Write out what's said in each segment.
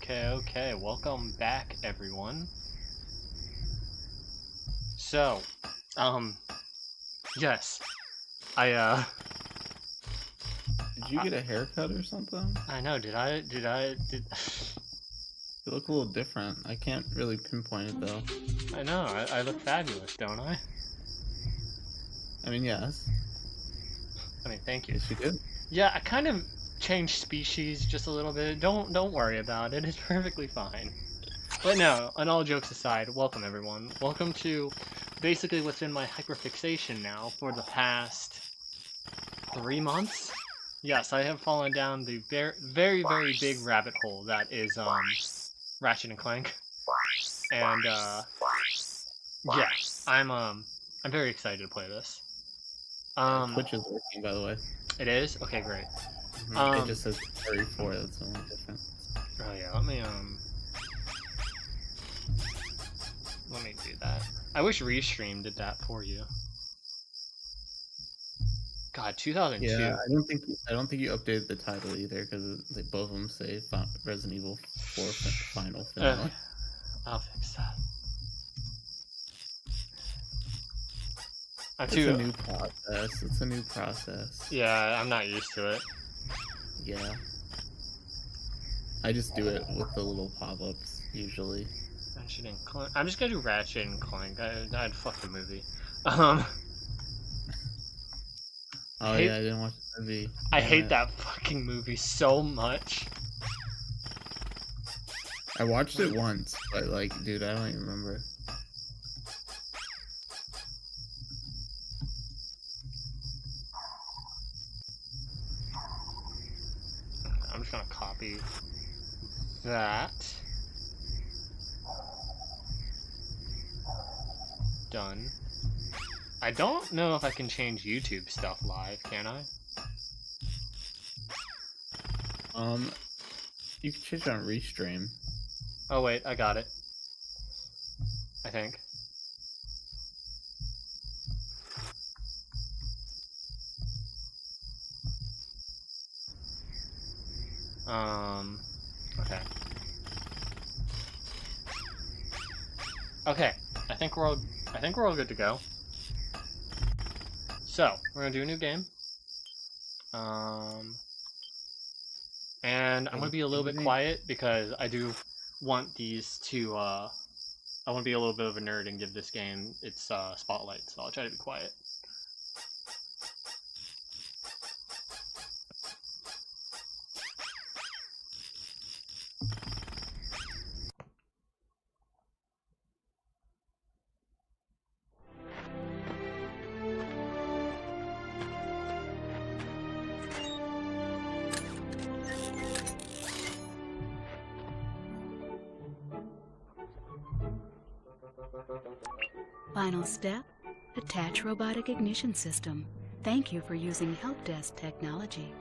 Okay. Welcome back, everyone. So, um, yes, I Did you get a haircut or something? I know. Did? You look a little different. I can't really pinpoint it though. I know. I look fabulous, don't I? I mean, yes. I mean, thank you. Yes, you did. Yeah, I kind of changed species just a little bit. Don't worry about it. It's perfectly fine. But no, on all jokes aside, welcome everyone. Welcome to basically what's been my hyperfixation now for the past 3 months. Yes, I have fallen down the very big rabbit hole that is Ratchet and Clank, and yeah, I'm very excited to play this. Twitch is working, by the way. It is okay, great. It just says 34. That's the only difference. Oh yeah, let me do that. I wish Restream did that for you. God, 2002. Yeah, I don't think you updated the title either because both of them say Resident Evil 4 Final Finale. I'll fix that. It's a new process. It's a new process. Yeah, I'm not used to it. Yeah. I just do it with the little pop-ups usually. Ratchet and Clank. I'm just gonna do Ratchet and Clank. I'd fuck the movie. Oh yeah, I didn't watch the movie. I hate that fucking movie so much. I watched it once, but like, dude, I don't even remember. I'm just gonna copy that. Done. I don't know if I can change YouTube stuff live, can I? You can change it on Restream. Oh wait, I got it. I think. Okay. Okay, I think we're all good to go. So, we're gonna do a new game. And I'm gonna be a little bit quiet because I do want these to, I want to be a little bit of a nerd and give this game its spotlight, so I'll try to be quiet. Final step, attach robotic ignition system. Thank you for using help desk technology.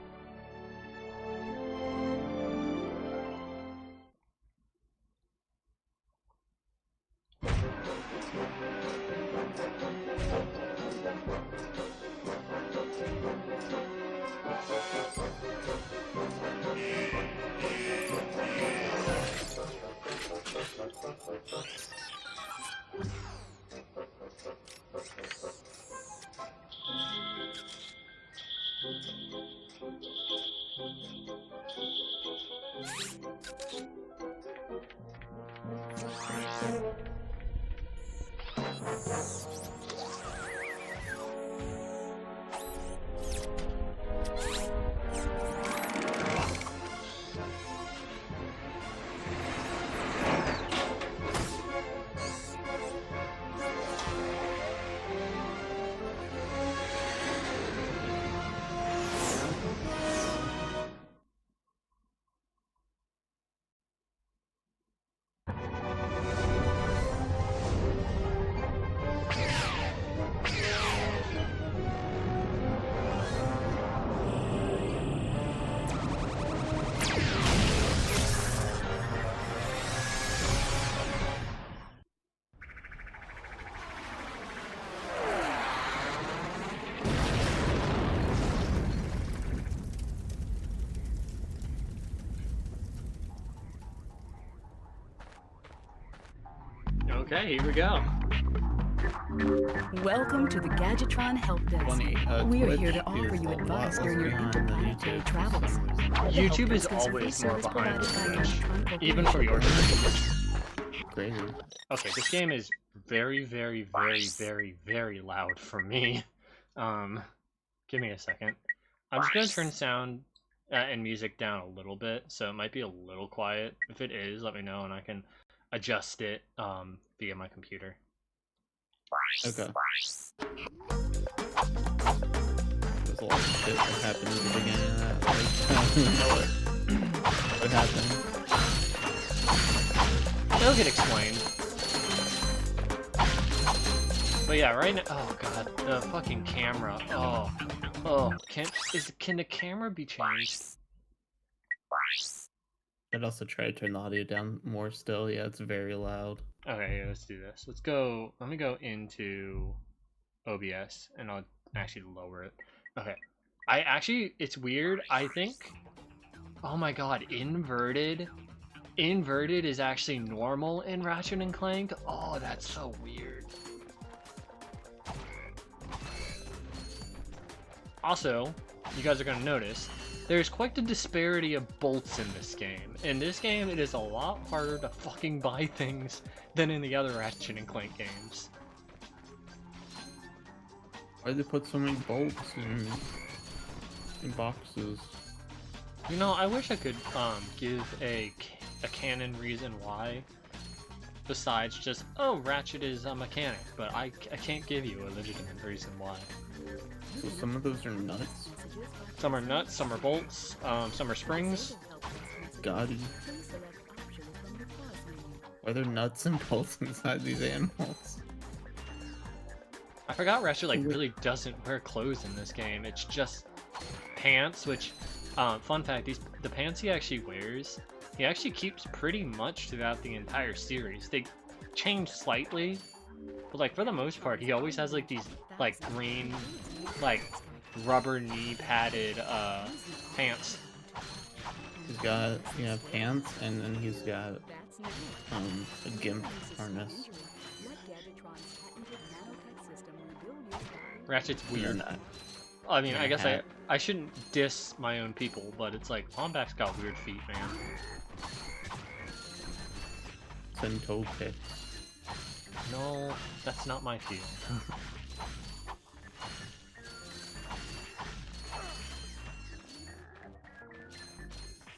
Okay, here we go. Welcome to the Gadgetron Help Desk. Funny, We are Twitch here to offer is you a lot advice during your less behind than interplanetary YouTube for travels. some reason. The help YouTube is desk a free always more service behind provided by Twitch, Gadgetron even for your streams. Crazy. Okay, this game is very, very, very, very, very loud for me. Give me a second. I'm just gonna turn sound and music down a little bit, so it might be a little quiet. If it is, let me know and I can adjust it via my computer. Okay. There's a lot of shit that happened in the beginning of that. Like, I don't even know what happened. It'll get explained. But yeah, right now. Oh god, the fucking camera. Oh, can the camera be changed? I'd also try to turn the audio down more still. Yeah, it's very loud. Okay, yeah, let's do this. Let's go. Let me go into OBS and I'll actually lower it. Okay. It's weird. I think. Oh my god, inverted. Inverted is actually normal in Ratchet and Clank. Oh, that's so weird. Also, you guys are going to notice, there's quite the disparity of bolts in this game. In this game, it is a lot harder to fucking buy things than in the other Ratchet and Clank games. Why'd they put so many bolts in boxes? You know, I wish I could give a canon reason why, besides just, oh, Ratchet is a mechanic, but I can't give you a legitimate reason why. So some of those are nuts. Some are nuts, some are bolts, some are springs. Gaudy. Why are there nuts and bolts inside these animals? I forgot Ratchet really doesn't wear clothes in this game. It's just pants, which, fun fact, the pants he actually wears, he actually keeps pretty much throughout the entire series. They change slightly, but like for the most part, he always has like these like green, like rubber knee padded pants. He's got, pants, and then he's got a gimp harness. Ratchet's weird. And I mean, I guess hat. I shouldn't diss my own people, but it's like Lombax's got weird feet, man. 10 toe picks. No, that's not my field.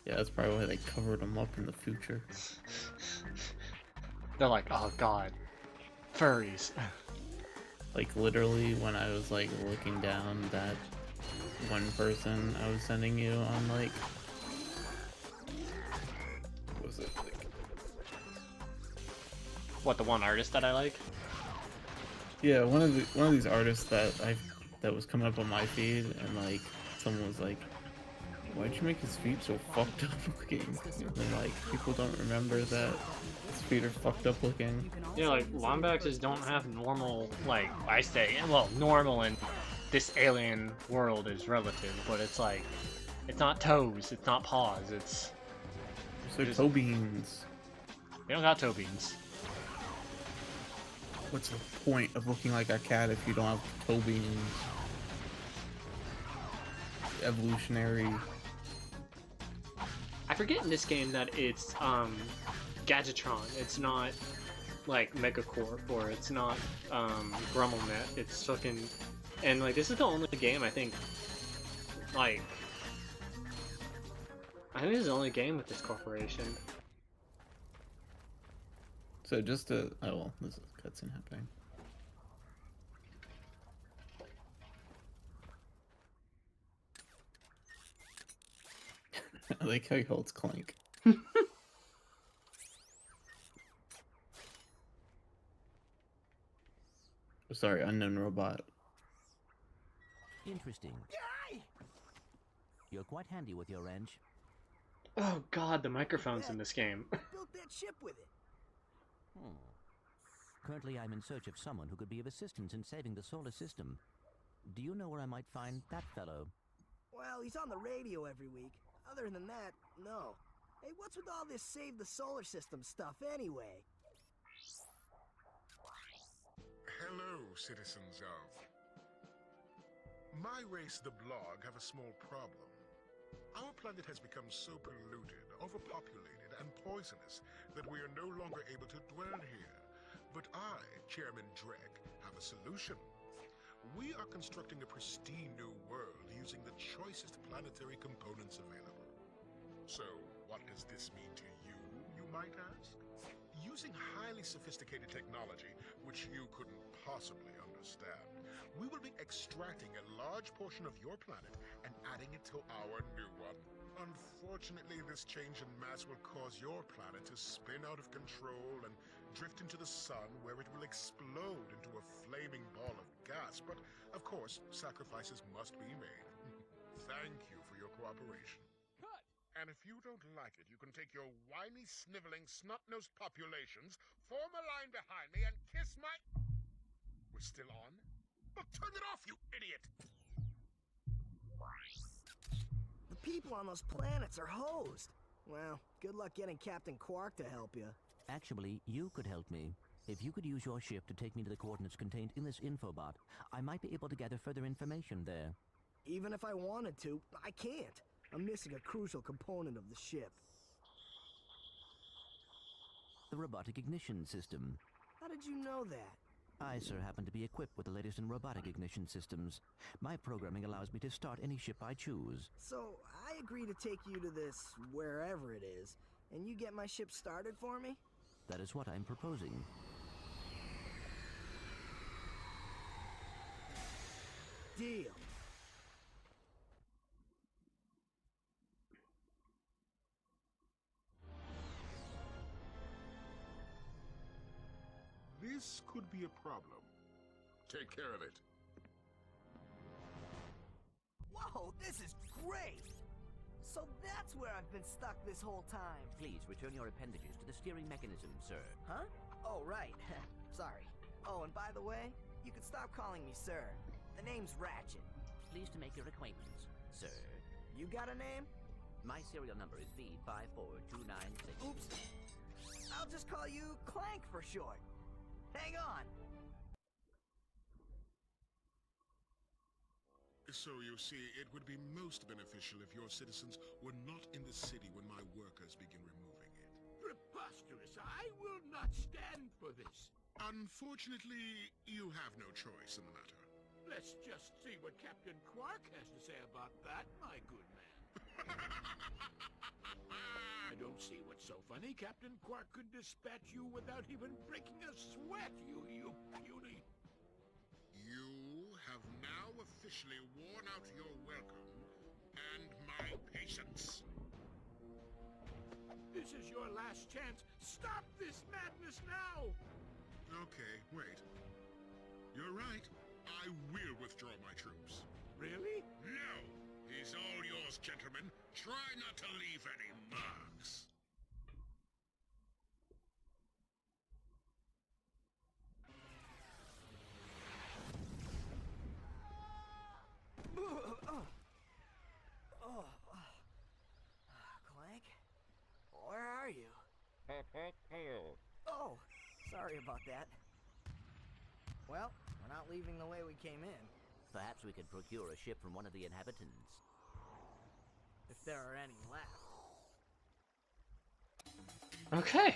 Yeah, that's probably why they covered him up in the future. They're like, oh god, furries. Like, literally, when I was, like, looking down that one person I was sending you on, like... What was it, like... What, the one artist that I like? Yeah, one of these artists that was coming up on my feed, and, like, someone was like, why'd you make his feet so fucked up looking? And, like, people don't remember that his feet are fucked up looking. Yeah, like, Lombaxes don't have normal, like, I say, well, normal in this alien world is relative, but it's like, it's not toes, it's not paws, it's... They're toe beans. They don't got toe beans. What's the point of looking like a cat if you don't have toe beans? Evolutionary. I forget in this game that it's, Gadgetron, it's not... like Megacorp, or it's not Grummelnet, it's fucking, and like this is the only game I think this is the only game with this corporation. So just to, oh well, this is a cutscene happening. I like how he holds Clank. Sorry, unknown robot. Interesting. You're quite handy with your wrench. Oh god, the microphones in this game. Built that ship with it. Currently, I'm in search of someone who could be of assistance in saving the solar system. Do you know where I might find that fellow? Well, he's on the radio every week. Other than that, no. Hey, what's with all this save the solar system stuff anyway? Hello, citizens of... My race, the Blog, have a small problem. Our planet has become so polluted, overpopulated, and poisonous that we are no longer able to dwell here. But I, Chairman Drek, have a solution. We are constructing a pristine new world using the choicest planetary components available. So, what does this mean to you, you might ask? Using highly sophisticated technology, which you couldn't possibly understand, we will be extracting a large portion of your planet and adding it to our new one. Unfortunately, this change in mass will cause your planet to spin out of control and drift into the sun, where it will explode into a flaming ball of gas. But, of course, sacrifices must be made. Thank you for your cooperation. And if you don't like it, you can take your whiny, sniveling, snot-nosed populations, form a line behind me, and kiss my... We're still on? Well, turn it off, you idiot! The people on those planets are hosed. Well, good luck getting Captain Quark to help you. Actually, you could help me. If you could use your ship to take me to the coordinates contained in this infobot, I might be able to gather further information there. Even if I wanted to, I can't. I'm missing a crucial component of the ship. The robotic ignition system. How did you know that? I, sir, happen to be equipped with the latest in robotic ignition systems. My programming allows me to start any ship I choose. So, I agree to take you to this, wherever it is, and you get my ship started for me? That is what I'm proposing. Deal. This could be a problem. Take care of it. Whoa, this is great! So that's where I've been stuck this whole time. Please return your appendages to the steering mechanism, sir. Huh? Oh, right. Sorry. Oh, and by the way, you can stop calling me sir. The name's Ratchet. Pleased to make your acquaintance, sir. You got a name? My serial number is V54296. Oops. I'll just call you Clank for short. Hang on. So you see, it would be most beneficial if your citizens were not in the city when my workers begin removing it. Preposterous! I will not stand for this. Unfortunately, you have no choice in the matter. Let's just see what Captain Quark has to say about that, my good man. I don't see what's so funny. Captain Quark could dispatch you without even breaking a sweat, you puny. You have now officially worn out your welcome and my patience. This is your last chance. Stop this madness now! Okay, wait. You're right. I will withdraw my troops. Really? No! He's all yours, gentlemen. Try not to leave any marks. Clank? Where are you? Oh, sorry about that. Well, we're not leaving the way we came in. Perhaps we could procure a ship from one of the inhabitants. If there are any left. Okay.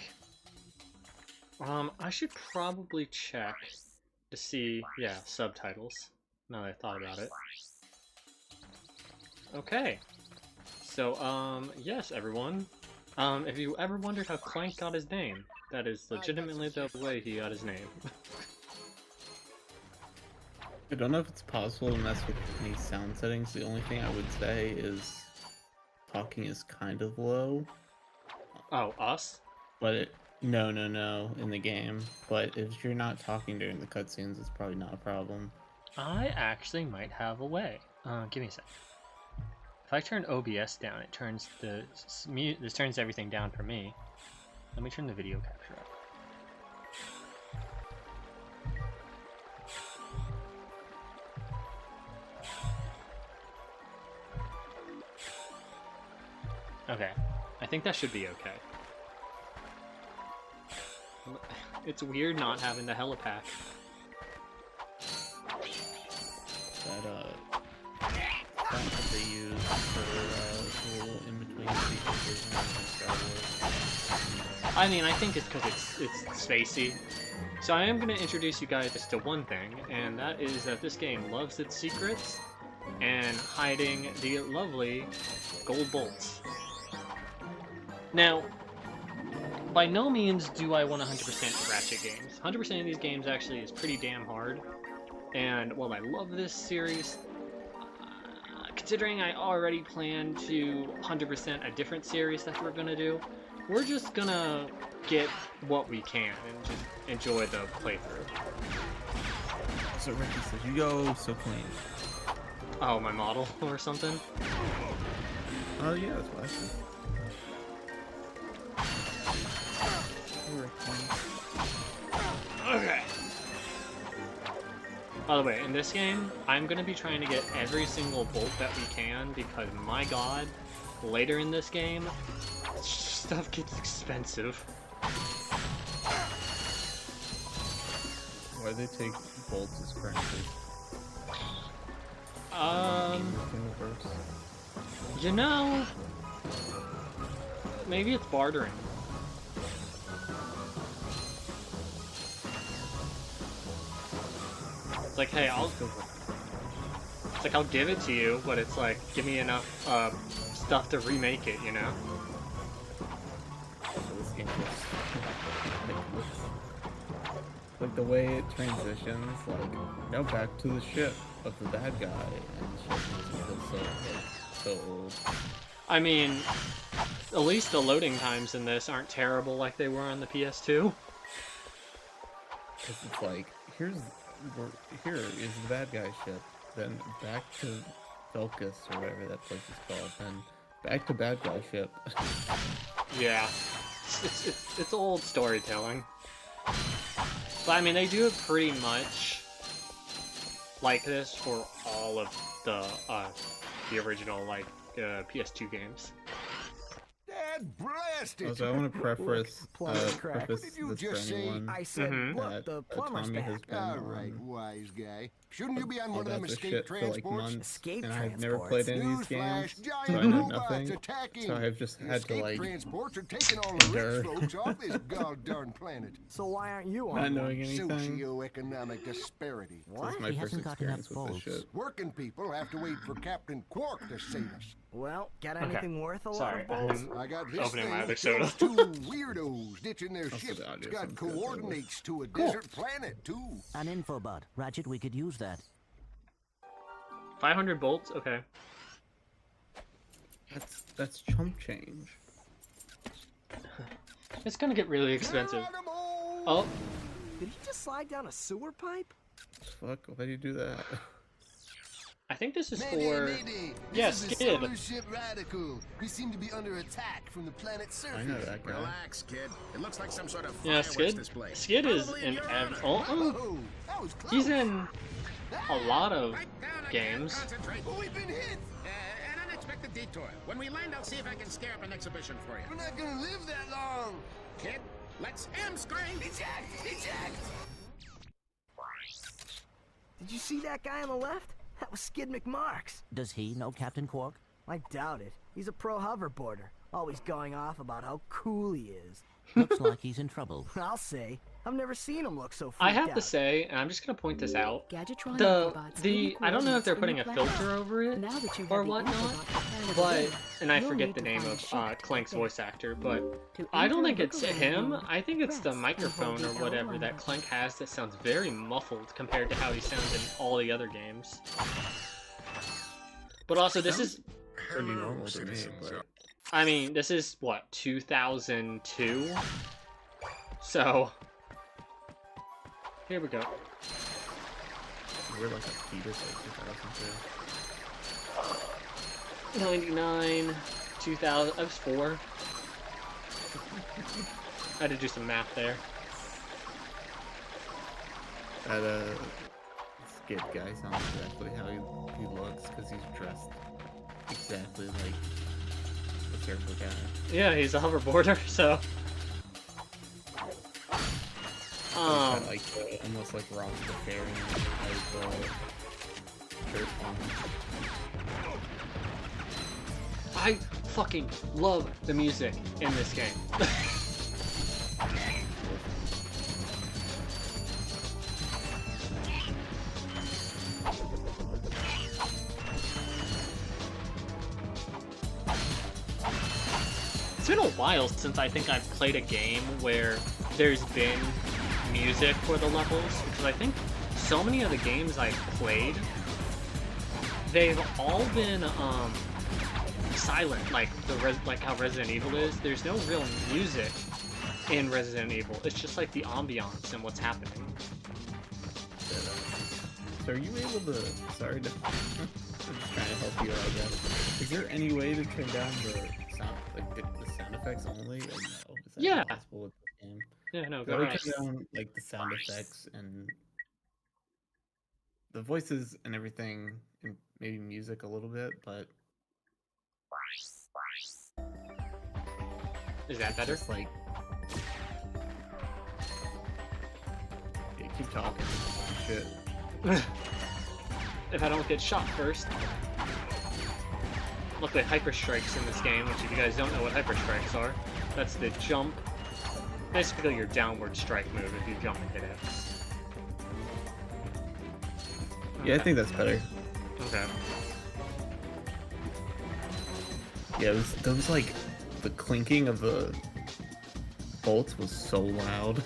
I should probably check to see, yeah, subtitles, now that I thought about it. Okay. So, yes, everyone. If you ever wondered how Clank got his name, that is legitimately the way he got his name. I don't know if it's possible to mess with any sound settings. The only thing I would say is talking is kind of low. Oh, us? But no, in the game. But if you're not talking during the cutscenes, it's probably not a problem. I actually might have a way. Give me a sec. If I turn OBS down, it turns this turns everything down for me. Let me turn the video capture up. Okay, I think that should be okay. It's weird not having the helipack. that they use for little in between sequences in Star Wars. I mean, I think it's because it's spacey. So I am going to introduce you guys to one thing, and that is that this game loves its secrets and hiding the lovely gold bolts. Now, by no means do I want 100% Ratchet games. 100% of these games actually is pretty damn hard. And while I love this series, considering I already plan to 100% a different series that we're gonna do, we're just gonna get what we can and just enjoy the playthrough. So Ricky says, you go so clean. Oh, my model or something? Oh yeah, that's what I said. Okay. By the way, in this game, I'm gonna be trying to get every single bolt that we can because, my god, later in this game, stuff gets expensive. Why they take bolts as currency? You know, maybe it's bartering. It's like, hey, I'll give it to you, but it's like, give me enough stuff to remake it, you know? Like the way it transitions, like, now back to the ship of the bad guy, and shit feels so old. I mean, at least the loading times in this aren't terrible like they were on the PS2. Cause it's like, here is the bad guy ship, then back to Velkus or whatever that place is called, then back to bad guy ship. Yeah, it's old storytelling. But I mean, they do it pretty much like this for all of the original PS2 games. Dad blast it! Also, I want to preface Plumber's crack. this What did you for just say? anyone I said, look, that the plumber's Tommy has back. been All right, on wise guy. Shouldn't you be on one of them about this escape shit for like transports? months, Escape and I've never transports. played any of these games, Newsflash, so giant I know robots nothing. attacking. So I've just had to Escape like transports are taking all the rich endure. folks off this goddamn planet. So why aren't you on not one? knowing anything. Socioeconomic disparity. This is my He first hasn't got enough experience with this bolts. shit. Working people have to wait for Captain Quark to save us. Well, got anything worth a lot Sorry, of bolts? I got this Opening thing my other that soda. shows two weirdos ditching their Also, ship. the audio It's got sounds good, by the way. coordinates to a desert planet, too. An infobot. Ratchet, we could use that. 500 bolts? Okay. That's chump change. It's gonna get really expensive. Geronimo! Oh, Did he just slide down a sewer pipe? Fuck, why do you do that? I think this is Mayday, for... mayday. Yeah, This is the Skid. solar ship Radical. We seem to be under attack from the planet's surface. I know that guy. Relax, kid. It looks like some sort of Yeah, fireworks Skid. display. Skid is Probably in your ev... honor. Oh, That was close. he's in a lot of Right down again. games. Concentrate. But we've been hit. An unexpected detour. When we land, I'll see if I can scare up an exhibition for We're you. not gonna live that long. Kid, let's M-screen. Eject! Eject! Did you see that guy on the left? That was Skid McMarks. Does he know Captain Quark? I doubt it. He's a pro hoverboarder, always going off about how cool he is. Looks like he's in trouble. I'll say, I've never seen him look so freaked I have out. to say, and I'm just gonna point this out, Gadgetron the Autobots give you I don't know if they're coordinates putting a from the filter planet. over it Now that you have or the whatnot, Autobot planet but available, and I you'll forget need the to name find a of ship Clank's there. voice actor, but To I don't enter think the it's look around him. mode, I think it's the press and microphone hold or the whatever L1 that button. Clank has that sounds very muffled compared to how he sounds in all the other games. But also, this is, Pretty Hello, normal to me, citizens. but I mean, this is what, 2002? So, here we go. we're like a fetus like 2002. 99, 2000, I was 4. I had to do some math there. That Skid guy sounds exactly how he looks because he's dressed exactly like the character guy. Yeah, he's a hoverboarder, so. He's got, like almost like Ross the Fairy. church one. I fucking love the music in this game. It's been a while since I think I've played a game where there's been music for the levels, because I think so many of the games I've played, they've all been silent, like like how Resident Evil is. There's no real music in Resident Evil. It's just like the ambiance and what's happening. So are you able to? Sorry, to, I'm just trying to help you out, I guess. Is there any way to turn down the sound, like the sound effects only? Or no? Is that Yeah. possible with this game? Yeah, no, I go would ahead. turn down like the sound effects and the voices and everything, and maybe music a little bit, but Is that better? just like, yeah, keep talking. Shit. If I don't get shot first. Luckily, hyper strikes in this game, which if you guys don't know what hyper strikes are, that's the jump. Basically, your downward strike move if you jump and hit it. Yeah, I think that's better. Okay. Yeah, those like the clinking of the bolts was so loud.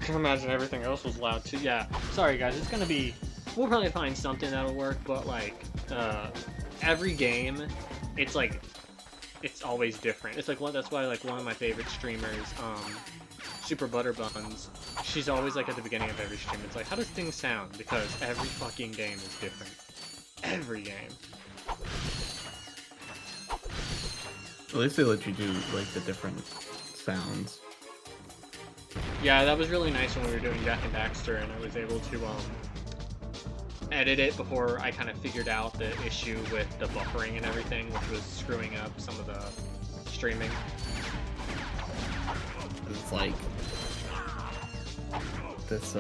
I can imagine everything else was loud too. Yeah. Sorry guys, it's gonna be. We'll probably find something that'll work, but like every game, it's like it's always different. It's like that's why like one of my favorite streamers, Super Butterbuns, she's always like at the beginning of every stream. It's like, how does things sound? Because every fucking game is different. Every game. At least they let you do like the different sounds. Yeah, that was really nice when we were doing Jack and Daxter, and I was able to edit it before I kind of figured out the issue with the buffering and everything, which was screwing up some of the streaming. It's like this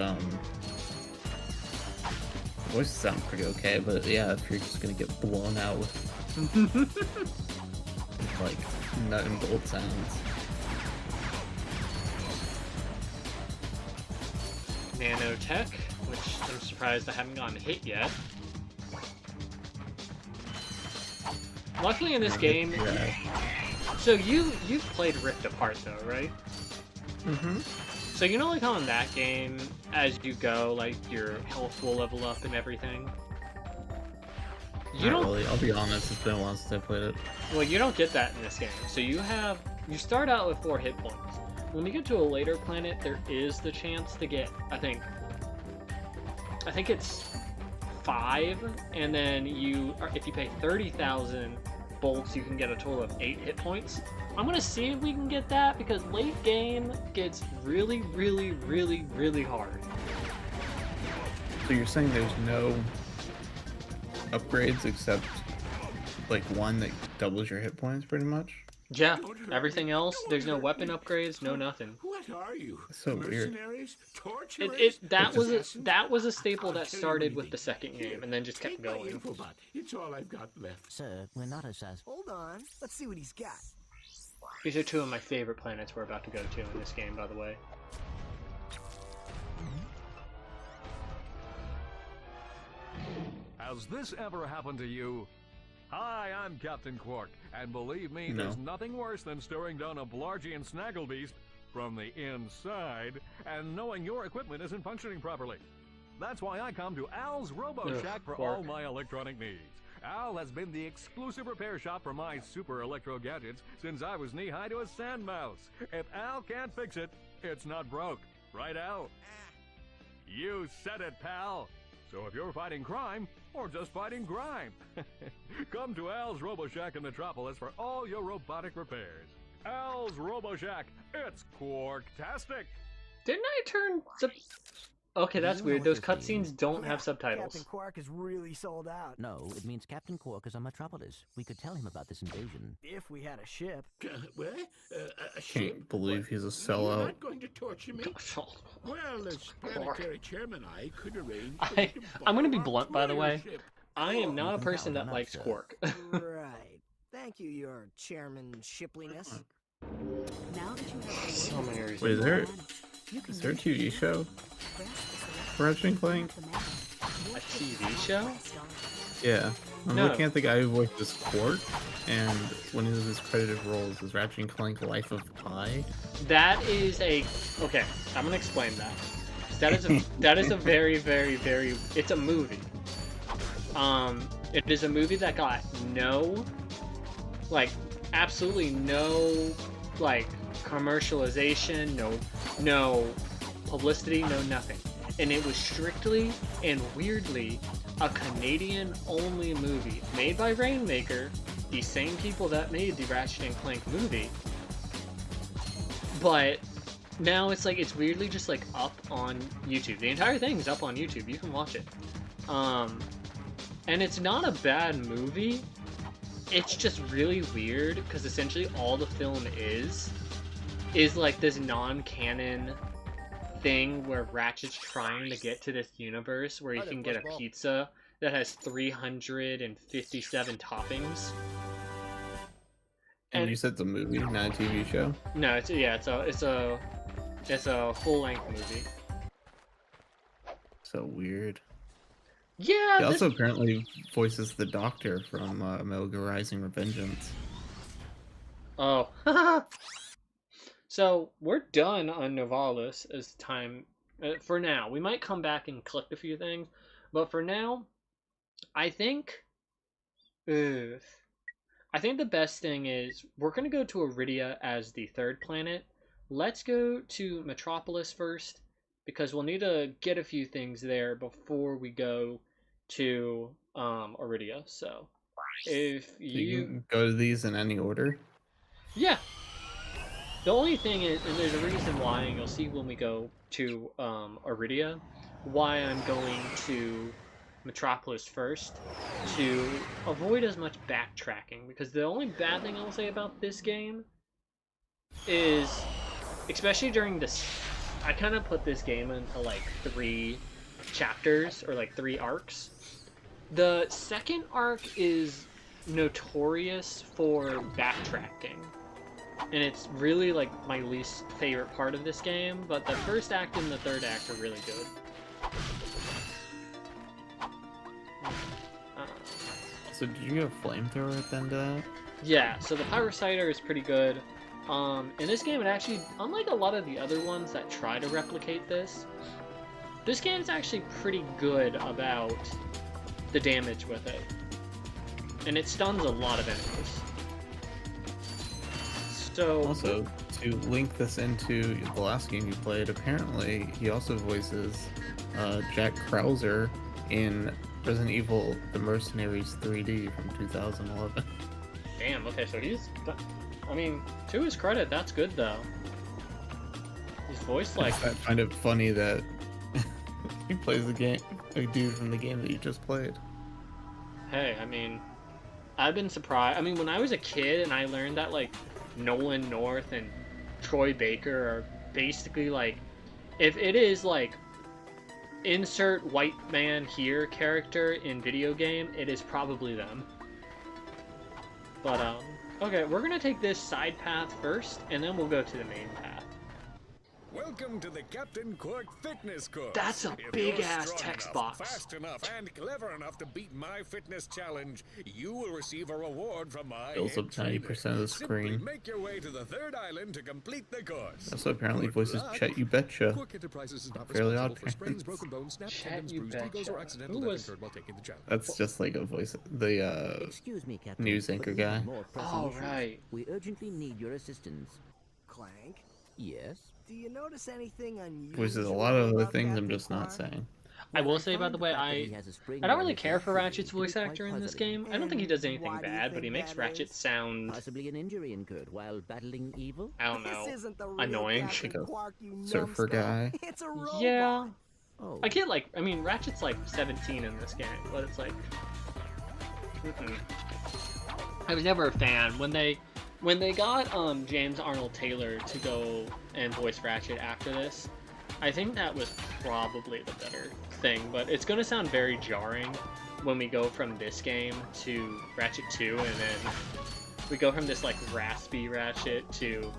voices sound pretty okay, but yeah, if you're just gonna get blown out with like nut and bolt sounds. Nanotech, which I'm surprised I haven't gotten hit yet. Luckily in this game, so you've played Rift Apart though, right? Mm-hmm. So you know like how in that game, as you go, like your health will level up and everything? You Not don't really. I'll be honest, it's been a while since I played it. Well, you don't get that in this game. So you start out with 4 hit points. When we get to a later planet, there is the chance to get, I think it's 5, and then if you pay 30,000 bolts, you can get a total of 8 hit points. I'm gonna see if we can get that, because late game gets really, really, really, really hard. So you're saying there's no upgrades except like one that doubles your hit points pretty much? Yeah, everything else, there's no weapon upgrades, no nothing. What are you? So weird. Mercenaries? Torturers? That was a staple that started with the second game and then just kept Take my going. infobot. It's all I've got left. Sir, we're not assassins. Hold on. Let's see what he's got. These are 2 of my favorite planets we're about to go to in this game, by the way. Has this ever happened to you? Hi, I'm Captain Quark, and believe me, No. there's nothing worse than staring down a Blargian snagglebeast from the inside and knowing your equipment isn't functioning properly. That's why I come to Al's Robo Shack for all my electronic needs. Al has been the exclusive repair shop for my super electro gadgets since I was knee-high to a sand mouse. If Al can't fix it, it's not broke. Right, Al? You said it, pal. So if you're fighting crime, or just fighting grime, come to Al's Robo Shack in Metropolis for all your robotic repairs. Al's Robo Shack, it's Quarktastic! Didn't I turn Okay, that's weird. Those cutscenes don't have subtitles. Captain Quark is really sold out. No, it means Captain Quark is on Metropolis. We could tell him about this invasion. If we had a ship. What? A ship? Can't believe he's a You're sellout. not going to torture me? Well, as planetary chairman, I could arrange. I'm gonna be blunt, by the way. I am not a can person count that on likes us, sir. Quark. Right. Thank you, your chairman shipliness. Now that you have So many reasons. Wait, you can is there a use TV the show? press the select for Ratchet and button Clank? of the mouse. A TV show? Yeah. I'm No. looking at the guy who voices Quark, and one of his credited roles is Ratchet and Clank Life of Pi. That is a... Okay, I'm gonna explain that. That is a very, very, very... It's a movie. It is a movie that got no... Like, absolutely no... Like, commercialization, no publicity, no nothing. And it was strictly and weirdly a Canadian-only movie made by Rainmaker, the same people that made the Ratchet and Clank movie. But now it's like, it's weirdly just like up on YouTube. The entire thing is up on YouTube. You can watch it. And it's not a bad movie. It's just really weird because essentially all the film is like this non-canon thing where Ratchet's trying to get to this universe where he can get a pizza that has 357 toppings. And you said it's a movie, not a TV show? No, it's a full-length movie. So weird. Yeah. He also apparently voices the Doctor from Metal Gear Rising: Revengeance. Oh. So we're done on Novalis as time for now. We might come back and collect a few things, but for now, I think the best thing is we're gonna go to Iridia as the third planet. Let's go to Metropolis first because we'll need to get a few things there before we go to Iridia. So if you can go to these in any order. Yeah. The only thing is, and there's a reason why, and you'll see when we go to Iridia, why I'm going to Metropolis first, to avoid as much backtracking, because the only bad thing I'll say about this game is, especially during this, I kind of put this game into like 3 chapters, or like 3 arcs. The second arc is notorious for backtracking. And it's really like my least favorite part of this game, but the first act and the third act are really good. So did you get a flamethrower at the end of that? Yeah, so the Pyrociter is pretty good. In this game, it actually, unlike a lot of the other ones that try to replicate this game's actually pretty good about the damage with it. And it stuns a lot of enemies. So, also, to link this into the last game you played, apparently he also voices Jack Krauser in Resident Evil The Mercenaries 3D from 2011. Damn, okay, so he's... I mean, to his credit, that's good, though. His voice, like... I find it funny that he plays the game, a dude from the game that you just played. Hey, I mean, I've been surprised. I mean, when I was a kid and I learned that, like, Nolan North and Troy Baker are basically like, if it is like insert white man here character in video game, it is probably them. But okay, we're gonna take this side path first and then we'll go to the main path. Welcome to the Captain Quark Fitness Course. That's a If big you're ass strong text enough, box. Fast enough and clever enough to beat my fitness challenge, you will receive a reward from my Fills head up 90% of the screen. Simply make your way to the third island to complete the course. Also apparently voices Chet You Betcha. Fairly odd. Chet You Betcha. Who was... That's just like a voice, the Excuse me, Captain, news anchor guy. Oh, right. We urgently need your assistance. Clank? Yes? Do you notice anything unusual? Voices a lot of other about things I'm Captain just not Quark? saying. I will say, by the way, I don't really care for Ratchet's voice actor in this game. I don't think he does anything bad, but he makes Ratchet sound... Possibly an injury incurred while battling evil? I don't know. This isn't the real Annoying. Captain Quark, you Surfer numbskull. guy. It's a robot. Yeah. Oh. I get like, I mean, Ratchet's like 17 in this game, but it's like... I was never a fan. When they got James Arnold Taylor to go and voice Ratchet after this, I think that was probably the better thing, but it's gonna sound very jarring when we go from this game to Ratchet 2, and then we go from this like raspy Ratchet to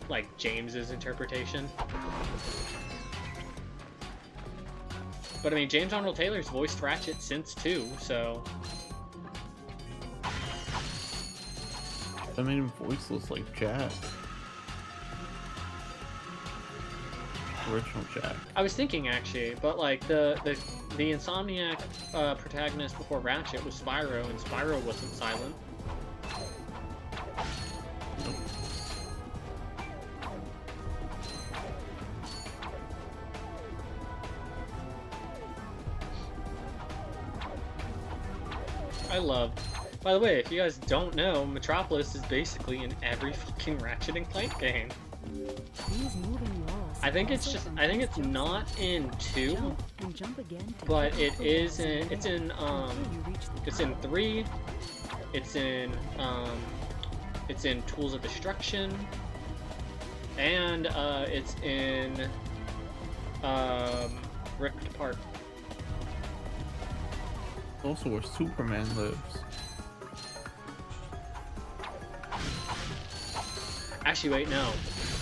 like James's interpretation. But I mean, James Arnold Taylor's voiced Ratchet since 2, so... That made him voiceless like Jack. Original Jack. I was thinking actually, but like the Insomniac protagonist before Ratchet was Spyro, and Spyro wasn't silent. By the way, if you guys don't know, Metropolis is basically in every fucking Ratchet and Clank game. I think it's not in 2, but it is in, it's in 3, it's in Tools of Destruction, and it's in Ripped Apart. Also where Superman lives. Actually, wait, no.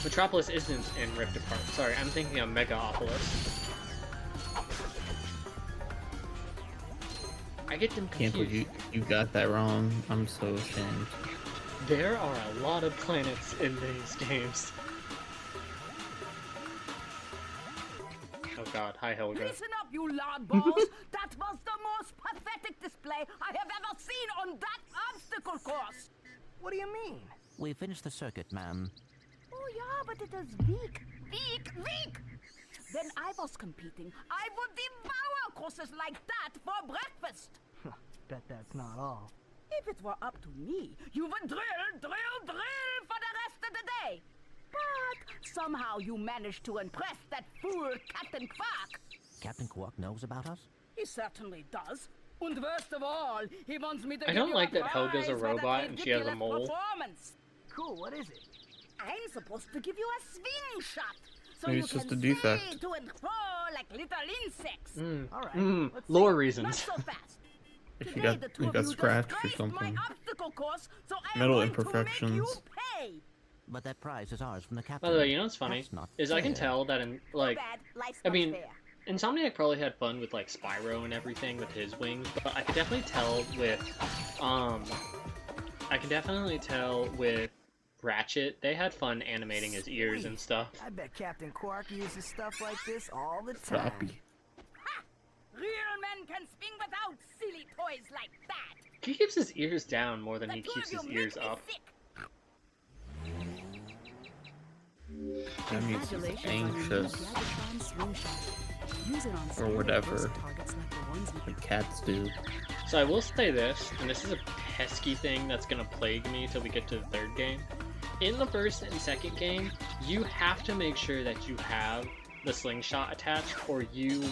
Metropolis isn't in Ripped Apart. Sorry, I'm thinking of Megaopolis. I get them confused. Can't believe you got that wrong. I'm so ashamed. There are a lot of planets in these games. Oh god, hi Helga. Listen up, you loud balls! That was the most pathetic display I have ever seen on that obstacle course! What do you mean? We finished the circuit, ma'am. Oh yeah, but it is weak. Weak! When I was competing, I would devour courses like that for breakfast! Bet that's not all. If it were up to me, you would drill for the rest of the day! But somehow you managed to impress that fool Captain Quark. Captain Quark knows about us? He certainly does. And worst of all, he wants me to I give don't you like a that Helga's a prize for that robot and she has a ridiculous mole. performance. Cool, what is it? I'm supposed to give you a swing shot. So Maybe you it's just can a defect. sway to and fro like little insects. All right. let's Lore Not reasons. so fast. If Today, you the two of got you scratched or disgraced my something. obstacle course, so I am Metal going to make you imperfections. pay. But that prize is ours from the captain. By the way, you know what's funny? That's not Is I can fair. tell that in, like, Bad, life's I not mean, fair. Insomniac probably had fun with like Spyro and everything with his wings, but I can definitely tell with Ratchet, they had fun animating his ears and stuff. I bet Captain Quark uses stuff like this all the time. Floppy. Ha! Real men can swing without silly toys like that. He keeps his ears down more than The he two keeps of his you ears make me up. sick. That means he's Congratulations on your anxious. Galvatron swing shot. Use it on Or standard whatever. burst targets like the ones we Like cats do. So I will say this, and this is a pesky thing that's gonna plague me till we get to the third game. In the first and second game, you have to make sure that you have the slingshot attached, or you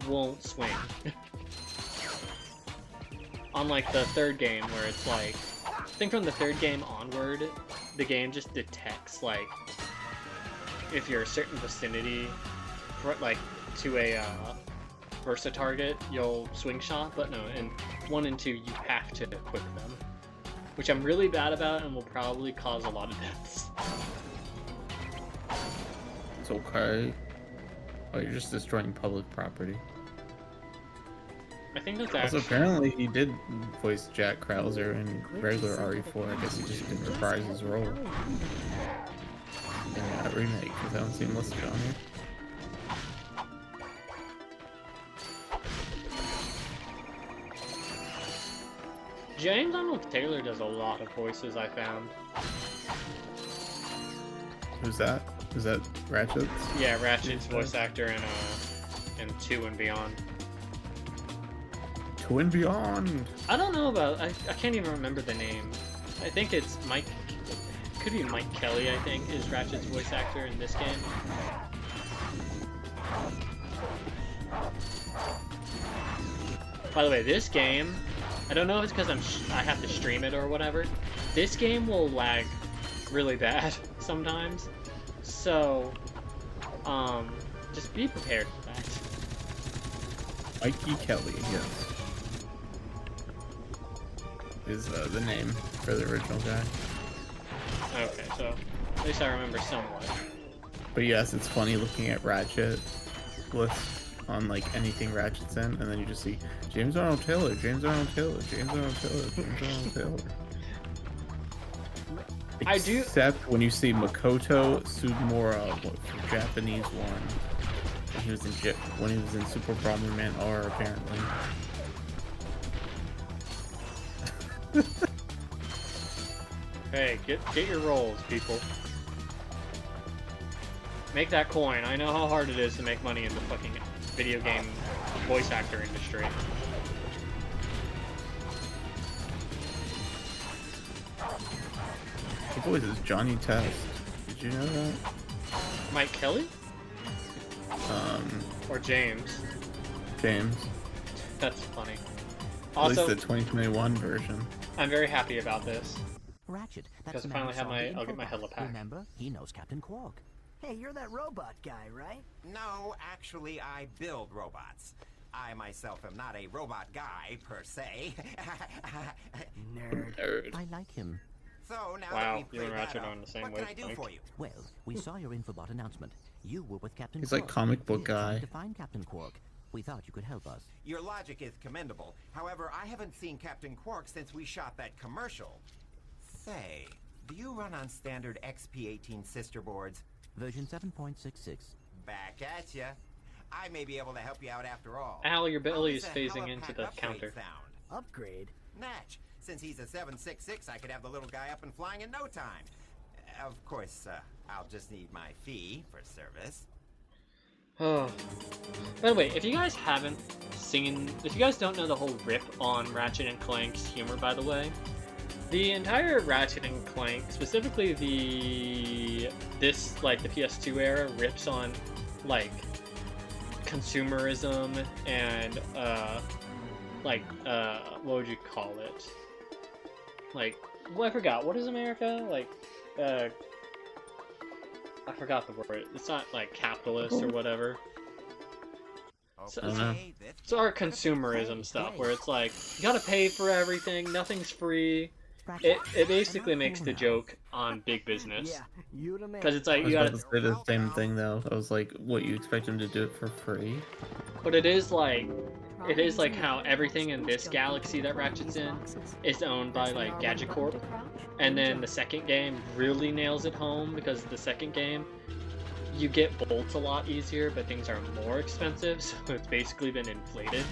won't swing. Unlike the third game, where it's like, I think from the third game onward, the game just detects like if you're a certain vicinity, for, like to a Versa target, you'll swing shot. But no, in 1 and 2, you have to equip them, which I'm really bad about and will probably cause a lot of deaths. It's okay. Oh, you're just destroying public property. I think that's Also, actually. apparently he did voice Jack Krauser in regular RE4. I guess he just didn't reprise his role in that remake, because I don't see him listed on here. James Arnold Taylor does a lot of voices, I found. Who's that? Is that Ratchet? Yeah, Ratchet's voice actor in 2 and Beyond. 2 and Beyond! I don't know about. I can't even remember the name. I think it's Mike. Could be Mike Kelly, I think, is Ratchet's voice actor in this game. By the way, this game, I don't know if it's because I have to stream it or whatever. This game will lag really bad sometimes, so just be prepared for that. Mikey Kelly, yes. is the name for the original guy. Okay, so at least I remember somewhat. But yes, it's funny looking at Ratchet lists on like anything Ratchet's in, and then you just see James Arnold Taylor, James Arnold Taylor, James Arnold Taylor, James Arnold Taylor. I do. Except when you see Makoto Sudamura, for Japanese one, when he was in Super Bomberman R, apparently. Hey, get your rolls, people. Make that coin. I know how hard it is to make money in the fucking video game voice actor industry. The voice is Johnny Test. Did you know that? Mike Kelly? Or James? James. That's funny. At least Also, the 2021 version. I'm very happy about this. Ratchet, that's Because I the finally man have who solved the I'll get my info hella bot. pack. Remember, he knows Captain Quark. Hey, you're that robot guy, right? No, actually, I build robots. I myself am not a robot guy, per se. Nerd. I like him. So now that Wow, we've you and cleared that Ratchet are up, on the same what can I do wavelength. for you? Well, we saw your infobot announcement. You were with Captain He's Quark. like comic book We're trying guy. to find Captain Quark. We thought you could help us. Your logic is commendable. However, I haven't seen Captain Quark since we shot that commercial. Say, do you run on standard XP18 sister boards? Version 7.66. Back at ya. I may be able to help you out after all. Al, your belly is How does a phasing into helipack the upgrade counter. sound? Upgrade? Natch. Since he's a 766, I could have the little guy up and flying in no time. Of course, I'll just need my fee for service. Oh. By the way, if you guys haven't seen, if you guys don't know the whole rip on Ratchet and Clank's humor, by the way, the entire Ratchet and Clank, specifically the PS2 era, rips on like consumerism and what would you call it? Like, well, I forgot. What is America? Like, I forgot the word. It's not like capitalist or whatever. So our consumerism stuff, where it's like, you gotta pay for everything, nothing's free. It basically makes the joke on big business. Because it's like, you I gotta... was about to say the same thing though. I was like, what, you expect him to do it for free? But it is like how everything in this galaxy that Ratchet's in is owned by like Gadget Corp. And then the second game really nails it home, because the second game, you get bolts a lot easier, but things are more expensive, so it's basically been inflated.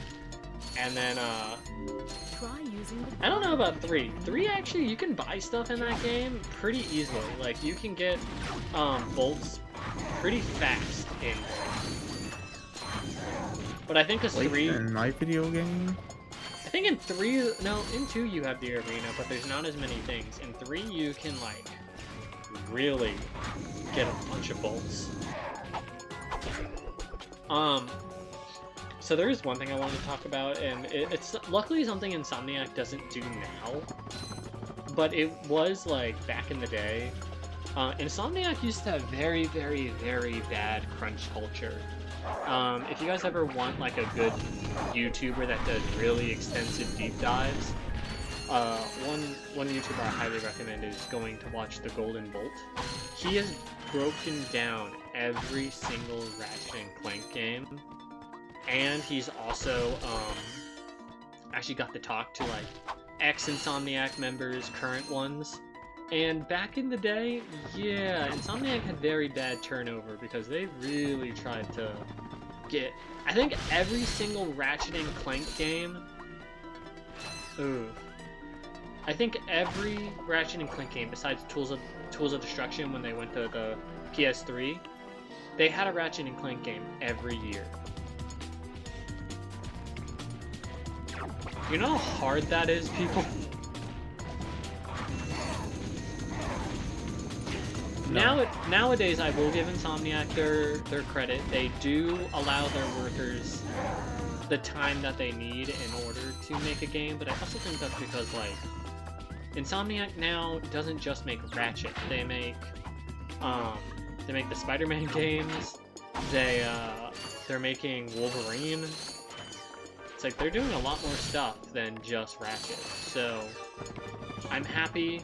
And then, I don't know about 3. 3, actually, you can buy stuff in that game pretty easily. Like, you can get, bolts pretty fast in there. But I think 3... in my video game? I think in 3, no, in 2 you have the arena, but there's not as many things. In 3 you can, like, really get a bunch of bolts. So there is one thing I wanted to talk about, and it's luckily something Insomniac doesn't do now, but it was, like, back in the day. Insomniac used to have very, very, very bad crunch culture. If you guys ever want, like, a good YouTuber that does really extensive deep dives, one YouTuber I highly recommend is going to watch The Golden Bolt. He has broken down every single Ratchet and Clank game, and he's also, actually got to talk to, like, ex-Insomniac members, current ones. And back in the day, yeah, Insomniac had very bad turnover because they really tried to get... I think every single Ratchet and Clank game... I think every Ratchet and Clank game, besides Tools of Destruction when they went to the PS3, they had a Ratchet and Clank game every year. You know how hard that is, people? Nowadays, I will give Insomniac their credit. They do allow their workers the time that they need in order to make a game, but I also think that's because, like, Insomniac now doesn't just make Ratchet. They make the Spider-Man games. They're making Wolverine. It's like they're doing a lot more stuff than just Ratchet. So I'm happy.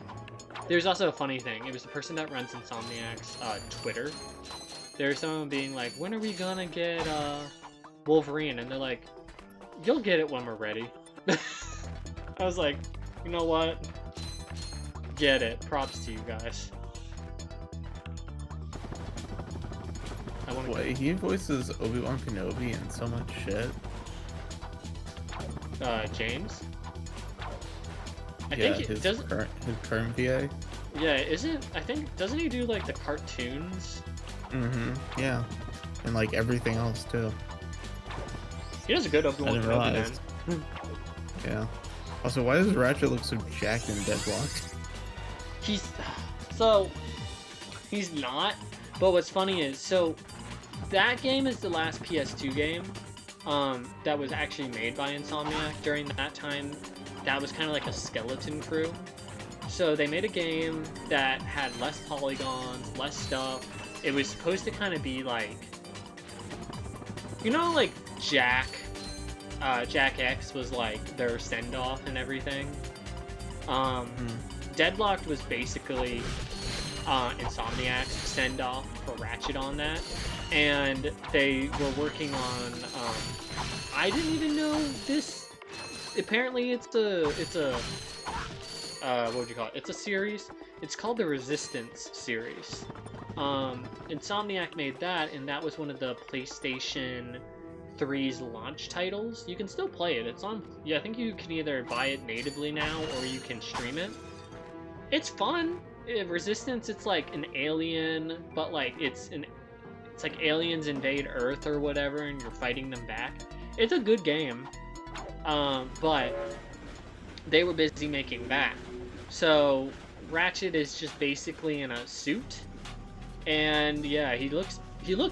There's also a funny thing. It was the person that runs Insomniac's Twitter. There's someone being like, when are we gonna get Wolverine? And they're like, you'll get it when we're ready. I was like, you know what? Get it. Props to you guys. Wait, he voices Obi-Wan Kenobi and so much shit. James? I yeah, think his does current VA. Yeah, doesn't he do like the cartoons? Mm-hmm. Yeah. And like everything else too. He does a good Obi-Wan Kenobi, man. Yeah. Also, why does Ratchet look so jacked and deadlocked? He's not. But what's funny is, so that game is the last PS2 game that was actually made by Insomniac. During that time, that was kind of like a skeleton crew. So they made a game that had less polygons, less stuff. It was supposed to kind of be like, you know, like Jack X was like their send-off and everything. Deadlocked was basically Insomniac's send-off for Ratchet on that, and they were working on. I didn't even know this. Apparently, it's a what would you call it? It's a series. It's called the Resistance series. Insomniac made that, and that was one of the PlayStation 3's launch titles. You can still play it. It's on. Yeah, I think you can either buy it natively now or you can stream it. It's fun. Resistance, it's like an alien, but like it's like aliens invade Earth or whatever, and you're fighting them back. It's a good game, but they were busy making that. So Ratchet is just basically in a suit, and yeah, he looks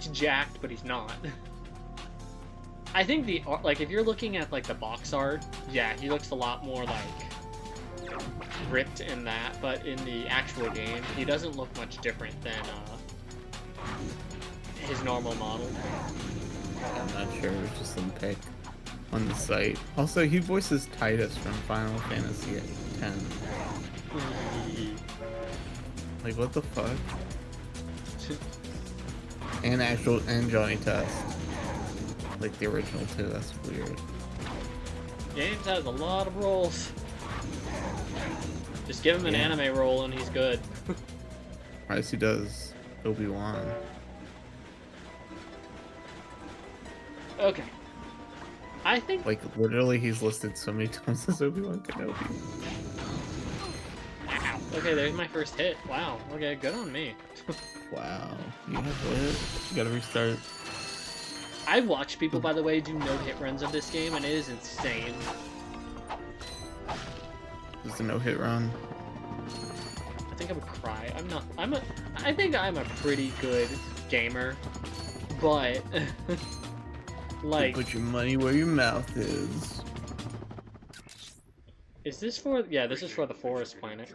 jacked, but he's not. I think if you're looking at like the box art, yeah, he looks a lot more like ripped in that, but in the actual game, he doesn't look much different than his normal model. I'm not sure, it was just some pic on the site. Also, he voices Titus from Final Fantasy X. Like, what the fuck? and Johnny Test. Like the original too, that's weird. James has a lot of roles. Just give him an anime role and he's good. Right, he does Obi-Wan. Okay. I think... Like, literally he's listed so many times as Obi-Wan Kenobi. Ow. Okay, there's my first hit. Wow. Okay, good on me. Wow. You have hit? You gotta restart. I've watched people, by the way, do no-hit runs of this game, and it is insane. Is the no-hit run? I think I would cry. I think I'm a pretty good gamer, but like, put your money where your mouth is. Is this for? Yeah, this is for the forest planet.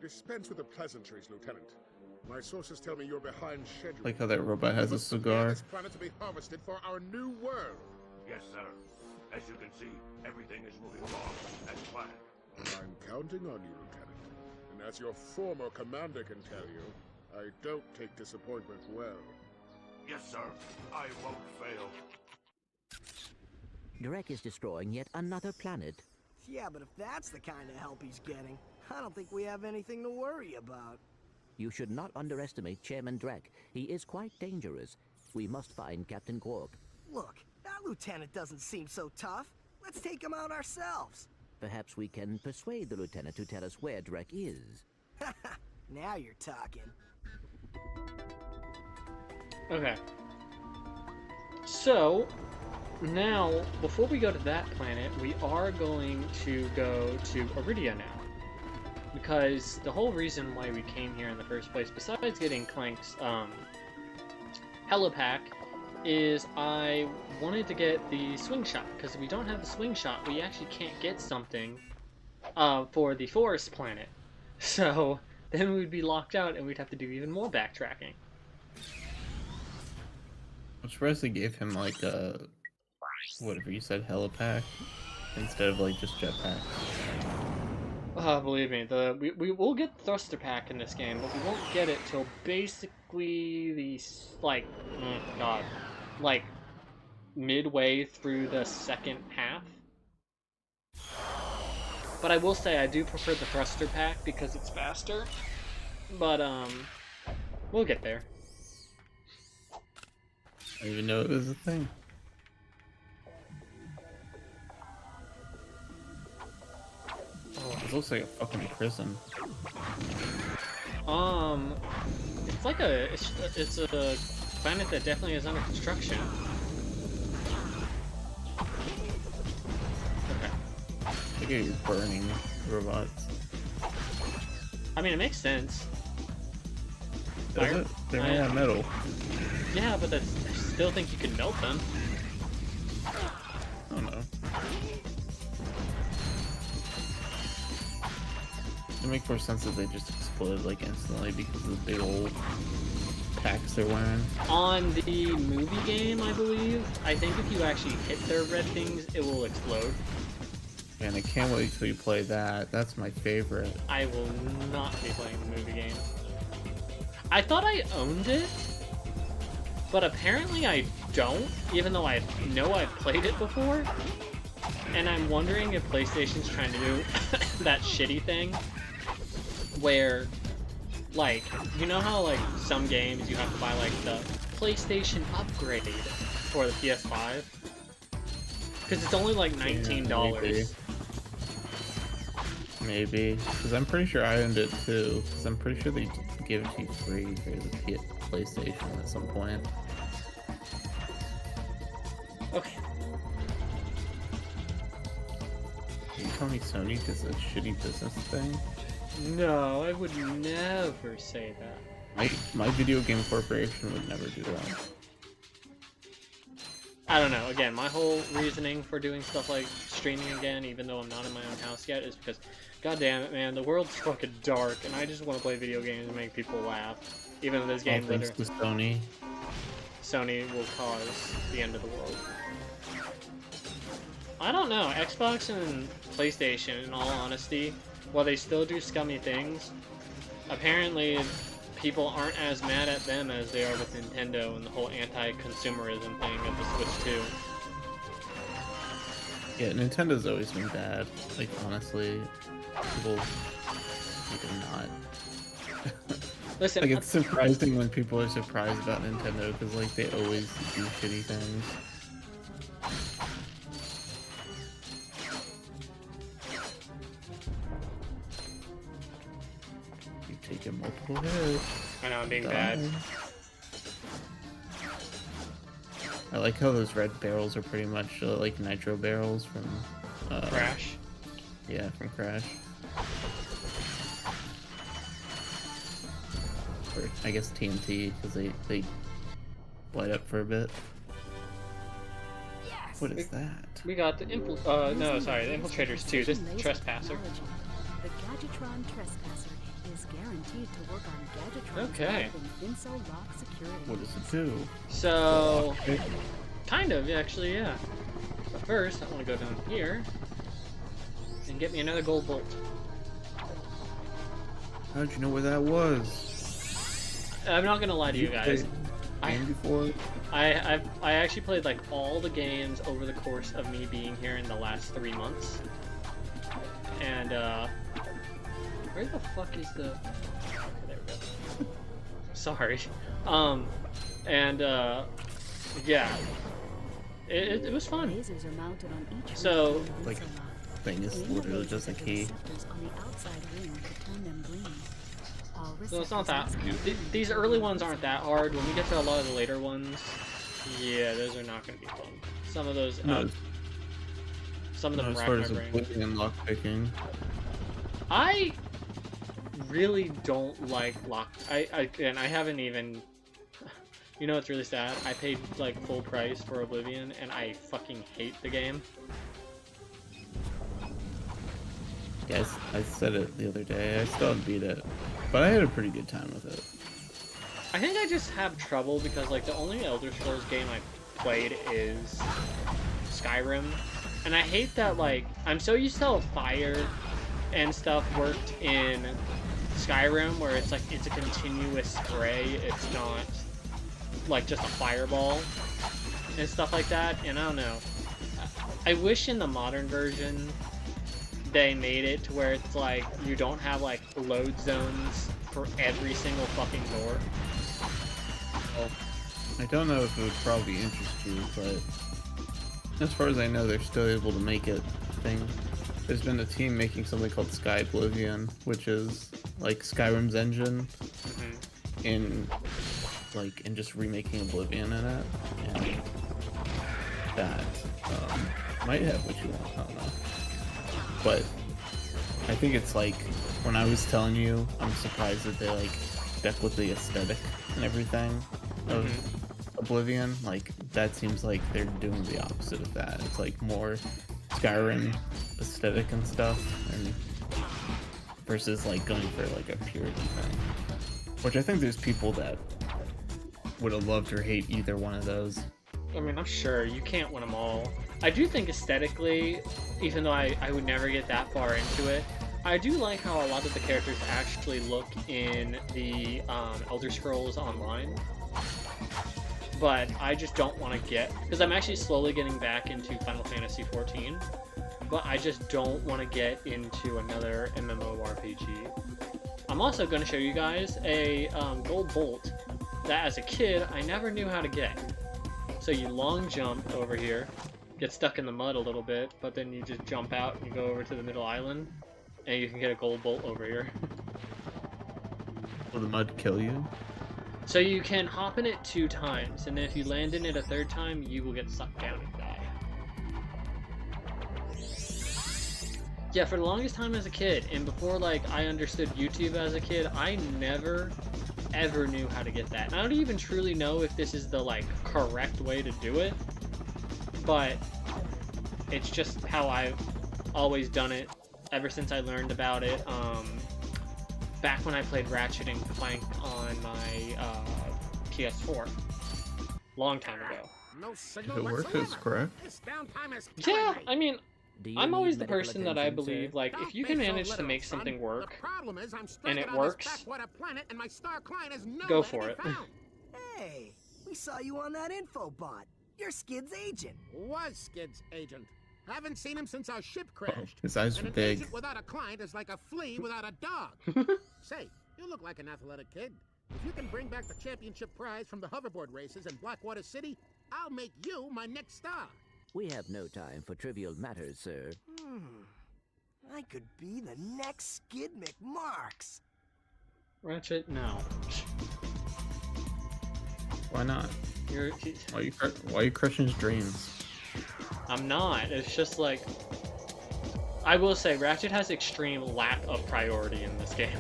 Dispense with the pleasantries, Lieutenant. My sources tell me you're behind schedule. Like how that robot has a cigar. This planet to be harvested for our new world. Yes, sir. As you can see, everything is moving along as planned. I'm counting on you, Lieutenant. And as your former commander can tell you, I don't take disappointment well. Yes, sir. I won't fail. Drek is destroying yet another planet. Yeah, but if that's the kind of help he's getting, I don't think we have anything to worry about. You should not underestimate Chairman Drek. He is quite dangerous. We must find Captain Quark. Look, that lieutenant doesn't seem so tough. Let's take him out ourselves. Perhaps we can persuade the lieutenant to tell us where Drek is. Now you're talking. Okay. So, now, before we go to that planet, we are going to go to Iridia now. Because the whole reason why we came here in the first place, besides getting Clank's helipack, is I wanted to get the swing shot. Because if we don't have the swing shot, we actually can't get something for the forest planet. So then we'd be locked out and we'd have to do even more backtracking. I'm surprised they gave him like a whatever you said, helipack, instead of like just jetpack. Believe me, we will get the thruster pack in this game, but we won't get it till basically the like midway through the second half. But I will say I do prefer the thruster pack because it's faster. But we'll get there. I didn't even know it was a thing. Oh, this looks like a fucking prison. It's like it's a planet that definitely is under construction. Look at you burning robots. I mean, it makes sense. Does it? They're made out of metal. Yeah, but I still think you can melt them. I don't know. It makes more sense that they just explode like instantly because of the big old packs they're wearing. On the movie game, I believe, I think if you actually hit their red things, it will explode. And I can't wait till you play that. That's my favorite. I will not be playing the movie game. I thought I owned it, but apparently I don't, even though I know I've played it before. And I'm wondering if PlayStation's trying to do that shitty thing where, like, you know how, like, some games you have to buy, like, the PlayStation upgrade for the PS5? Because it's only, like, $19. Yeah, maybe. Because I'm pretty sure I owned it, too. Because I'm pretty sure they give it to you free for the PlayStation at some point. Okay. Are you telling me Sony does a shitty business thing? No, I would never say that. My video game corporation would never do that. I don't know. Again, my whole reasoning for doing stuff like streaming again, even though I'm not in my own house yet, is because, god damn it, man, the world's fucking dark, and I just want to play video games and make people laugh. Even though there's games that are... to Sony. Sony will cause the end of the world. I don't know. Xbox and PlayStation, in all honesty, while they still do scummy things, apparently people aren't as mad at them as they are with Nintendo and the whole anti-consumerism thing of the Switch 2. Yeah, Nintendo's always been bad. Like, honestly, people think they're not. Listen, like, it's surprising when people are surprised about Nintendo because, like, they always do shitty things. Taking multiple hits. I know, I'm being bad. I like how those red barrels are pretty much like nitro barrels from Crash. Yeah, from Crash. Or I guess TNT because they light up for a bit. Yes. What is that? We got the the Infiltrators too. This is the Trespasser. The Gadgetron Trespasser is guaranteed to work on Gadgetron's Okay. Inso-lock security. What does it do? So, kind of, actually, yeah. But first, I want to go down here and get me another gold bolt. How'd you know where that was? I'm not gonna lie to you guys. Before? I actually played like all the games over the course of me being here in the last 3 months. And where the fuck is the... There we go. Sorry. Yeah. It was fun. Lasers are mounted on each So, like, thing is literally just a key. on the outside ring to turn them green. So it's not that... These early ones aren't that hard. When we get to a lot of the later ones, yeah, those are not going to be fun. Some of those... some of them as rack far my as brain. avoiding and lockpicking. I really don't like and I haven't even... You know what's really sad? I paid like full price for Oblivion and I fucking hate the game. Yes, I said it the other day. I still haven't beat it, but I had a pretty good time with it. I think I just have trouble because like the only Elder Scrolls game I've played is Skyrim. And I hate that, like, I'm so used to how fire and stuff worked in Skyrim, where it's like it's a continuous spray. It's not like just a fireball and stuff like that. And I don't know. I wish in the modern version they made it to where it's like you don't have like load zones for every single fucking door. Well, I don't know if it would probably interest you, but as far as I know, they're still able to make it a thing. There's been a team making something called Sky Oblivion, which is like Skyrim's engine in just remaking Oblivion in it, and that might have what you want. I don't know, but I think it's like when I was telling you, I'm surprised that they like stuck with the aesthetic and everything of Oblivion. Like that seems like they're doing the opposite of that. It's like more Skyrim aesthetic and stuff, and versus like going for like a purity thing. Which I think there's people that would have loved or hate either one of those. I mean, I'm sure you can't win them all. I do think aesthetically, even though I would never get that far into it, I do like how a lot of the characters actually look in the Elder Scrolls Online. But I just don't want to get... Because I'm actually slowly getting back into Final Fantasy XIV. But I just don't want to get into another MMORPG. I'm also going to show you guys a gold bolt that as a kid I never knew how to get. So you long jump over here, get stuck in the mud a little bit, but then you just jump out and you go over to the middle island, and you can get a gold bolt over here. Will the mud kill you? So you can hop in it 2 times, and then if you land in it a 3rd time, you will get sucked down and die. Yeah, for the longest time as a kid, and before like I understood YouTube as a kid, I never ever knew how to get that. And I don't even truly know if this is the like correct way to do it, but it's just how I've always done it ever since I learned about it. Back when I played Ratchet and Clank on my PS4, long time ago. No If it works, it's correct. Yeah, I mean, I'm always the person that I believe, like, if you can manage to make something work, and it works, go for it. Hey, we saw you on that info bot. You're Skid's agent. Was Skid's agent. Haven't seen him since our ship crashed. His eyes are an big. agent without a client is like a flea without a dog. Say, you look like an athletic kid. If you can bring back the championship prize from the hoverboard races in Blackwater City, I'll make you my next star. We have no time for trivial matters, sir. I could be the next Skid McMarks. Ratchet, no. Why not? Why are you crushing his dreams? I'm not. It's just like... I will say, Ratchet has extreme lack of priority in this game.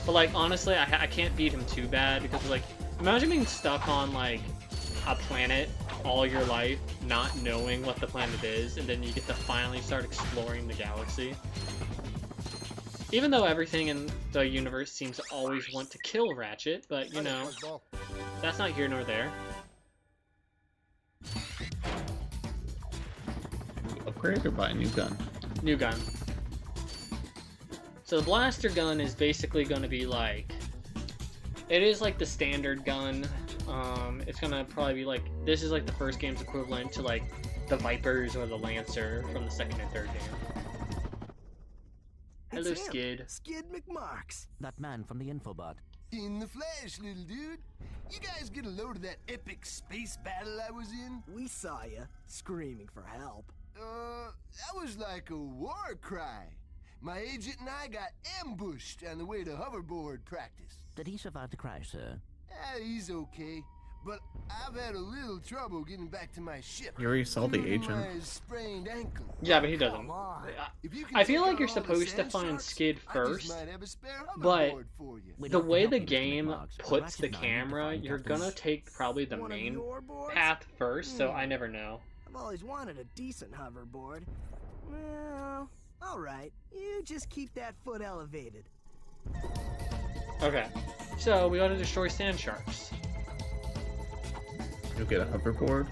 But, like, honestly, I can't beat him too bad, because, like, imagine being stuck on, like, a planet all your life, not knowing what the planet is, and then you get to finally start exploring the galaxy. Even though everything in the universe seems to always want to kill Ratchet, but, you know, that's not here nor there. Upgrade or buy a new gun? New gun. So the blaster gun is basically going to be like... It is like the standard gun. It's going to probably be like... This is like the first game's equivalent to like the Vipers or the Lancer from the 2nd and 3rd game. Hello, Skid. Skid McMarks. That man from the infobot. In the flesh, little dude. You guys get a load of that epic space battle I was in? We saw ya, screaming for help. That was like a war cry. My agent and I got ambushed on the way to hoverboard practice. Did he survive the crash, sir? He's okay. But I've had a little trouble getting back to my ship. You already saw the agent. My sprained ankle. Yeah, but he doesn't. I feel like you're supposed to find Skid first, but the way the game puts the camera, you're gonna take probably the main path first, so I never know. I've always wanted a decent hoverboard. Well, alright. You just keep that foot elevated. Okay, so we gotta destroy sand sharks. You'll get a hoverboard?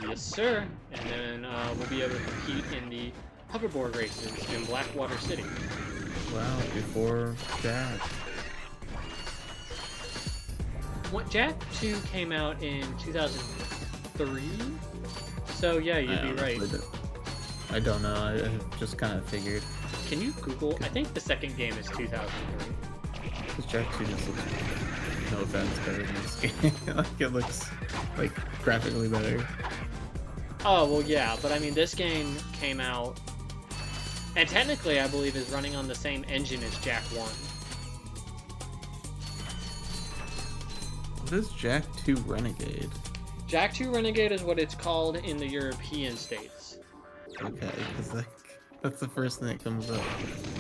Yes, sir. And then we'll be able to compete in the hoverboard races in Blackwater City. Wow, before Jack. What, Jack 2 came out in 2003? So yeah, you'd be right. I don't know, I just kind of figured. Can you Google? I think the second game is 2003. Because Jack 2 just looks, no offense, better than this game. Like, it looks, like, graphically better. Oh, well, yeah, but I mean, this game came out, and technically, I believe, is running on the same engine as Jack 1. What is Jack 2 Renegade? Jack 2 Renegade is what it's called in the European states. Okay, because, like, that's the first thing that comes up.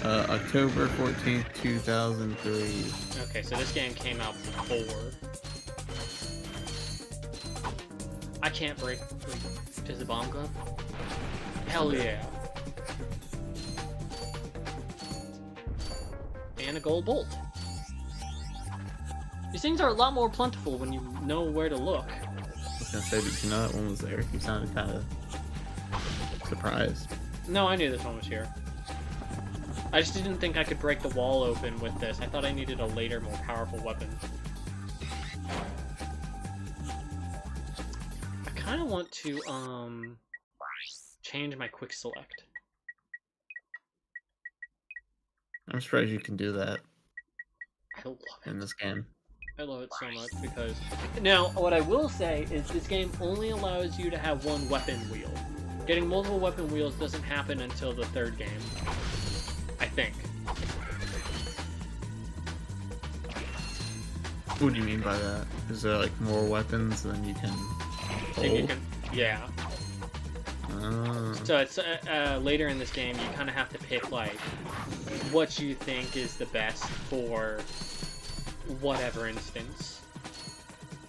October 14th, 2003. Okay, so this game came out before. I can't break. Does the bomb go? Hell yeah. And a gold bolt. These things are a lot more plentiful when you know where to look. I was gonna say, did you know that one was there? You sounded kind of surprised. No, I knew this one was here. I just didn't think I could break the wall open with this. I thought I needed a later, more powerful weapon. I kind of want to, change my quick select. I'm surprised you can do that. I love it. In this game. I love it so much because... Now, what I will say is this game only allows you to have one weapon wheel. Getting multiple weapon wheels doesn't happen until the third game. I think. What do you mean by that? Is there like more weapons than you can hold? Yeah. So it's later in this game you kind of have to pick like what you think is the best for whatever instance.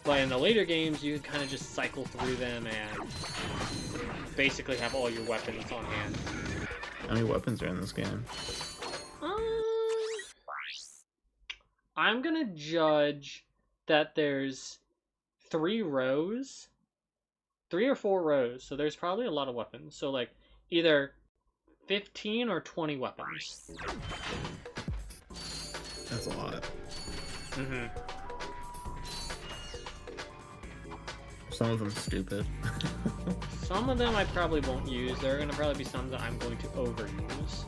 But in the later games you kind of just cycle through them and basically have all your weapons on hand. How many weapons are in this game? I'm gonna judge that there's 3 rows. 3 or 4 rows, so there's probably a lot of weapons. So like either 15 or 20 weapons. That's a lot. Mm-hmm. Some of them stupid. Some of them I probably won't use. There are going to probably be some that I'm going to overuse.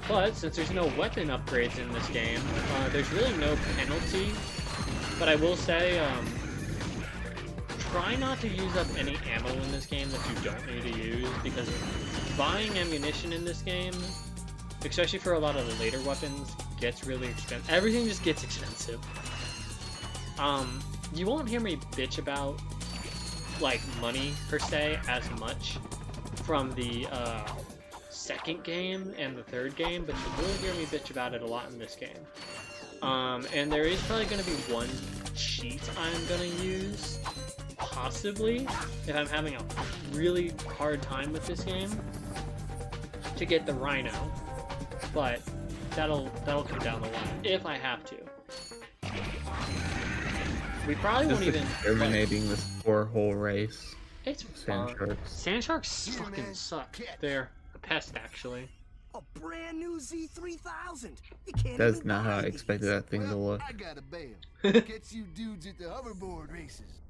But since there's no weapon upgrades in this game, there's really no penalty. But I will say, try not to use up any ammo in this game that you don't need to use, because buying ammunition in this game, especially for a lot of the later weapons, gets really expensive. Everything just gets expensive. You won't hear me bitch about, like, money, per se, as much from the, second game and the third game, but you will hear me bitch about it a lot in this game. And there is probably going to be one cheat I'm going to use, possibly, if I'm having a really hard time with this game, to get the Rhino, but that'll come down the line, if I have to. We probably won't even... Terminating this poor whole race. It's fun. Sand sharks fucking suck. They're a pest, actually. A brand new Z3000. You can't That's even not how I buy these. expected that thing to look. I got a bail. Catch you dudes at the hoverboard races.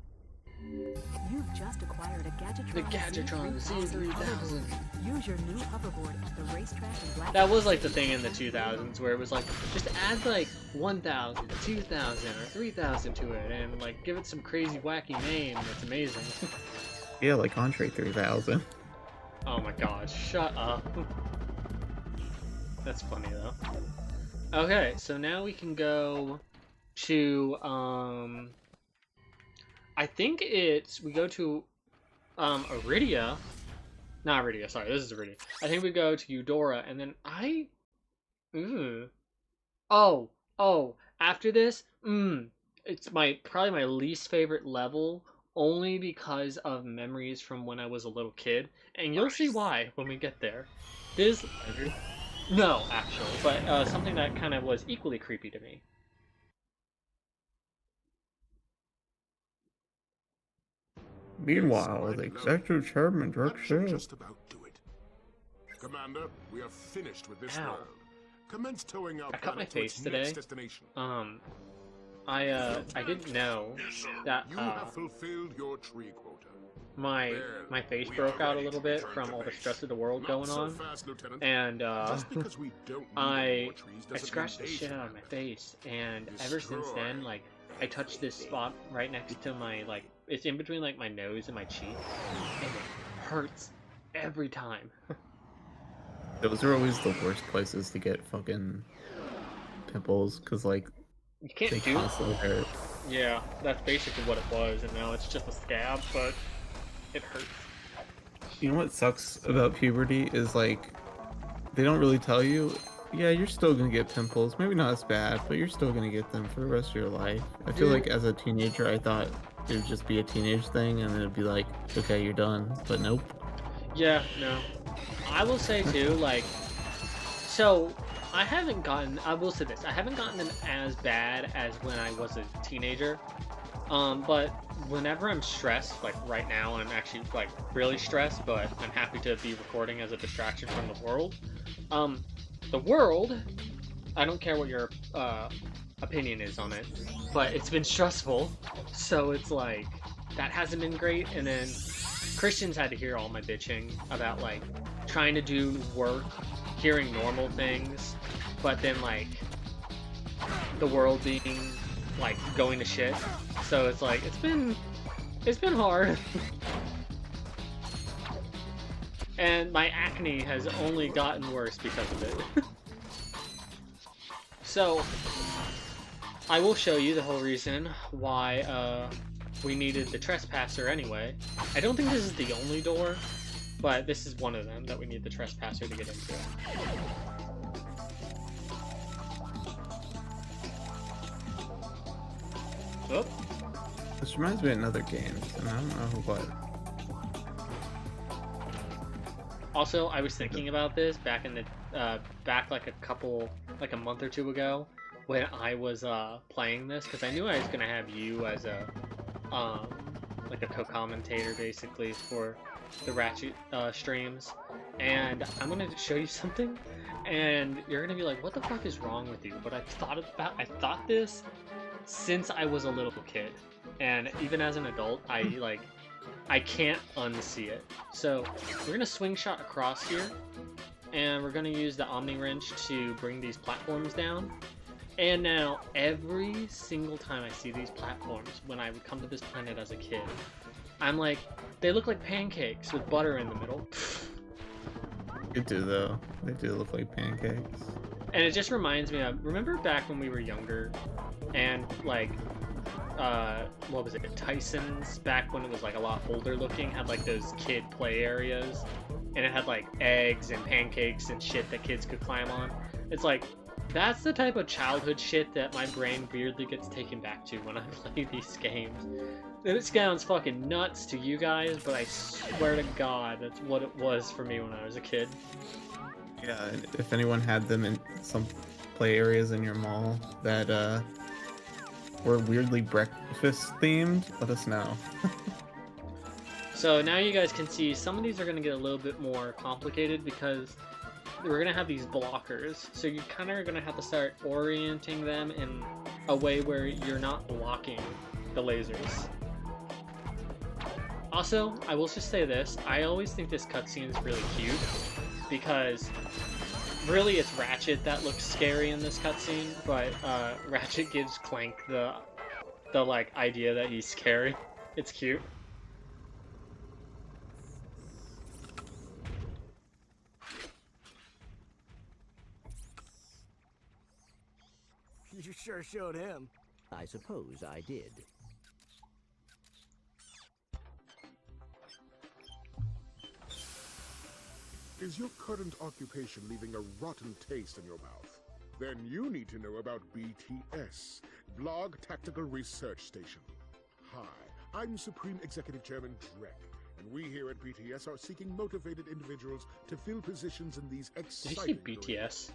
You've just acquired a Gadgetron. The Gadgetron Z3000. Use your new hoverboard at the racetrack in Black. That was like the thing in the 2000s where it was like, just add like 1,000, 2,000, or 3,000 to it and like give it some crazy wacky name that's amazing. Yeah, like Entree 3000. Oh my god, shut up. That's funny though. Okay, so now we can go to, I think we go to, Iridia. Not Iridia, sorry, this is Iridia. I think we go to Eudora, and then after this, it's probably my least favorite level, only because of memories from when I was a little kid, and you'll see why when we get there. No, actually, but something that kind of was equally creepy to me. Meanwhile, the executive chairman directs That should ship. just about do it. Commander, we are finished with this Ow. world. Commence towing our I cut my planet to its face today. next destination. I didn't know that You have fulfilled your tree quota. my face broke out a little bit from all the stress of the world going on, and Just because we don't need I more trees doesn't scratched the mean shit out of my face, and ever since then, like, I touched this spot right next to my, like, it's in between, like, my nose and my cheek, and it hurts every time. Those are always the worst places to get fucking pimples, because, like, You can't they do constantly hurt. Yeah, that's basically what it was, and now it's just a scab, but it hurts. You know what sucks about puberty is, like, they don't really tell you, yeah, you're still gonna get pimples. Maybe not as bad, but you're still gonna get them for the rest of your life. I feel like as a teenager, I thought it would just be a teenage thing, and then it'd be like, okay, you're done. But nope. Yeah, no. I will say too, like, so I haven't gotten, I will say this, I haven't gotten them as bad as when I was a teenager. But whenever I'm stressed, like right now, I'm actually like really stressed, but I'm happy to be recording as a distraction from the world. The world, I don't care what your opinion is on it, but it's been stressful, so it's like, that hasn't been great. And then Christians had to hear all my bitching about like trying to do work, hearing normal things, but then like the world being like going to shit. So it's like, it's been hard. And my acne has only gotten worse because of it. So I will show you the whole reason why we needed the trespasser anyway. I don't think this is the only door, but this is one of them that we need the trespasser to get into. Oh. This reminds me of another game, and I don't know what. Also, I was thinking about this back in the back like a month or two ago when I was playing this, because I knew I was gonna have you as a like a co-commentator basically for the Ratchet streams, and I'm gonna show you something, and you're gonna be like, "What the fuck is wrong with you?" But I thought this since I was a little kid, and even as an adult, I can't unsee it. So we're gonna swing shot across here, and we're gonna use the Omni Wrench to bring these platforms down. And now every single time I see these platforms, when I would come to this planet as a kid, I'm like, they look like pancakes with butter in the middle. They do though. They do look like pancakes. And it just reminds me of, remember back when we were younger, and like, what was it, Tyson's, back when it was like a lot older looking, had like those kid play areas, and it had like eggs and pancakes and shit that kids could climb on. It's like, that's the type of childhood shit that my brain weirdly gets taken back to when I play these games. It sounds fucking nuts to you guys, but I swear to God, that's what it was for me when I was a kid. Yeah, and if anyone had them in some play areas in your mall that were weirdly breakfast themed, let us know. So now you guys can see some of these are going to get a little bit more complicated because we're going to have these blockers. So you kind of are going to have to start orienting them in a way where you're not blocking the lasers. Also, I will just say this, I always think this cutscene is really cute because really it's Ratchet that looks scary in this cutscene, but Ratchet gives Clank the like idea that he's scary. It's cute. You sure showed him. I suppose I did. Is your current occupation leaving a rotten taste in your mouth? Then you need to know about BTS, Blog Tactical Research Station. Hi, I'm Supreme Executive Chairman Drek, and we here at BTS are seeking motivated individuals to fill positions in these exciting... Did you say BTS?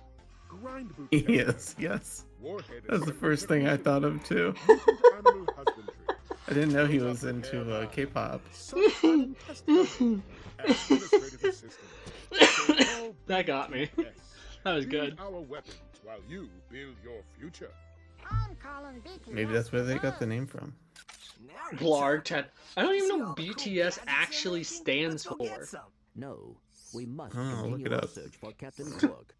Grind boot Yes, yes. Warhead That's the first thing I thought of too. mutant animal husbandry, I didn't know he was into K-pop. That got me. That was good. Our weapons while you build your future. Maybe that's where they got the name from. Blarg chat. I don't even know what BTS actually stands for. No, we must look continue it our up. search for Captain Quark.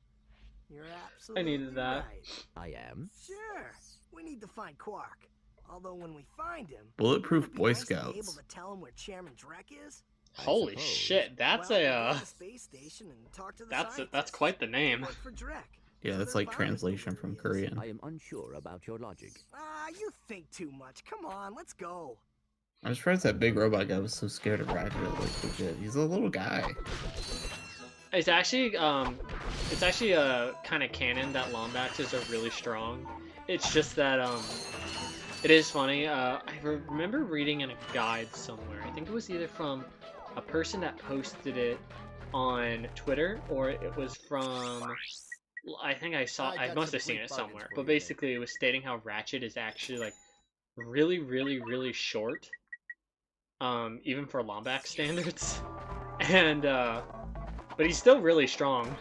You're I absolutely needed that. I am. Sure, we need to find Quark. Although when we find him, Bulletproof wouldn't it be Boy nice to be able Scouts. to tell him where Chairman Drek is? Holy shit, that's Well, we a go to the space station and talk to the that's scientists. quite the name. Work for Drek. Yeah, that's like translation from Korean. I am unsure about your logic. Ah, you think too much. Come on, let's go. I'm surprised that big robot guy was so scared of Ratchet. Like legit, he's a little guy. It's actually kind of canon that Lombaxes are really strong. It's just that it is funny. I remember reading in a guide somewhere. I think it was either from a person that posted it on Twitter, or it was from. I think I must have seen it somewhere. But basically, it was stating how Ratchet is actually like really, really, really short, even for Lombax standards, and but he's still really strong.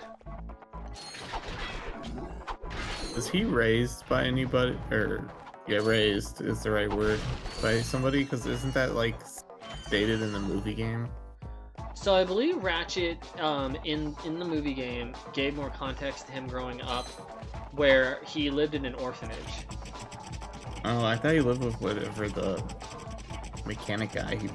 Was he raised by anybody, or yeah, raised is the right word, by somebody? Because isn't that like stated in the movie game? So I believe Ratchet, in the movie game, gave more context to him growing up, where he lived in an orphanage. Oh, I thought he lived with whatever the mechanic guy he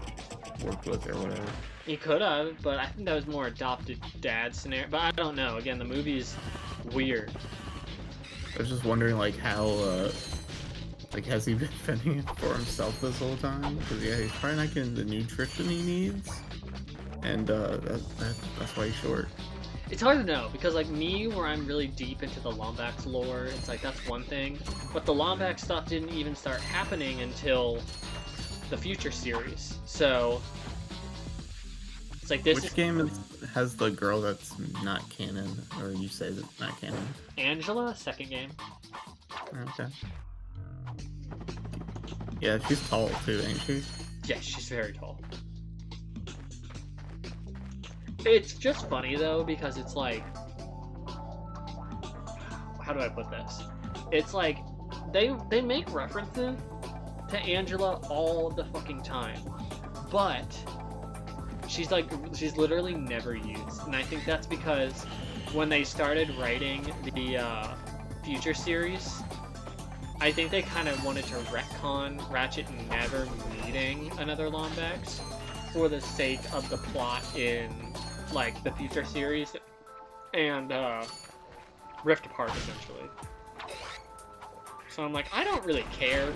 worked with or whatever. He could have, but I think that was more adopted dad scenario. But I don't know. Again, the movie's weird. I was just wondering, like, how, like, has he been fending for himself this whole time? Because, yeah, he's probably not getting the nutrition he needs, and, that's why he's short. It's hard to know, because, like, me, where I'm really deep into the Lombax lore, it's like, that's one thing. But the Lombax stuff didn't even start happening until the Future series. So, it's like this. Which game has the girl that's not canon, or you say that's not canon? Angela, second game. Okay. Yeah, she's tall too, ain't she? Yes, she's very tall. It's just funny though, because it's like, how do I put this? It's like they make references to Angela all the fucking time, but she's literally never used, and I think that's because when they started writing the Future series, I think they kind of wanted to retcon Ratchet never meeting another Lombax for the sake of the plot in like the Future series and Rift Apart essentially. So I'm like, I don't really care.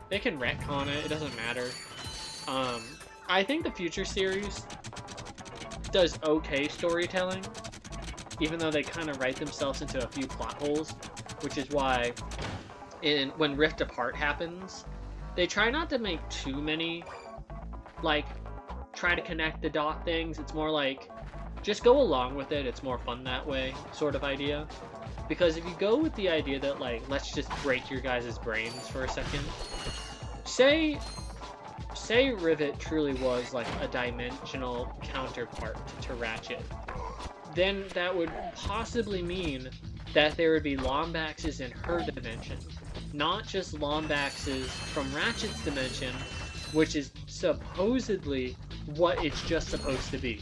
They can retcon it, it doesn't matter. I think the Future series does okay storytelling, even though they kind of write themselves into a few plot holes, which is why when Rift Apart happens, they try not to make too many, like, try to connect the dot things. It's more like, just go along with it, it's more fun that way, sort of idea. Because if you go with the idea that, like, let's just break your guys' brains for a second, say Rivet truly was, like, a dimensional counterpart to Ratchet, then that would possibly mean that there would be Lombaxes in her dimension, not just Lombaxes from Ratchet's dimension, which is supposedly what it's just supposed to be.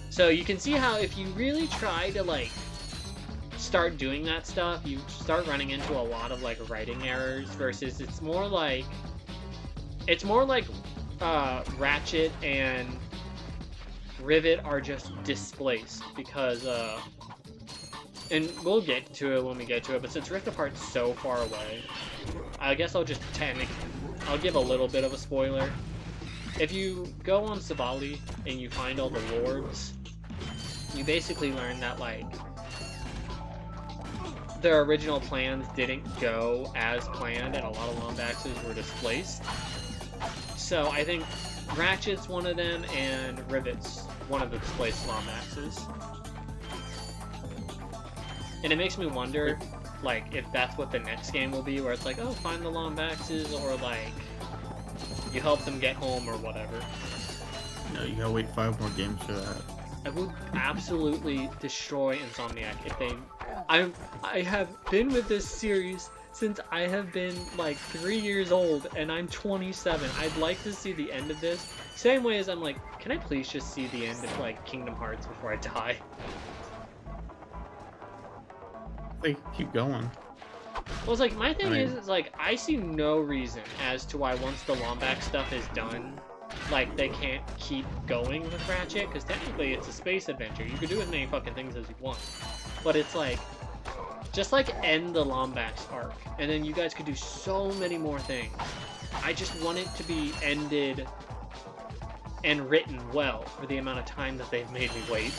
So you can see how if you really try to, like, start doing that stuff, you start running into a lot of, like, writing errors, versus it's more like Ratchet and Rivet are just displaced because and we'll get to it when we get to it, but since Rift Apart's so far away, I guess I'll just I'll give a little bit of a spoiler. If you go on Savali and you find all the wards, you basically learn that, like, their original plans didn't go as planned and a lot of Lombaxes were displaced. So I think Ratchet's one of them and Rivet's one of the displaced Lombaxes. And it makes me wonder like, if that's what the next game will be, where it's like, oh, find the Lombaxes, or like, you help them get home or whatever. No, you gotta wait 5 more games for that. I would absolutely destroy Insomniac if they... I have been with this series since I have been like 3 years old, and I'm 27. I'd like to see the end of this. Same way as I'm like, can I please just see the end of like Kingdom Hearts before I die? They keep going. Well, it's like, my thing is like, I see no reason as to why once the Lombax stuff is done, like, they can't keep going with Ratchet, because technically it's a space adventure. You can do as many fucking things as you want. But it's like, just like end the Lombax arc, and then you guys could do so many more things. I just want it to be ended and written well for the amount of time that they've made me wait.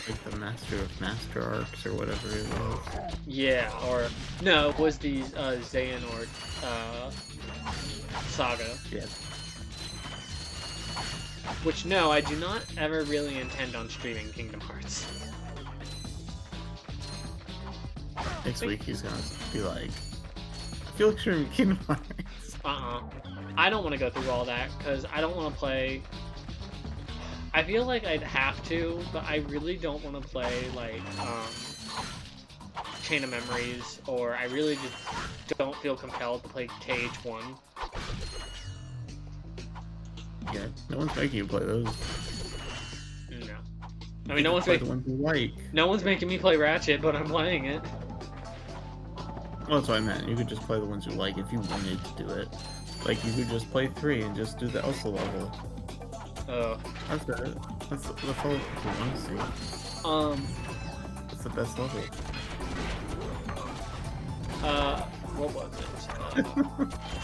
Like the Master of Master Arcs or whatever it was. Yeah, or no, it was the Xehanort saga. Yeah. Which, no, I do not ever really intend on streaming Kingdom Hearts. Next week he's gonna be like, I feel like streaming Kingdom Hearts. I don't want to go through all that, because I don't want to play... I feel like I'd have to, but I really don't want to play, like, Chain of Memories, or I really just don't feel compelled to play KH1. Yeah, no one's making you play those. No. I mean, no one's making... the ones you like. No one's making me play Ratchet, but I'm playing it. Well, that's what I meant. You could just play the ones you like if you wanted to do it. Like, you could just play 3 and just do the Elsa level. Oh. That's it. That's all people want to see. That's the best level. What was it?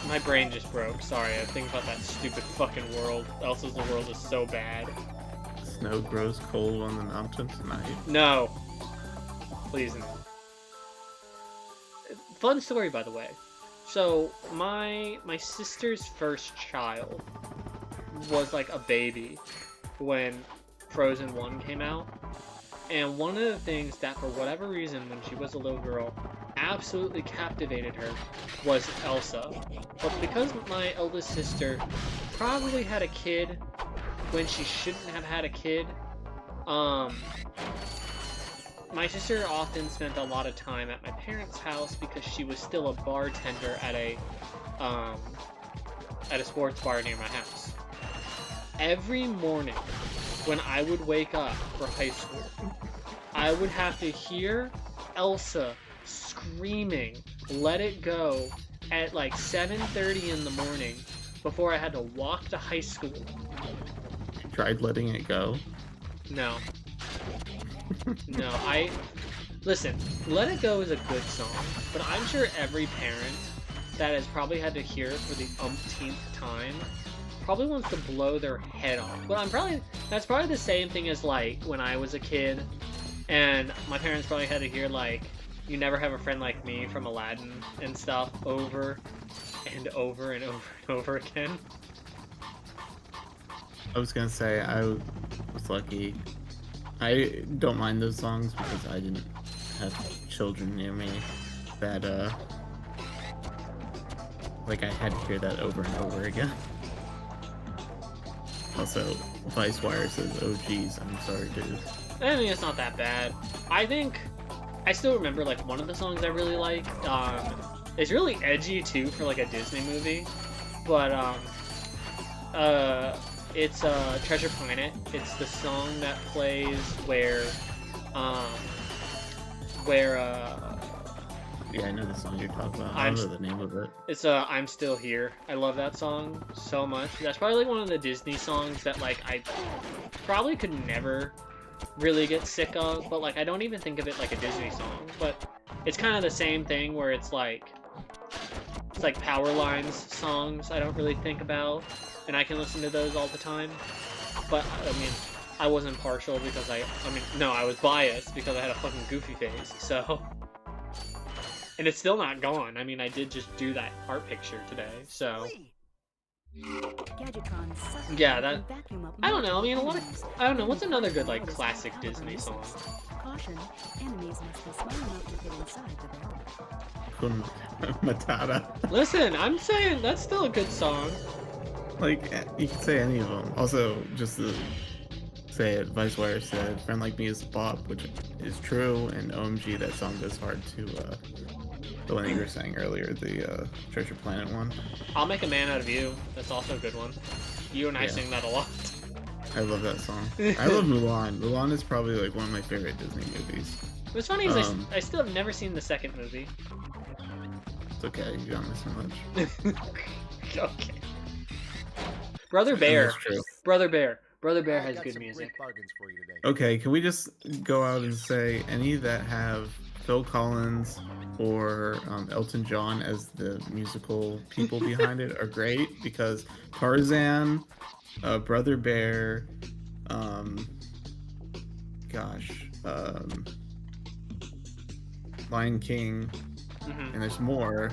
My brain just broke. Sorry, I think about that stupid fucking world. Elsa's the world is so bad. Snow grows cold on the mountain tonight. No. Please no. Fun story, by the way. So, my sister's first child was like a baby when Frozen 1 came out. And one of the things that, for whatever reason, when she was a little girl, absolutely captivated her was Elsa. But because my eldest sister probably had a kid when she shouldn't have had a kid, my sister often spent a lot of time at my parents' house because she was still a bartender at a sports bar near my house. Every morning when I would wake up for high school, I would have to hear Elsa screaming "Let It Go" at like 7:30 in the morning before I had to walk to high school. You tried letting it go? No. No, listen, Let It Go is a good song, but I'm sure every parent that has probably had to hear it for the umpteenth time probably wants to blow their head off. But that's probably the same thing as like when I was a kid and my parents probably had to hear like "You Never Have a Friend Like Me" from Aladdin and stuff over and over and over and over again. I was gonna say, I was lucky. I don't mind those songs because I didn't have children near me that, like I had to hear that over and over again. Also, Vicewire says, "Oh geez, I'm sorry, dude." I mean, it's not that bad. I think I still remember like one of the songs I really like. It's really edgy too for like a Disney movie, but it's Treasure Planet. It's the song that plays where yeah, I know the song you're talking about. I don't know the name of it. It's "I'm Still Here." I love that song so much. That's probably like one of the Disney songs that like I probably could never really get sick of, but like I don't even think of it like a Disney song. But it's kind of the same thing where it's like Powerline's songs I don't really think about, and I can listen to those all the time. But I mean, I wasn't partial because I was biased because I had a fucking goofy face, so. And it's still not gone. I mean, I did just do that art picture today, so. Yeah, that. I don't know. I mean, I don't know. What's another good like classic Disney song? Caution, enemies must be small enough to fit inside the barrel. Matata. Listen, I'm saying that's still a good song. Like, you could say any of them. Also, just to say it, Vicewire said, "Friend Like Me is bop," which is true, and OMG, that song goes hard to, the one that you were saying earlier, the, Treasure Planet one. I'll Make a Man Out of You. That's also a good one. You and I sing that a lot. I love that song. I love Mulan. Mulan is probably, like, one of my favorite Disney movies. What's funny is I still have never seen the second movie. It's okay, you don't miss so much. Okay. Brother Bear. That's true. Brother Bear. Brother Bear has good music. Okay, can we just go out and say any that have Phil Collins or Elton John as the musical people behind it are great, because Tarzan, Brother Bear, Lion King, and there's more,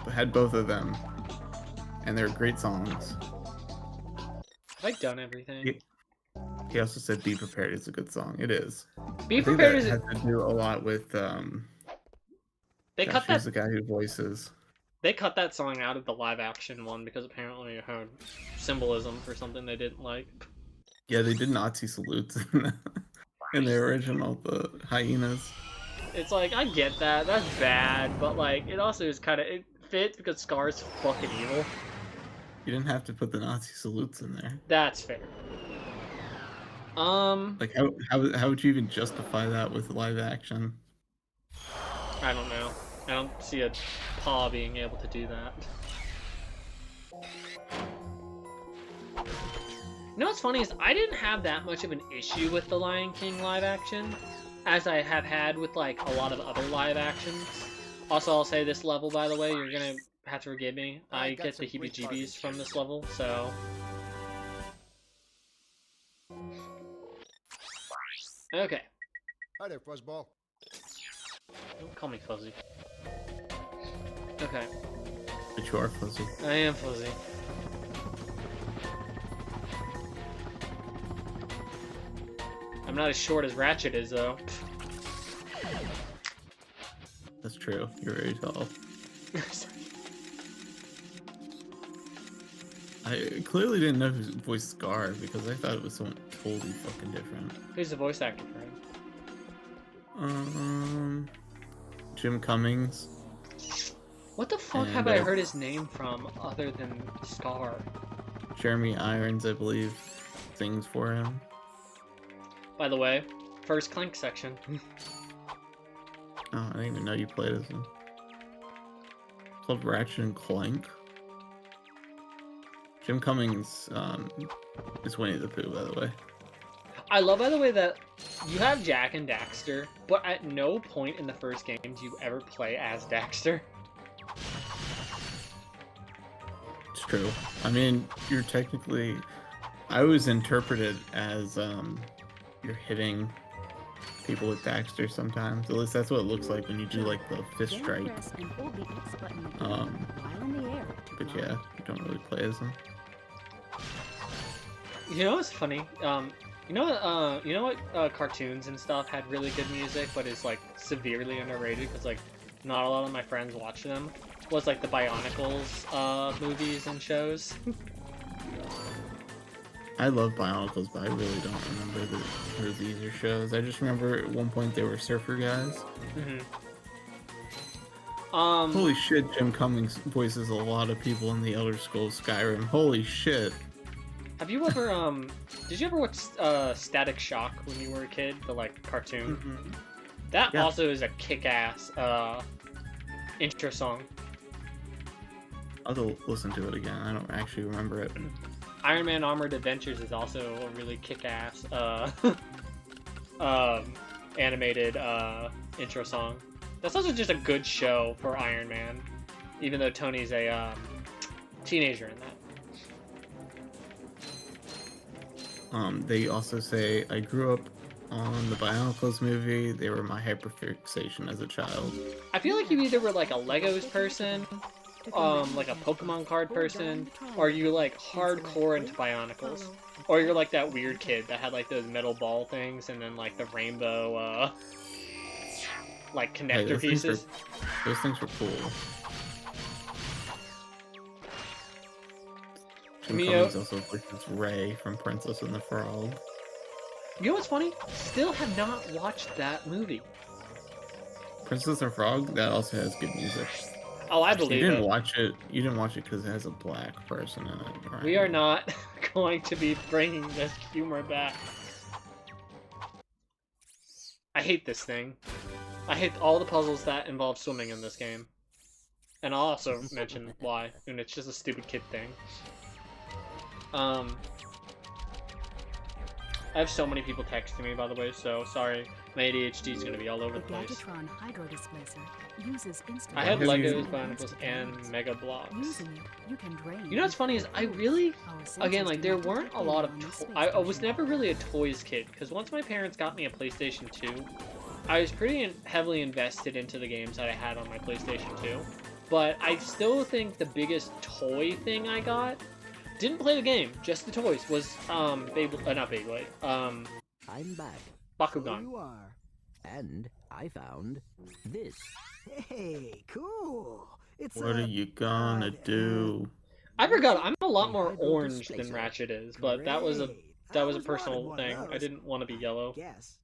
but had both of them, and they're great songs. I've done everything. He also said "Be Prepared" is a good song. It is. Be Prepared is has to do a lot with they cut that. Who's the guy who voices? They cut that song out of the live action one because apparently it had symbolism for something they didn't like. Yeah, they did Nazi salutes in the original, the hyenas. It's like, I get that, that's bad, but like it also is kind of, it fits because Scar's fucking evil. You didn't have to put the Nazi salutes in there. That's fair. Like how would you even justify that with live action? I don't know. I don't see a paw being able to do that. You know what's funny is I didn't have that much of an issue with the Lion King live action as I have had with like a lot of other live actions. Also, I'll say this level, by the way, you're gonna have to forgive me. I get the heebie-jeebies from this level, so... Okay. Hi there, Fuzzball. Don't call me Fuzzy. Okay. But you are fuzzy. I am fuzzy. I'm not as short as Ratchet is, though. That's true. You're very tall. I clearly didn't know who voiced Scar because I thought it was someone totally fucking different. Who's the voice actor for him? Jim Cummings. What the fuck have I heard his name from other than Scar? Jeremy Irons, I believe, sings for him. By the way, first Clank section. Oh, I didn't even know you played as him. It's called Ratchet and Clank. Jim Cummings is Winnie the Pooh, by the way. I love, by the way, that you have Jack and Daxter, but at no point in the first game do you ever play as Daxter. It's true. I mean, you're technically... I always interpret it as you're hitting people with Daxter sometimes. At least that's what it looks like when you do like the fist strike. But yeah, you don't really play as them. You know what's funny? You know what cartoons and stuff had really good music, but is like severely underrated because like not a lot of my friends watch them. Was like the Bionicles movies and shows. I love Bionicles, but I really don't remember the movies or shows. I just remember at one point they were surfer guys. Holy shit, Jim Cummings voices a lot of people in the Elder Scrolls Skyrim. Holy shit. Have you ever, did you ever watch Static Shock when you were a kid? The, like, cartoon? That also is a kick-ass, intro song. I'll go listen to it again. I don't actually remember it. Iron Man Armored Adventures is also a really kick-ass, animated, intro song. That's also just a good show for Iron Man, even though Tony's a, teenager in that. They also say, I grew up on the Bionicles movie. They were my hyperfixation as a child. I feel like you either were like a Legos person, like a Pokemon card person, or you like hardcore into Bionicles. Or you're like that weird kid that had like those metal ball things and then like the rainbow, like connector pieces. Those things were cool. Jim Cummings also voices Ray from Princess and the Frog. You know what's funny? Still have not watched that movie. Princess and the Frog, that also has good music. Oh, I believe it. You didn't watch it because it has a black person in it, right? We are not going to be bringing this humor back. I hate this thing. I hate all the puzzles that involve swimming in this game. And I'll also mention why, and it's just a stupid kid thing. I have so many people texting me, by the way, so sorry. My ADHD is going to be all over the place. Gadgetron Hydro Displacer uses instant. I had Legos, Barnacles, and Mega Blocks. Using it, you can drain. You know what's funny is I really, again, like there weren't a lot of. I was never really a toys kid because once my parents got me a PlayStation 2, I was pretty heavily invested into the games that I had on my PlayStation 2. But I still think the biggest toy thing I got, didn't play the game, just the toys, was not Beyblade. I'm back. Bakugan. You are. And I found this. Hey, cool. It's What are you gonna do? I forgot. I'm a lot more orange than Ratchet is, but that was a personal thing. I didn't want to be yellow. Yes.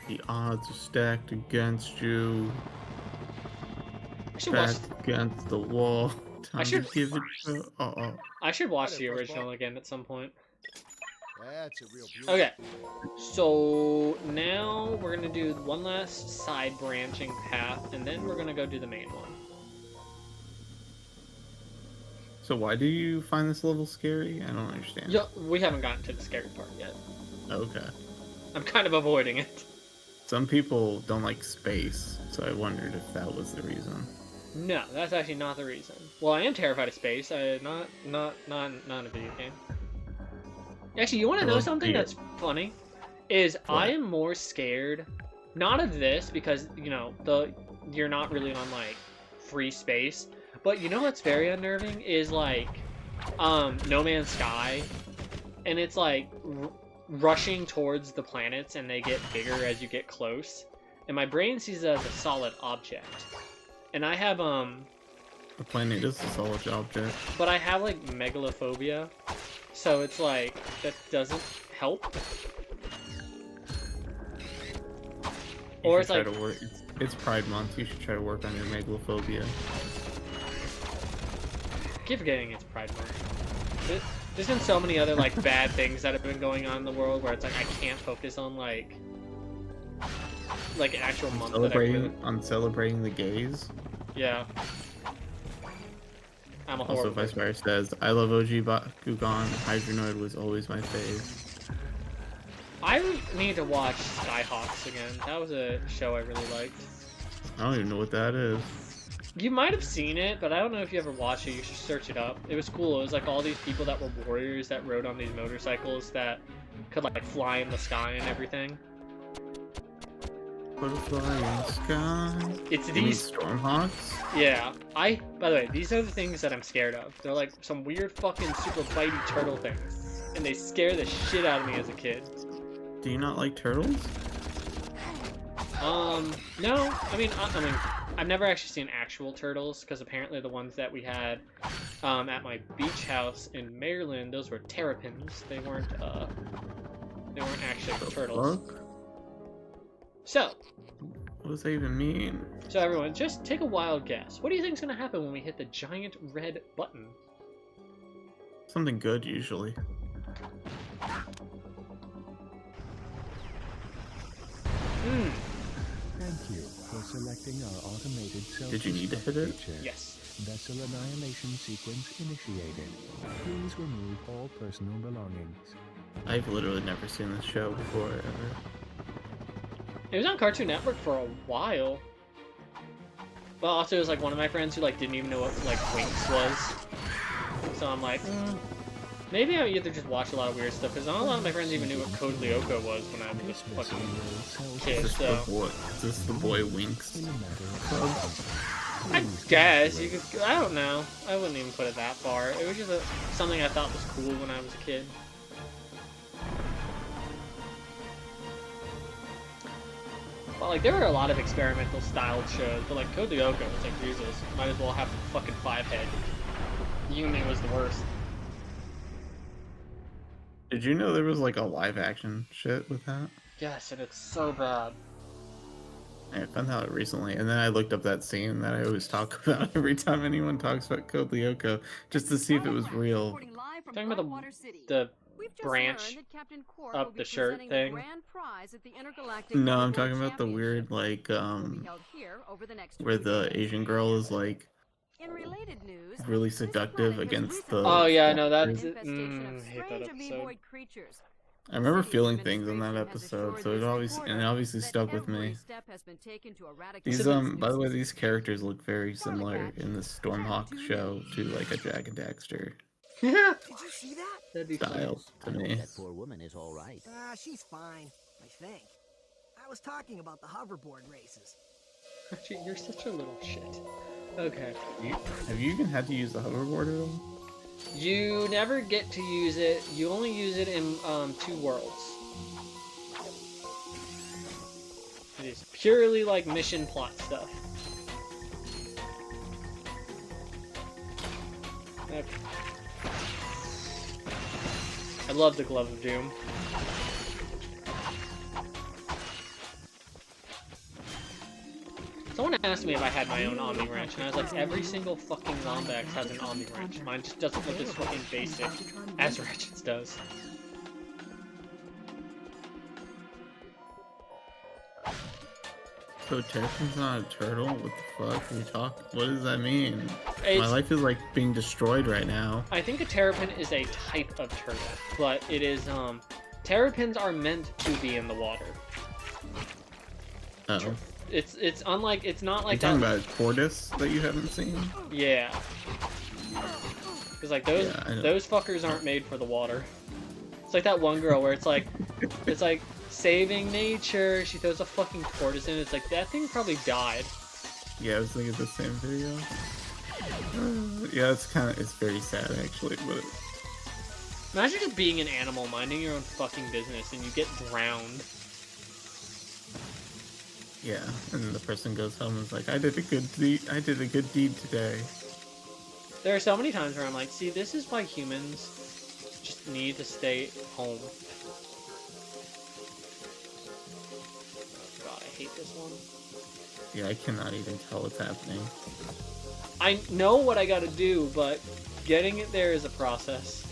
The odds are stacked against you. I Backed against the wall. Time should- to give it to... I should watch the original again at some point. That's a real beauty. Okay, so now we're gonna do one last side branching path, and then we're gonna go do the main one. So why do you find this level scary? I don't understand. Yeah, we haven't gotten to the scary part yet. Okay. I'm kind of avoiding it. Some people don't like space, so I wondered if that was the reason. No, that's actually not the reason. Well, I am terrified of space. Not in a video game. Actually, you want to know something that's funny? Is What? I am more scared, not of this because you know you're not really on like free space, but you know what's very unnerving is like No Man's Sky, and it's like rushing towards the planets and they get bigger as you get close, and my brain sees it as a solid object, and I have The planet is a solid object. but I have like megalophobia. So it's like, that doesn't help. Or it's like... It's Pride Month, you should try to work on your megalophobia. I keep forgetting it's Pride Month. There's been so many other like bad things that have been going on in the world where it's like I can't focus on like an actual month Celebrating the gays. Yeah. I'm a Also, horrible Vice Mayor says, I love OG Bakugan. Hydronoid was always my fave. I need to watch Skyhawks again. That was a show I really liked. I don't even know what that is. You might have seen it, but I don't know if you ever watched it. You should search it up. It was cool. It was like all these people that were warriors that rode on these motorcycles that could like fly in the sky and everything. Butterfly in the sky. It's You mean these Stormhawks? Yeah. By the way, these are the things that I'm scared of. They're like some weird fucking super bitey turtle things. And they scare the shit out of me as a kid. Do you not like turtles? No. I mean, I've never actually seen actual turtles, because apparently the ones that we had at my beach house in Maryland, those were terrapins. They weren't actually turtles. Fuck? So, What does that even mean? so everyone, just take a wild guess. What do you think is going to happen when we hit the giant red button? Something good, usually. Thank you for selecting our automated self. Did you need to hit it? Yes. Vessel annihilation sequence initiated. Please remove all personal belongings. I've literally never seen this show before, ever. It was on Cartoon Network for a while. But also it was like one of my friends who like didn't even know what like Winx was. So I'm like, maybe I either just watch a lot of weird stuff, because not a lot of my friends even knew what Code Lyoko was when I was a fucking kid, Is so... this the boy Winx club? I guess, you could, I don't know. I wouldn't even put it that far. It was just something I thought was cool when I was a kid. But like, there are a lot of experimental styled shows, but like Code Lyoko, it's like Jesus, might as well have a fucking 5-head. Yumi was the worst. Did you know there was like a live action shit with that? Yes, and it's so bad. I found out recently, and then I looked up that scene that I always talk about every time anyone talks about Code Lyoko, just to see if it was real. Talking about the branch up the shirt thing. No, I'm talking about the weird, like, where the Asian girl is, like, really seductive against the... Oh, yeah, no, that's... I hate that episode. I remember feeling things in that episode, so it obviously stuck with me. These, by the way, these characters look very similar in the Stormhawk show to, like, a Jack and Daxter. Did you see that? That'd be style to me. That poor woman is all right. She's fine, I think. I was talking about the hoverboard races. Ratchet, you're such a little shit. Okay. Have you even had to use the hoverboard at all? You never get to use it. You only use it in 2 worlds. It is purely like mission plot stuff. Okay. I love the Glove of Doom. Someone asked me if I had my own Omni Wrench, and I was like, every single fucking Zombax has an Omni Wrench. Mine just doesn't look as fucking basic as Ratchet's does. So Terrapin's not a turtle? What the fuck? What does that mean? My life is like being destroyed right now. I think a terrapin is a type of turtle, but it is, terrapins are meant to be in the water. Oh. It's unlike, it's not like that. You're talking about tortoise that you haven't seen? Yeah. Because like those fuckers aren't made for the water. It's like that one girl where it's like saving nature. She throws a fucking tortoise in. It's like that thing probably died. Yeah, I was thinking the same video. Yeah, it's very sad actually, but imagine just being an animal, minding your own fucking business, and you get drowned. Yeah, and then the person goes home and is like, I did a good deed today. There are so many times where I'm like, see, this is why humans just need to stay home. God, I hate this one. Yeah, I cannot even tell what's happening. I know what I gotta do, but getting it there is a process.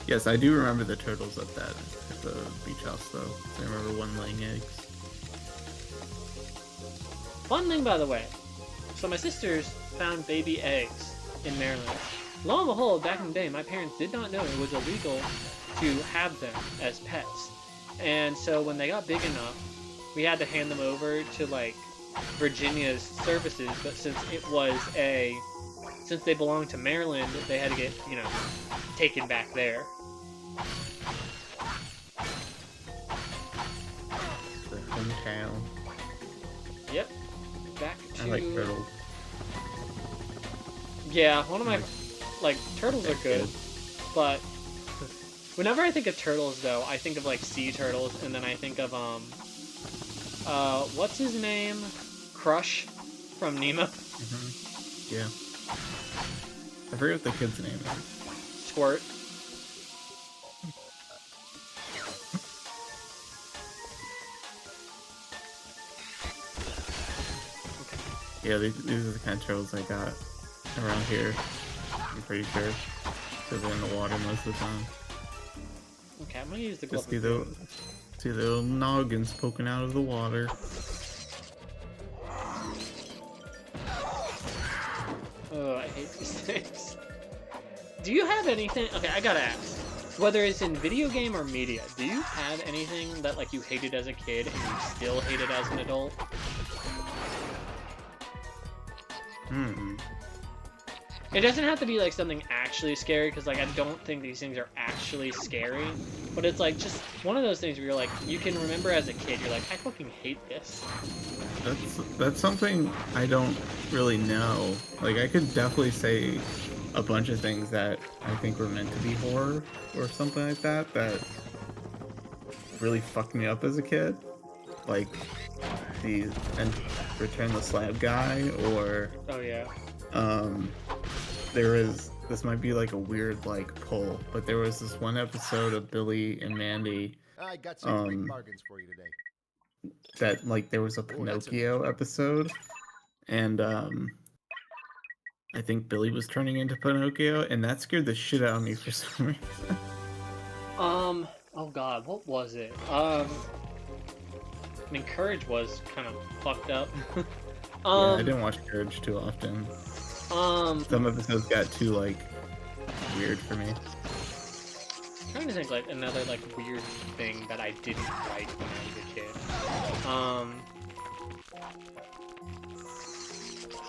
Yes, I do remember the turtles at the beach house, though. I remember one laying eggs. Fun thing, by the way. So my sisters found baby eggs in Maryland. Lo and behold, back in the day, my parents did not know it was illegal to have them as pets. And so when they got big enough, we had to hand them over to, like, Virginia's services, but since they belonged to Maryland, they had to get, taken back there. The hometown. Yep. Back to... I like turtles. Yeah, one of my... turtles are good, but... Whenever I think of turtles, though, I think of, sea turtles, and then I think of, what's his name? Crush from Nemo. Mm-hmm. Yeah. I forget what the kid's name is. Squirt. Yeah, these are the kind of turtles I got around here. I'm pretty sure. So they're in the water most of the time. Okay, I'm gonna use the glove. See the little noggins poking out of the water. Oh, I hate these things. Do you have anything? Okay, I gotta ask. Whether it's in video game or media, do you have anything that you hated as a kid and you still hate it as an adult? It doesn't have to be something actually scary, because I don't think these things are actually scary. But it's just one of those things where you're you can remember as a kid, you're I fucking hate this. That's something I don't really know. I could definitely say a bunch of things that I think were meant to be horror or something like that really fucked me up as a kid, like the Return the Slab guy, or Oh yeah. there is, this might be like a weird like pull, but there was this one episode of Billy and Mandy I got some great bargains for you today. that like there was a Pinocchio episode, and I think Billy was turning into Pinocchio, and that scared the shit out of me for some reason. Oh god, what was it? I mean, Courage was kind of fucked up. Yeah, I didn't watch Courage too often. Some episodes got too like weird for me. I'm trying to think like another like weird thing that I didn't like when I was a kid.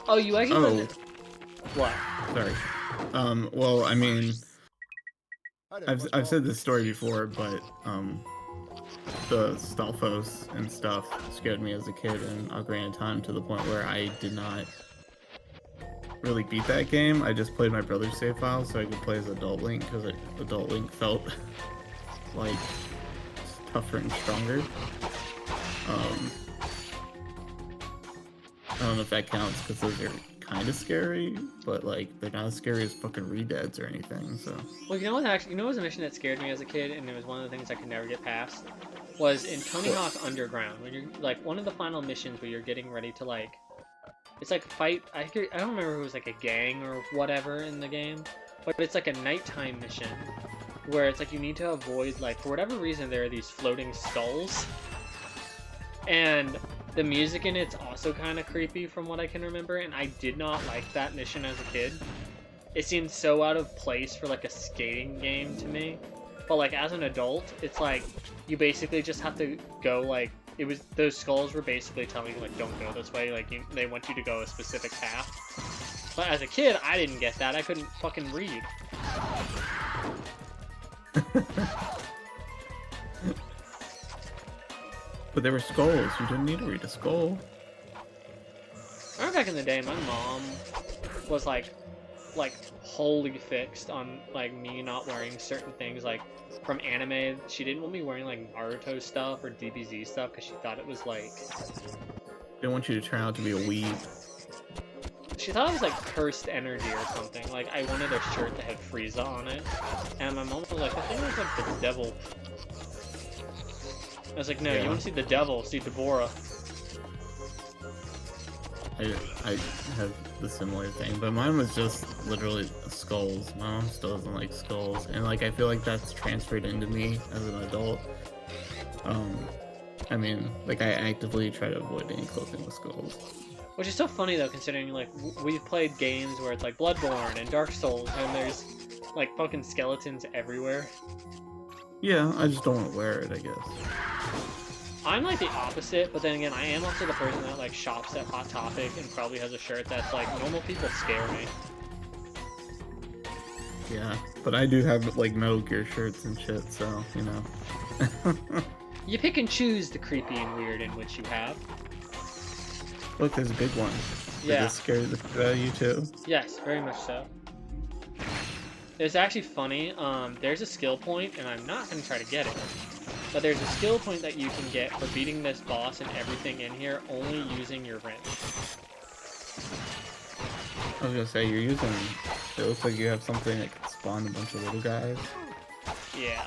Oh, you actually. What? Sorry. Well, I mean, I've said this story before, but the Stalfos and stuff scared me as a kid in Ocarina of Time to the point where I did not really beat that game. I just played my brother's save file so I could play as Adult Link, because Adult Link felt like tougher and stronger. I don't know if that counts because those are kind of scary, but like they're not as scary as fucking Re-Deads or anything. So. Well, you know what? Actually, you know what was a mission that scared me as a kid, and it was one of the things I could never get past. Was in Tony Hawk Underground, when you're like one of the final missions where you're getting ready to like, it's like fight. I don't remember if it was like a gang or whatever in the game, but it's like a nighttime mission where it's like you need to avoid, like, for whatever reason there are these floating skulls, and the music in it's also kind of creepy from what I can remember, and I did not like that mission as a kid. It seemed so out of place for like a skating game to me. But like as an adult, it's like you basically just have to go like, it was, those skulls were basically telling you like don't go this way, like they want you to go a specific path. But as a kid, I didn't get that. I couldn't fucking read. But they were skulls. You didn't need to read a skull. I remember back in the day, my mom was like wholly fixed on like me not wearing certain things like from anime. She didn't want me wearing like Naruto stuff or DBZ stuff because she thought it was like, They want you to turn out to be a weeb. she thought it was like cursed energy or something. Like I wanted a shirt that had Frieza on it, and my mom was like, "I think it's like the devil." I was like, "No, Yeah. you want to see the devil? See Deborah." I have the similar thing, but mine was just literally skulls. My mom still doesn't like skulls, and like I feel like that's transferred into me as an adult. I mean, like I actively try to avoid any clothing with skulls. Which is so funny though, considering like we've played games where it's like Bloodborne and Dark Souls, and there's like fucking skeletons everywhere. Yeah, I just don't want to wear it, I guess. I'm like the opposite, but then again, I am also the person that like shops at Hot Topic and probably has a shirt that's like, normal people scare me. Yeah, but I do have like Metal Gear shirts and shit, so you know. You pick and choose the creepy and weird in which you have. Look, there's a big one. Yeah. Does this scare the shit out of you too? Yes, very much so. It's actually funny, there's a skill point, and I'm not going to try to get it, but there's a skill point that you can get for beating this boss and everything in here only using your wrench. I was gonna say, you're using, it looks like you have something that can spawn a bunch of little guys. Yeah.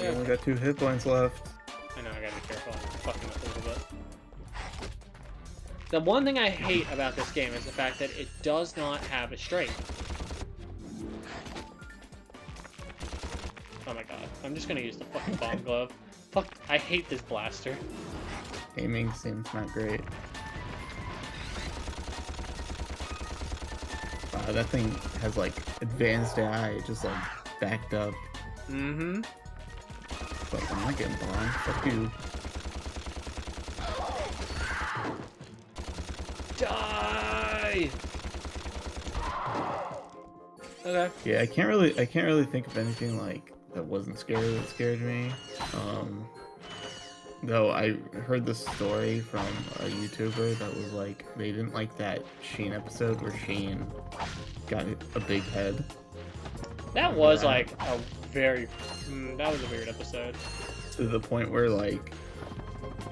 You only got 2 hit points left. I know, I gotta be careful. I'm fucking up a little bit. The one thing I hate about this game is the fact that it does not have a straight. Oh my god. I'm just gonna use the fucking bomb glove. Fuck, I hate this blaster. Aiming seems not great. Wow, that thing has like advanced AI, just like backed up. Mm-hmm. But I'm not getting bombed. Fuck you. Die! Okay. Yeah, I can't really think of anything like that wasn't scary that scared me. Though I heard this story from a YouTuber that was like they didn't like that Sheen episode where Sheen got a big head. That was like a very... that was a weird episode. To the point where, like,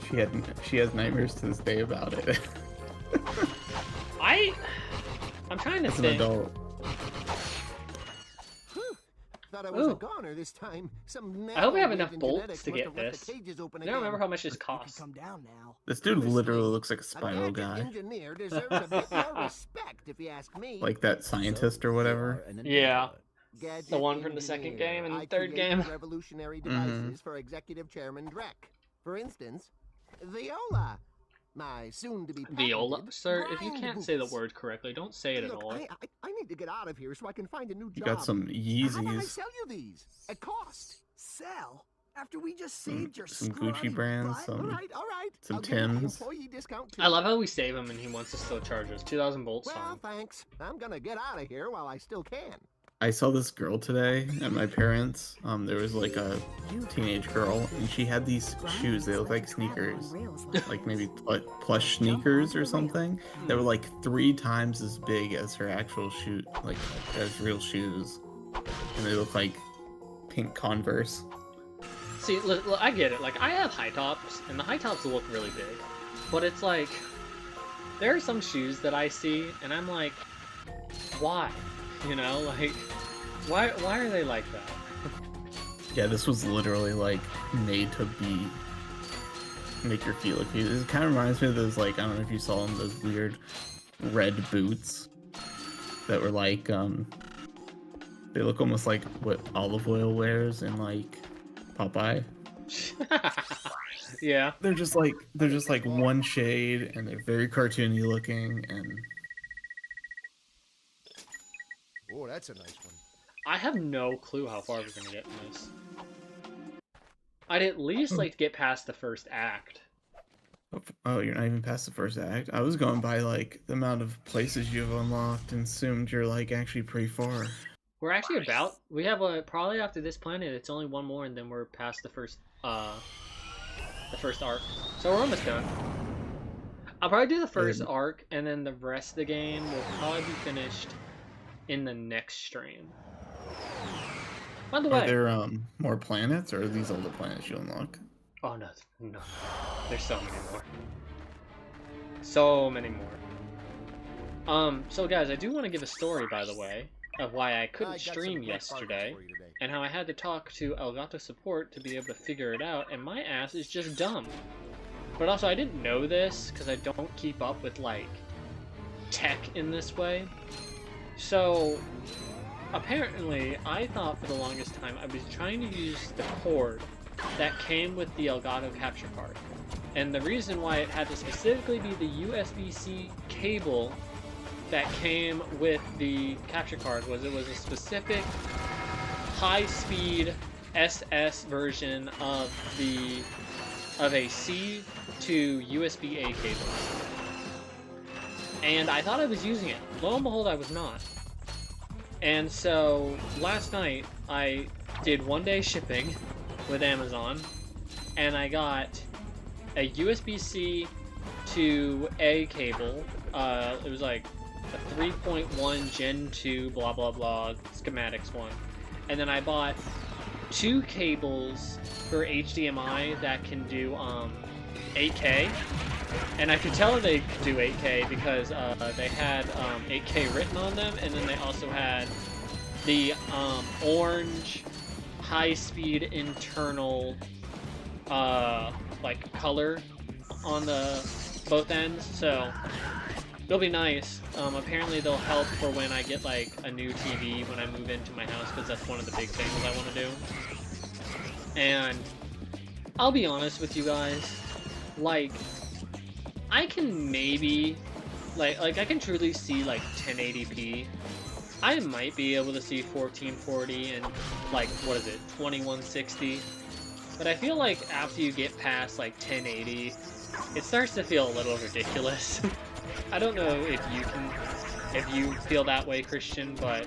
she has nightmares to this day about it. I'm trying to As an think. adult. Thought I was a goner this time. I hope we have enough bolts to get this. I don't remember how much this costs. Come down now. This dude literally looks like a Spyro guy. Engineer deserves a bit more respect, if you ask me. Like that scientist or whatever. Yeah. The one from the second game and the third game. Revolutionary devices for Executive Chairman Drek. For instance, Viola. My soon-to-be Viola? Sir, if you can't say the word correctly, don't say it at Look, all. I need to get out of here so I can find a new job. You got some Yeezys. How about I sell you these? At cost. Sell? After we just saved your Some Gucci brands, some, all right. some I'll give you an Timbs. employee discount too. I love how we save him and he wants to still charge us. 2,000 bolts. Well, thanks. I'm gonna get out of here while I still can. I saw this girl today at my parents'. There was like a teenage girl, and she had these shoes. They look like sneakers, like maybe plush sneakers or something. That were like 3 times as big as her actual shoe, like as real shoes, and they look like pink Converse. See, look, I get it. Like, I have high tops, and the high tops look really big. But it's like, there are some shoes that I see, and I'm like, why? You know, like, why are they like that? Yeah, this was literally like made to make your feet look cute. It kind of reminds me of those, like, I don't know if you saw them, those weird red boots that were like, they look almost like what Olive Oil wears in like Popeye. Yeah. They're just like one shade, and they're very cartoony looking, and Oh, that's a nice one. I have no clue how far we're gonna get in this. I'd at least like to get past the first act. oh, you're not even past the first act. I was going by like the amount of places you've unlocked and assumed you're like actually pretty far. We're actually we have probably after this planet, it's only one more, and then we're past the first arc. So we're almost done. I'll probably do the first arc, and then the rest of the game will probably be finished in the next stream. By the way, Are there more planets, or are these all the planets you unlock? Oh no, there's so many more. So many more. So guys, I do want to give a story, by the way, of why I couldn't stream yesterday, and how I had to talk to Elgato support to be able to figure it out, and my ass is just dumb. But also, I didn't know this, because I don't keep up with, like, tech in this way. So, apparently, I thought for the longest time I was trying to use the cord that came with the Elgato capture card. And the reason why it had to specifically be the USB-C cable that came with the capture card was it was a specific high-speed SS version of a C to USB-A cable. And I thought I was using it. Lo and behold, I was not. And so last night I did one-day shipping with Amazon, and I got a USB-C to A cable. It was like a 3.1 Gen 2 blah blah blah schematics one. And then I bought 2 cables for HDMI that can do 8K. And I could tell they could do 8K because they had 8K written on them, and then they also had the orange high-speed internal like color on the both ends. So they'll be nice. Apparently they'll help for when I get like a new TV when I move into my house, because that's one of the big things I want to do. And I'll be honest with you guys, like, I can maybe, like I can truly see, like, 1080p. I might be able to see 1440 and, like, what is it, 2160. But I feel like after you get past, like, 1080, it starts to feel a little ridiculous. I don't know if you feel that way, Christian, but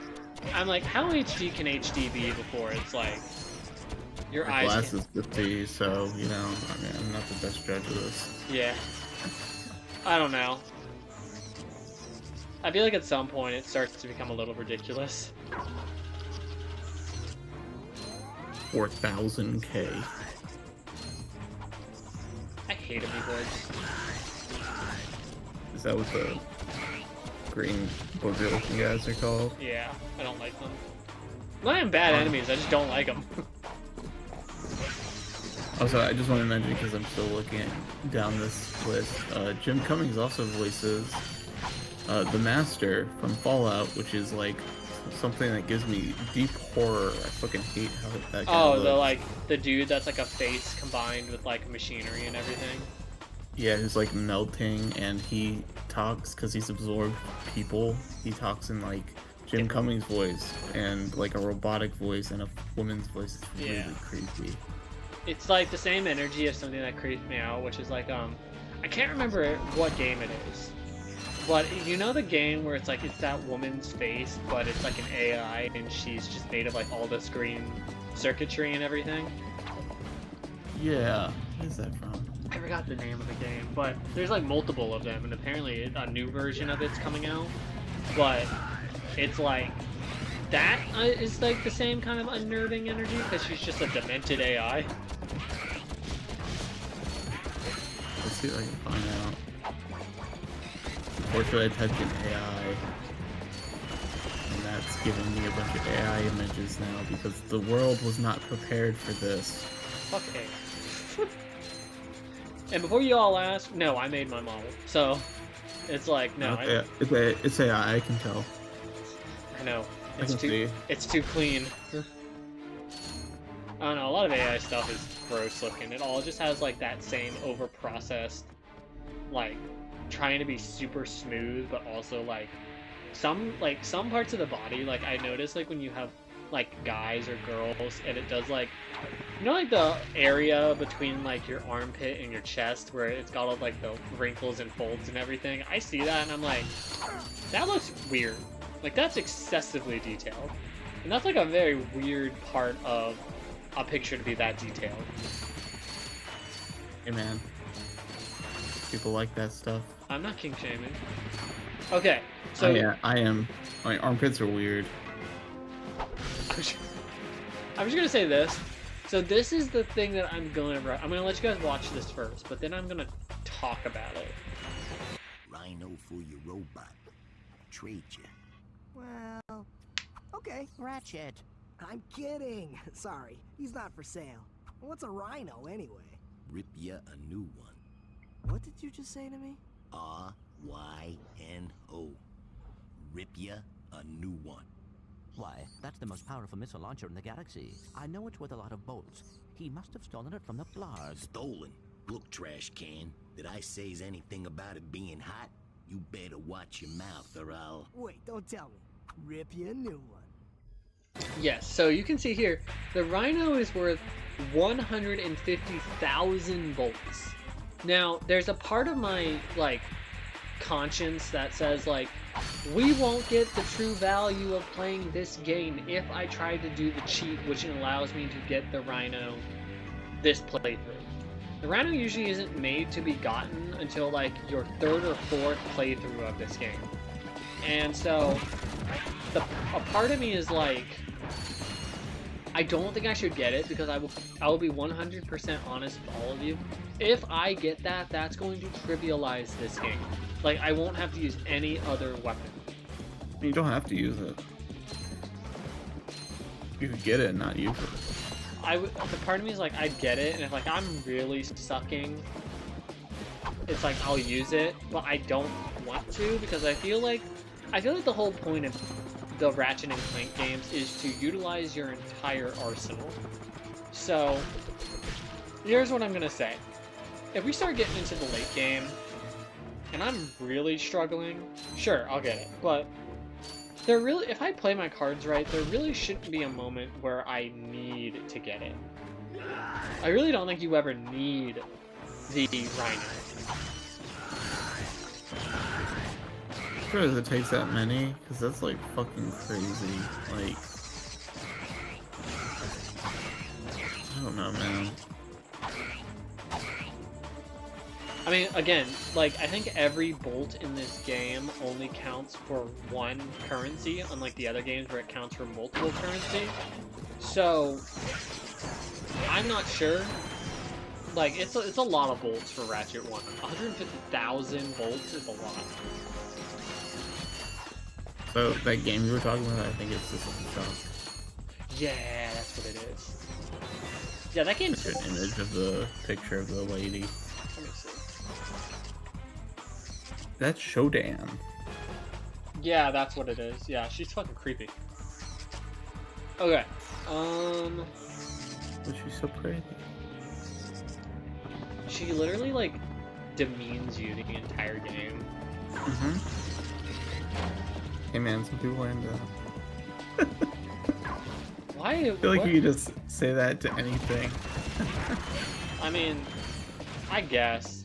I'm like, how HD can HD be before it's, like, your My eyes glass can... is 50, so, you know, I mean, I'm not the best judge of this. Yeah. I don't know. I feel like at some point it starts to become a little ridiculous. 4000K. I hate amiibos. Is that what the green booger looking guys are called? Yeah, I don't like them. Not even bad enemies, I just don't like them. Also, I just want to mention, because I'm still looking down this list, Jim Cummings also voices the Master from Fallout, which is like something that gives me deep horror. I fucking hate how that guy looks. The dude that's like a face combined with like machinery and everything. Yeah, who's like melting, and he talks because he's absorbed people. He talks in like Jim Cummings' voice and like a robotic voice and a woman's voice. It's really creepy. It's like the same energy as something that creeps me out, which is like I can't remember what game it is, but you know the game where it's like it's that woman's face, but it's like an AI and she's just made of like all this green circuitry and everything. Yeah, what is that from? I forgot the name of the game, but there's like multiple of them, and apparently a new version of it's coming out. But it's like that is like the same kind of unnerving energy because she's just a demented AI. Let's see if I can find out. Unfortunately, I typed in AI, and that's giving me a bunch of AI images now because the world was not prepared for this. Fuck AI. And before you all ask, no, I made my model. So, it's like, no. It's AI, I can tell. I know. It's too clean. I don't know, a lot of AI stuff is gross looking. It all just has like that same over-processed, like, trying to be super smooth, but also like some parts of the body, like I notice like when you have like guys or girls and it does like, you know, like the area between like your armpit and your chest where it's got all like the wrinkles and folds and everything. I see that and I'm like, that looks weird. Like that's excessively detailed. And that's like a very weird part of a picture to be that detailed. Hey man, people like that stuff. I'm not king shaming. Okay, so I am. My armpits are weird. I'm just gonna say this. So this is the thing that I'm gonna let you guys watch this first, but then I'm gonna talk about it. Rhino for your robot. Trade you. Well, okay. Ratchet. I'm kidding. Sorry, he's not for sale. What's a rhino anyway? Rip ya a new one. What did you just say to me? R-Y-N-O. Rip ya a new one. Why, that's the most powerful missile launcher in the galaxy. I know it's worth a lot of bolts. He must have stolen it from the Blarg. Stolen? Look, trash can. Did I say's anything about it being hot? You better watch your mouth or I'll... Wait, don't tell me. Rip you a new one. Yes, so you can see here, the Rhino is worth 150,000 bolts. Now, there's a part of my, like, conscience that says, like, we won't get the true value of playing this game if I try to do the cheat, which allows me to get the Rhino this playthrough. The Rhino usually isn't made to be gotten until, like, your third or fourth playthrough of this game. And so, a part of me is like, I don't think I should get it because I will be 100% honest with all of you. If I get that, that's going to trivialize this game. Like, I won't have to use any other weapon. You don't have to use it. You could get it and not use it. The part of me is like, I'd get it, and if like I'm really sucking, it's like I'll use it, but I don't want to because I feel like the whole point of the Ratchet and Clank games is to utilize your entire arsenal. So, here's what I'm gonna say. If we start getting into the late game, and I'm really struggling, sure, I'll get it. But if I play my cards right, there really shouldn't be a moment where I need to get it. I really don't think you ever need the Rhino. Sure as it takes that many, because that's like fucking crazy. Like, I don't know, man. I mean, again, like, I think every bolt in this game only counts for one currency, unlike the other games where it counts for multiple currency. So, I'm not sure. Like, it's a lot of volts for Ratchet 1. 150,000 volts is a lot. So, that game you were talking about, I think it's System Shock. Yeah, that's what it is. Yeah, that game's... An image of the picture of the lady. Let me see. That's Shodan. Yeah, that's what it is. Yeah, she's fucking creepy. Okay. But she's so pretty. She literally, like, demeans you the entire game. Mm-hmm. Hey man, some people are into that. Why? I feel like you could just say that to anything. I mean, I guess.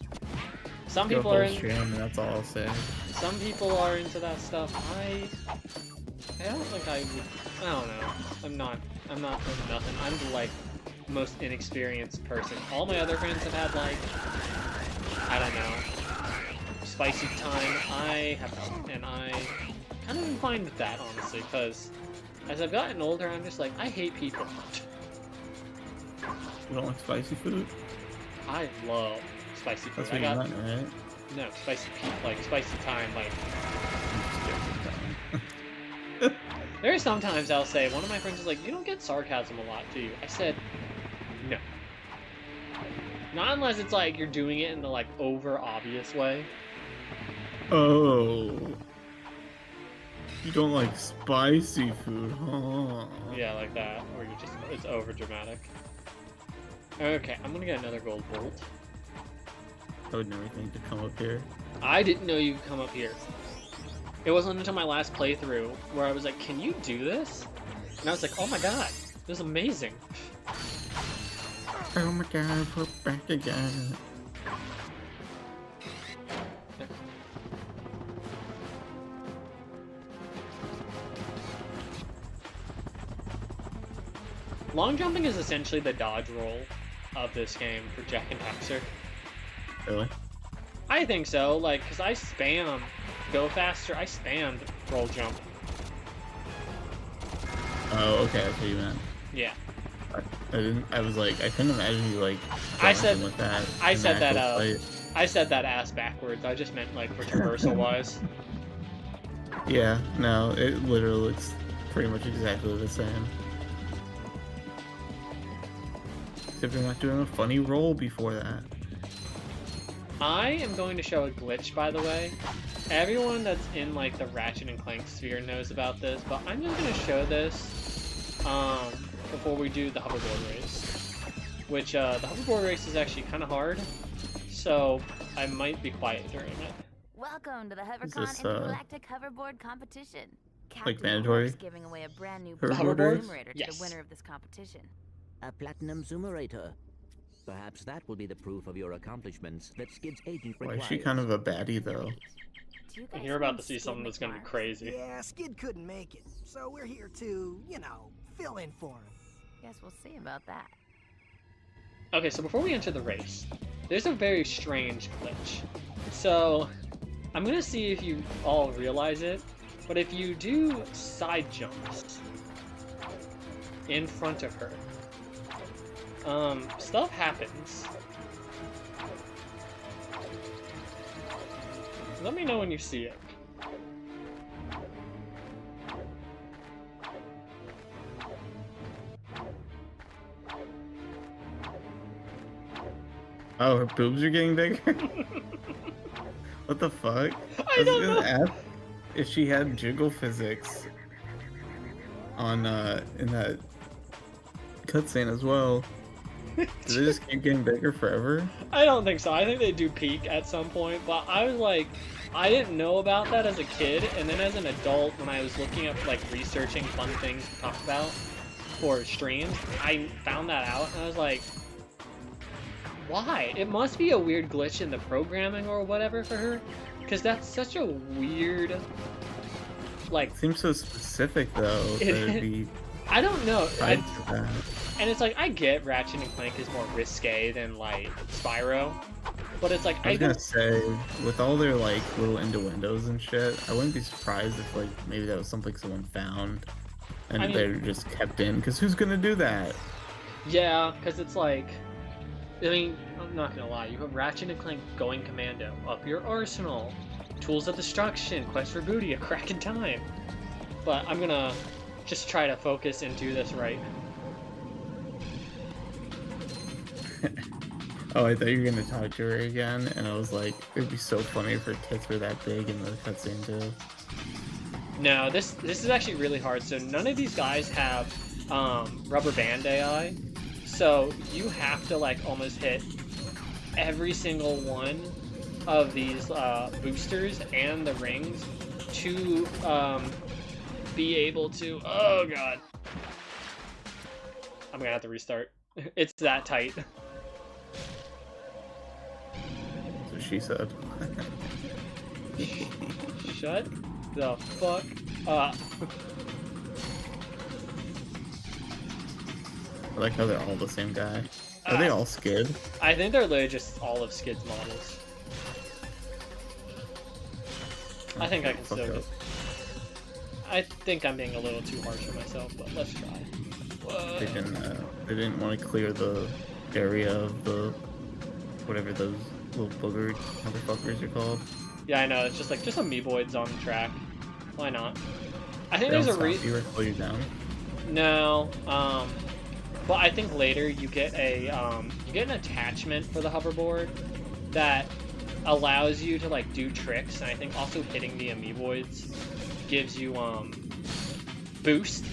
Some Go people are stream, and that's all I'll say. Some people are into that stuff. I don't think I would. I don't know. I'm not into nothing. I'm the, like, most inexperienced person. All my other friends have had, like, I don't know, spicy time. I have not, and I kind of am fine with that, honestly, because as I've gotten older, I'm just like, I hate people. You don't like spicy food? I love spicy food. That's what you meant, right? No, spicy time, like... There are sometimes I'll say, one of my friends is like, you don't get sarcasm a lot, do you? I said, no. Not unless it's like you're doing it in the, like, over-obvious way. Oh. You don't like spicy food, huh? Yeah, like that. Or you just, it's over-dramatic. Okay, I'm gonna get another gold bolt. I would never think to come up here. I didn't know you could come up here. It wasn't until my last playthrough where I was like, can you do this? And I was like, oh my god, this is amazing. Oh my god, we're back again. Long jumping is essentially the dodge roll of this game for Jak and Daxter. Really? I think so, like, because I spam go faster, I spammed roll jump. Oh, okay, that's what you meant. Yeah. I was like, I couldn't imagine you, like, I said with that. I said that I said that ass backwards. I just meant, like, reversal wise. Yeah, no, it literally looks pretty much exactly the same. Except you're not doing a funny roll before that. I am going to show a glitch, by the way. Everyone that's in, like, the Ratchet and Clank sphere knows about this, but I'm just going to show this before we do the hoverboard race. Which, the hoverboard race is actually kind of hard, so I might be quiet during it. Welcome to the HoverCon Intergalactic Hoverboard Competition. Like mandatory? Is giving away a brand new hoverboard Zoomerator to the winner of this competition. A platinum Zoomerator. Perhaps that will be the proof of your accomplishments that Skid's agent Why requires. is she kind of a baddie, though? And you're about to see something that's going to be crazy. Yeah, Skid couldn't make it, so we're here to, you know, fill in for him. Guess we'll see about that. Okay, so before we enter the race, there's a very strange glitch. So, I'm going to see if you all realize it, but if you do side jumps in front of her, stuff happens. Let me know when you see it. Oh, her boobs are getting bigger? What the fuck? I don't know. Ask if she had jiggle physics on in that cutscene as well. Do they just keep getting bigger forever? I don't think so. I think they do peak at some point, but I was like, I didn't know about that as a kid, and then as an adult, when I was looking up, like, researching fun things to talk about for streams, I found that out, and I was like, why? It must be a weird glitch in the programming or whatever for her, because that's such a weird, like... It seems so specific, though, that it'd be... I don't know. tied to that. And it's like, I get Ratchet and Clank is more risque than, like, Spyro, but it's like, I was gonna say, with all their, like, little innuendos and shit, I wouldn't be surprised if, like, maybe that was something someone found, and I mean, they just kept in, because who's gonna do that? Yeah, because it's like, I mean, I'm not gonna lie, you have Ratchet and Clank going commando, up your arsenal, tools of destruction, quest for booty, a crack in time. But I'm gonna just try to focus and do this right. Oh, I thought you were gonna talk to her again, and I was like, it'd be so funny if her tits were that big in the cutscene too. No, this is actually really hard. So none of these guys have rubber band AI, so you have to like almost hit every single one of these boosters and the rings to be able to. Oh god, I'm gonna have to restart. It's that tight. So she said. Shut the fuck up. I like how they're all the same guy. Are they all Skid? I think they're literally just all of Skid's models. I think I can still get... I think I'm being a little too harsh on myself, but let's try. They didn't want to clear the area of the whatever those little booger motherfuckers are called. Yeah, I know. It's just like just amoeboids on the track. Why not? I think there's a reason. You slow you down. No, but I think later you get an attachment for the hoverboard that allows you to like do tricks, and I think also hitting the amoeboids gives you boost.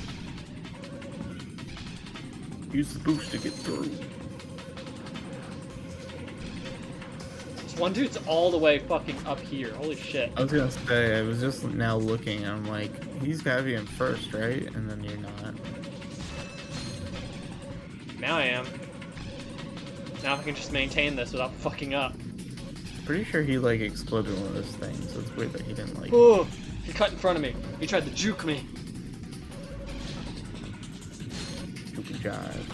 Use the boost to get through. This one dude's all the way fucking up here. Holy shit. I was gonna say, I was just now looking, and I'm like, he's gotta be in first, right? And then you're not. Now I am. Now I can just maintain this without fucking up. Pretty sure he like exploded one of those things, so it's weird that he didn't like. Oh, he cut in front of me. He tried to juke me. Stupid jive.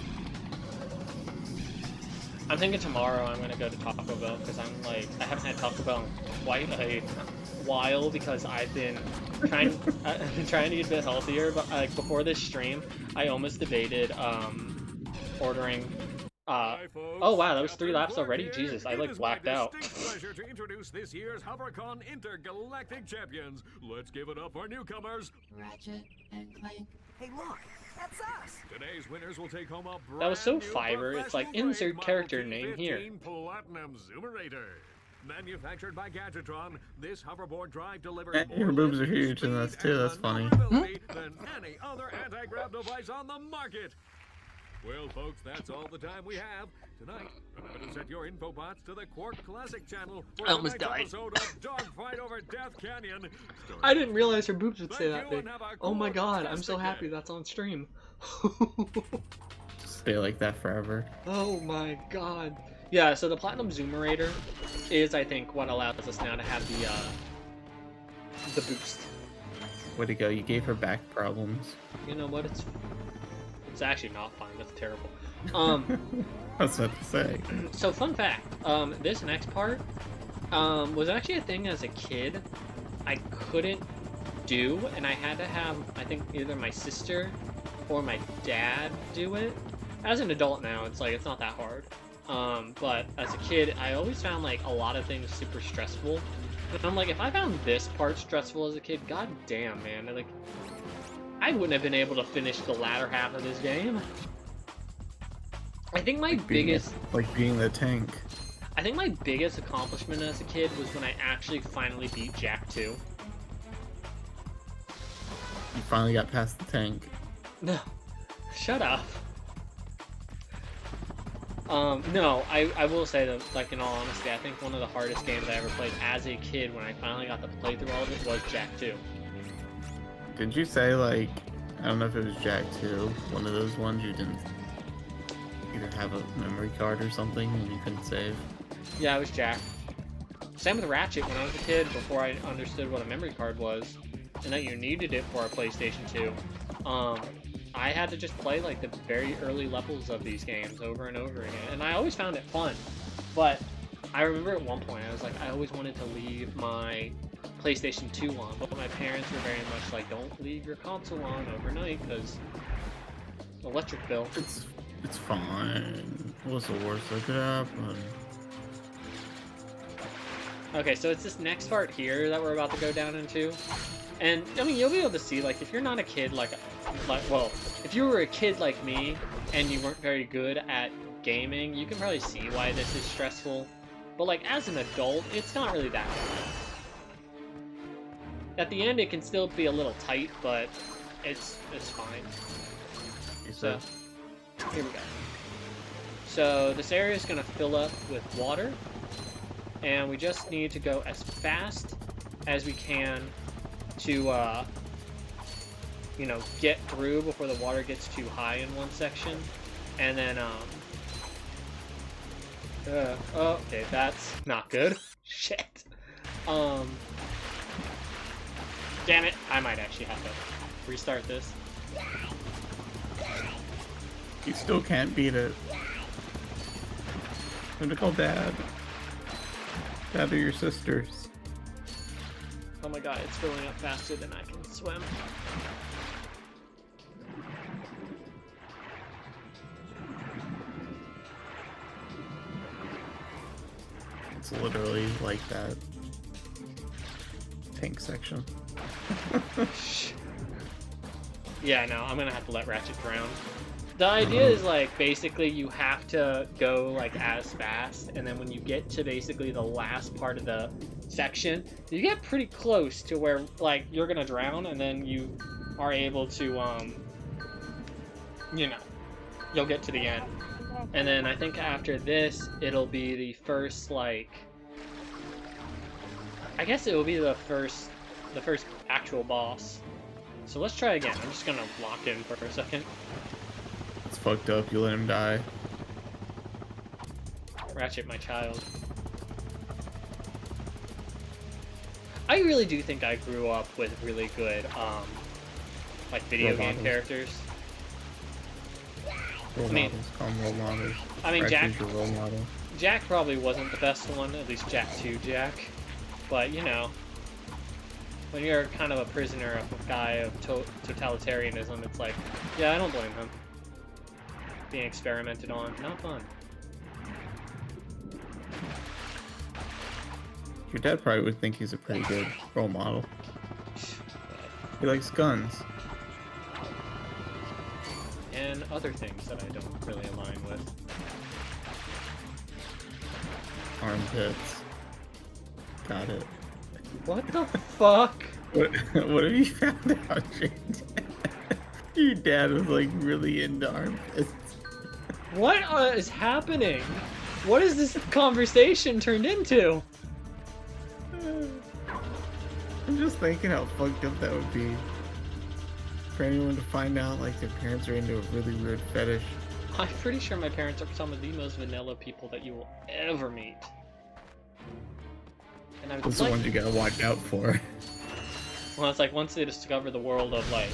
I'm thinking tomorrow I'm gonna go to Taco Bell because I'm like I haven't had Taco Bell in quite a while because I've been trying to get a bit healthier. But like before this stream, I almost debated ordering. Oh wow, that was 3 laps already. Jesus, I like blacked out. Pleasure to introduce this year's HoverCon Intergalactic Champions. Let's give it up for newcomers, Ratchet and Clank. Hey, look, that's us. Today's winners will take home a brand That was so new Fiverr. It's like professional insert grade character Model name here. T15 Platinum Zoomerator. Manufactured by Gadgetron, this hoverboard drive delivers Your boobs are huge, and that's too. That's funny. than any other anti-grav device on the market. Well, folks, that's all the time we have. Tonight, remember to set your infobots to the Quark Classic channel for I almost tonight's died. episode of Dogfight Over Death Canyon. I didn't realize her boobs would stay that big. Oh my god, I'm so happy that's on stream. Stay like that forever. Oh my god. Yeah, so the Platinum Zoomerator is, I think, what allows us now to have the boost. Way to go, you gave her back problems. You know what, it's actually not fine, that's terrible. That's what to say. So fun fact, this next part was actually a thing as a kid I couldn't do, and I had to have, I think, either my sister or my dad do it. As an adult now, it's like, it's not that hard. But as a kid, I always found like a lot of things super stressful. And I'm like, if I found this part stressful as a kid, god damn, man. Like, I wouldn't have been able to finish the latter half of this game. I think my biggest... Like being the tank. I think my biggest accomplishment as a kid was when I actually finally beat Jak 2. You finally got past the tank. No. Shut up. No, I will say that, like, in all honesty, I think one of the hardest games I ever played as a kid when I finally got to play through all of it was Jak 2. Did you say, like, I don't know if it was Jak 2, one of those ones you didn't either have a memory card or something and you couldn't save? Yeah, it was Jak. Same with Ratchet when I was a kid, before I understood what a memory card was, and that you needed it for a PlayStation 2. I had to just play like the very early levels of these games over and over again, and I always found it fun. But I remember at one point I was like, I always wanted to leave my PlayStation 2 on, but my parents were very much like, don't leave your console on overnight because electric bill. It's fine. What's the worst that could happen? Okay, so it's this next part here that we're about to go down into. And, I mean, you'll be able to see, like, if you're not a kid, well, if you were a kid like me, and you weren't very good at gaming, you can probably see why this is stressful. But, like, as an adult, it's not really that bad. At the end, it can still be a little tight, but it's fine. So, here we go. So, this area is going to fill up with water, and we just need to go as fast as we can to, you know, get through before the water gets too high in one section. And then, oh, okay, that's not good. Shit. Damn it, I might actually have to restart this. You still can't beat it. I'm gonna call Dad. Dad or your sisters. Oh my god, it's filling up faster than I can swim. It's literally like that tank section. Yeah, no, I'm gonna have to let Ratchet drown. The idea is, like, basically you have to go, like, as fast, and then when you get to basically the last part of the section, you get pretty close to where, like, you're gonna drown, and then you are able to, you know, you'll get to the end. And then I think after this, it'll be the first, like, I guess it will be the first actual boss. So let's try again. I'm just gonna lock in for a second. It's fucked up. You let him die. Ratchet, my child. I really do think I grew up with really good, like, video game characters. Role models. Call them role models. I mean, Ratchet's your role model. Jack probably wasn't the best one, at least Jack 2 Jack. But, you know, when you're kind of a prisoner of a guy of totalitarianism, it's like, yeah, I don't blame him. Being experimented on, not fun. Your dad probably would think he's a pretty good role model. He likes guns. And other things that I don't really align with. Armpits. Got it. What the fuck? What have you found out, your dad? Your dad was, like, really into armpits. What is happening? What is this conversation turned into? I'm just thinking how fucked up that would be. For anyone to find out, like, their parents are into a really weird fetish. I'm pretty sure my parents are some of the most vanilla people that you will ever meet. And I Those are the ones you gotta watch out for. Well, it's like, once they discover the world of, like,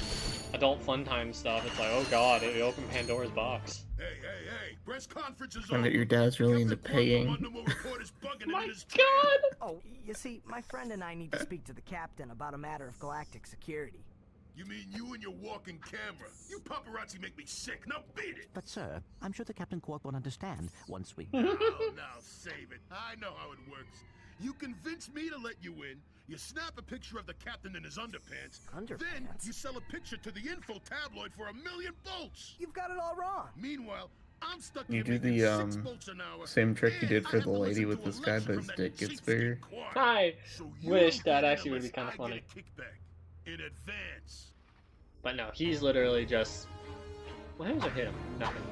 adult fun time stuff, it's like, oh god, it opened Pandora's box. Hey, press conferences And that your dad's really into paying. My god! Oh, you see, my friend and I need to speak to the captain about a matter of galactic security. You mean you and your walking camera? You paparazzi make me sick. Now beat it! But sir, I'm sure the Captain Quark will understand once we... Now save it. I know how it works. You convince me to let you in, you snap a picture of the captain in his underpants, then you sell a picture to the info tabloid for $1 million volts. You've got it all wrong. Meanwhile, I'm stuck You here do making the 6 volts an hour. same trick you did for the lady with this guy, but his dick gets bigger. I wish that actually would be kind of funny. In advance. But no, he's literally just... What happens if I hit him? Nothing.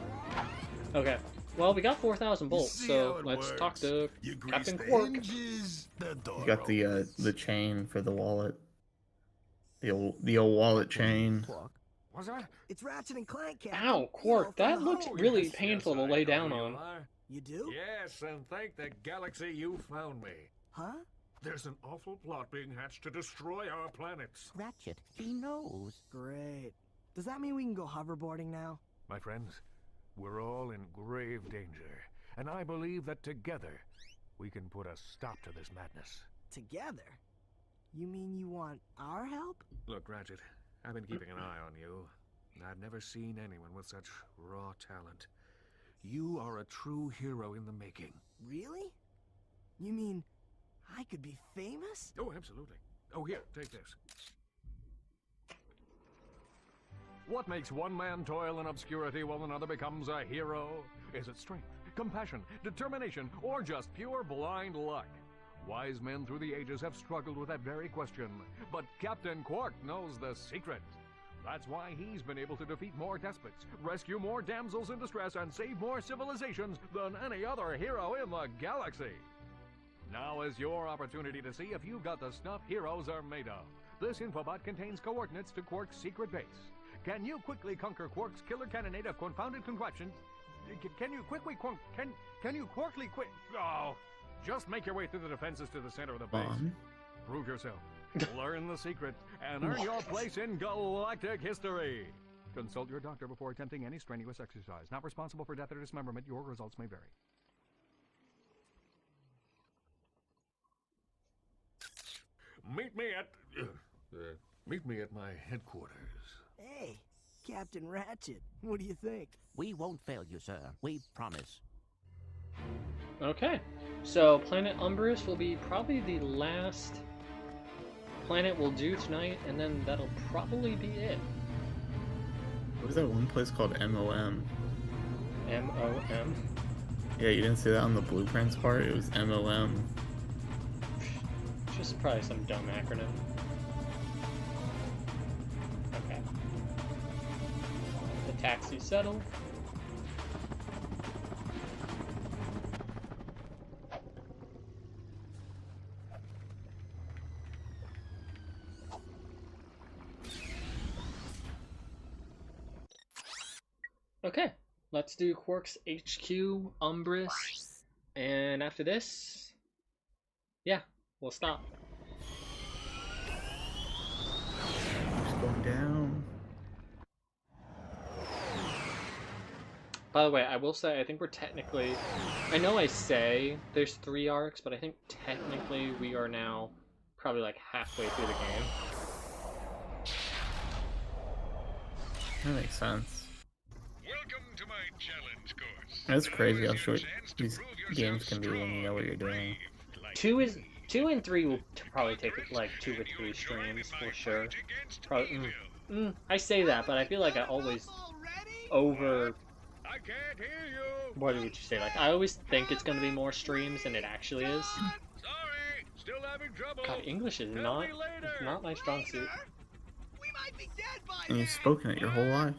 Okay. Well, we got 4,000 volts, so let's talk to Captain Quark. You got the chain for the wallet. The old wallet chain. What's that? It's Ratchet and Clank, Captain. Ow, Quark, that looks really painful to lay down on. You do? Yes, and thank the galaxy you found me. Huh? There's an awful plot being hatched to destroy our planets. Ratchet, he knows. Great. Does that mean we can go hoverboarding now? My friends, we're all in grave danger, and I believe that together we can put a stop to this madness. Together? You mean you want our help? Look, Ratchet, I've been keeping an eye on you. I've never seen anyone with such raw talent. You are a true hero in the making. Really? You mean I could be famous? Oh, absolutely. Oh, here, take this. What makes one man toil in obscurity while another becomes a hero? Is it strength, compassion, determination, or just pure blind luck? Wise men through the ages have struggled with that very question, but Captain Quark knows the secret. That's why he's been able to defeat more despots, rescue more damsels in distress, and save more civilizations than any other hero in the galaxy. Now is your opportunity to see if you've got the stuff heroes are made of. This infobot contains coordinates to Quark's secret base. Can you quickly conquer Quark's killer cannonade of confounded contraptions? Can you quickly quick? Oh, just make your way through the defenses to the center of the base. Prove yourself. Learn the secret and earn your place in galactic history. Consult your doctor before attempting any strenuous exercise. Not responsible for death or dismemberment. Your results may vary. Meet me at my headquarters. Hey, Captain Ratchet, what do you think? We won't fail you, sir. We promise. Okay, so Planet Umbrus will be probably the last planet we'll do tonight, and then that'll probably be it. What was that one place called MOM? MOM? Yeah, you didn't see that on the blueprints part? It was MOM. Just probably some dumb acronym. Okay. The taxi settled. Okay, let's do Quark's HQ, Umbrus, and after this, yeah, we'll stop. Just going down. By the way, I will say, I think we're technically, I know I say there's 3 arcs, but I think technically we are now probably like halfway through the game. That makes sense. Welcome to my challenge course. That's crazy how short these games can be when you know what you're doing. 2 and 3 will probably take like 2 or 3 streams for sure. Probably, I say that, but I feel like I always I can't hear you. What would you say? Like, I always think it's going to be more streams than it actually is. Sorry, still having trouble. God, English is not my strong suit. And you've spoken it your whole life.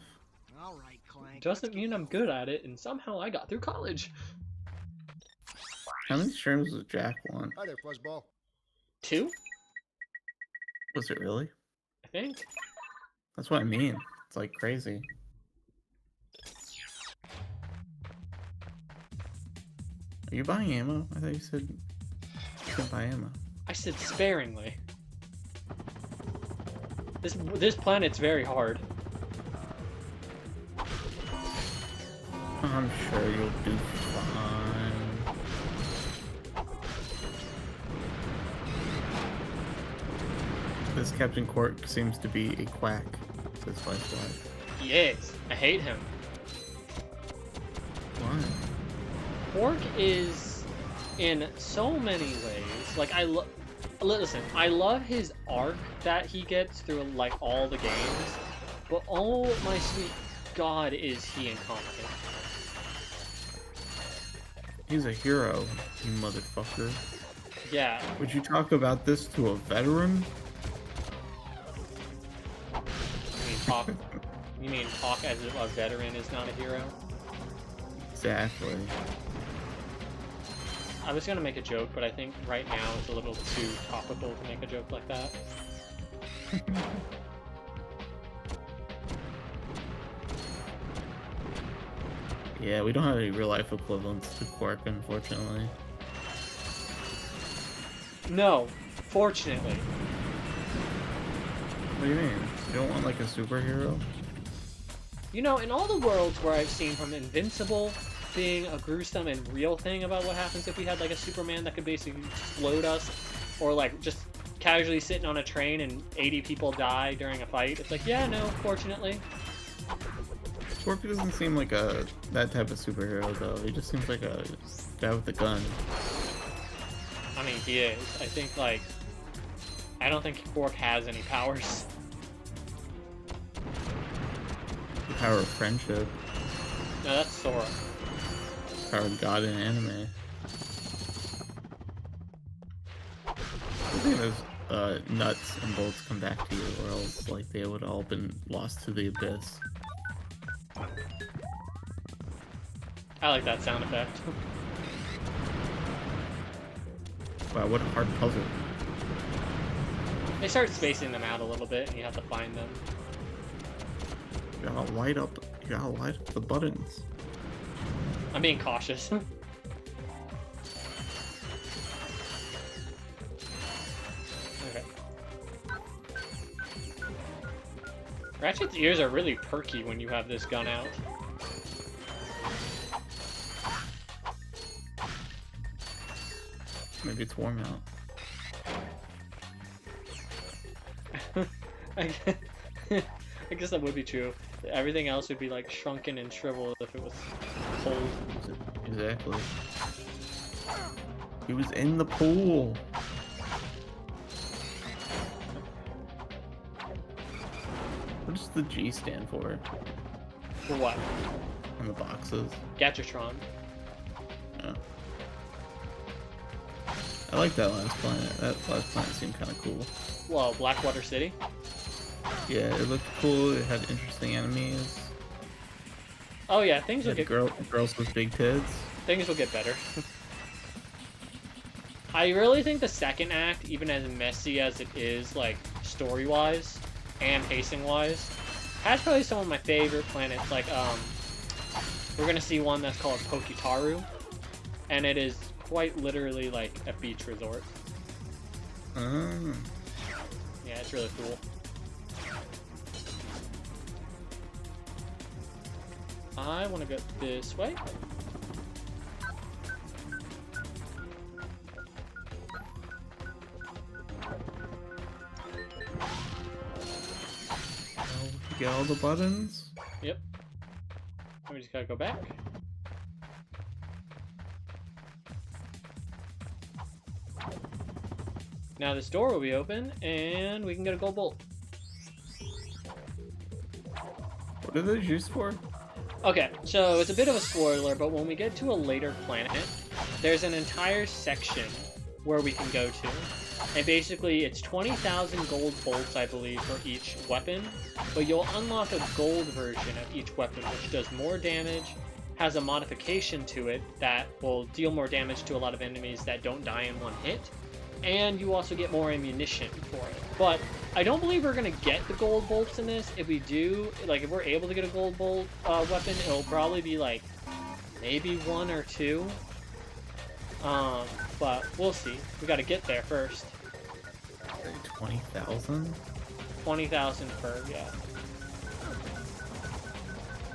All right, Clank. Doesn't mean I'm good at it, and somehow I got through college. How many streams was Jack on? Hi there, Fuzzball. 2? Was it really? I think. That's what I mean. It's like crazy. Are you buying ammo? I thought you said you couldn't buy ammo. I said sparingly. This planet's very hard. I'm sure you'll do fine. This Captain Quark seems to be a quack, says Flashlight. He is. I hate him. Why? Quark is, in so many ways, like, listen, I love his arc that he gets through, like, all the games, but oh my sweet god is he incompetent. He's a hero, you motherfucker. Yeah. Would you talk about this to a veteran? You mean talk as if a veteran is not a hero? Exactly. I was gonna make a joke, but I think right now it's a little too topical to make a joke like that. Yeah, we don't have any real life equivalents to Quark, unfortunately. No, fortunately. What do you mean? You don't want like a superhero? You know, in all the worlds where I've seen from Invincible being a gruesome and real thing about what happens if we had like a Superman that could basically explode us, or like just casually sitting on a train and 80 people die during a fight, it's like, yeah, no, fortunately. Quark doesn't seem like that type of superhero though. He just seems like a guy with a gun. I mean, he is. I think like I don't think Quark has any powers. The power of friendship. No, that's Sora. Power of God in anime. I think those nuts and bolts come back to you, or else like they would all been lost to the abyss. I like that sound effect. Wow, what a hard puzzle. They start spacing them out a little bit, and you have to find them. You gotta light up the buttons. I'm being cautious. Okay. Ratchet's ears are really perky when you have this gun out. Maybe it's warm out. I guess that would be true. Everything else would be like shrunken and shriveled if it was cold. Exactly. He was in the pool. What does the G stand for? For what? On the boxes. Gadgetron. Yeah. I like that last planet. That last planet seemed kind of cool. Well, Blackwater City? Yeah, it looked cool. It had interesting enemies. Oh yeah, things will get... girls with big tits. Things will get better. I really think the second act, even as messy as it is, like, story-wise and pacing-wise, has probably some of my favorite planets. Like, we're gonna see one that's called Pokitaru, and it is quite literally like a beach resort. Yeah, it's really cool. I want to go this way. You get all the buttons? Yep. We just gotta go back. Now this door will be open, and we can get a gold bolt. What are those used for? Okay, so it's a bit of a spoiler, but when we get to a later planet, there's an entire section where we can go to. And basically, it's 20,000 gold bolts, I believe, for each weapon. But you'll unlock a gold version of each weapon, which does more damage, has a modification to it that will deal more damage to a lot of enemies that don't die in one hit. And you also get more ammunition for it. But I don't believe we're going to get the gold bolts in this. If we do, like, if we're able to get a gold bolt weapon, it'll probably be, like, maybe 1 or 2. But we'll see. We got to get there first. 20,000? 20,000 per, yeah.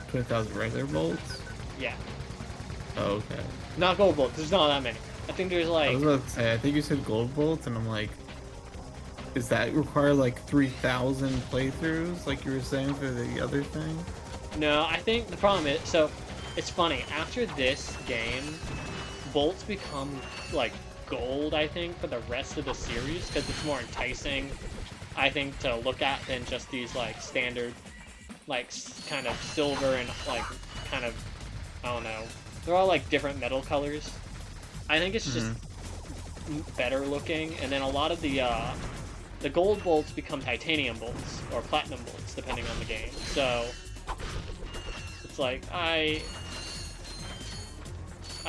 20,000 regular bolts? Yeah. Oh, okay. Not gold bolts. There's not that many. I think there's like... I was about to say, I think you said gold bolts, and I'm like, does that require like 3,000 playthroughs, like you were saying for the other thing? No, I think the problem is, so, it's funny, after this game, bolts become, like, gold, I think, for the rest of the series, because it's more enticing, I think, to look at than just these, like, standard, like, kind of silver and, like, kind of, I don't know, they're all, like, different metal colors. I think it's just better looking, and then a lot of the gold bolts become titanium bolts, or platinum bolts, depending on the game, so it's like, I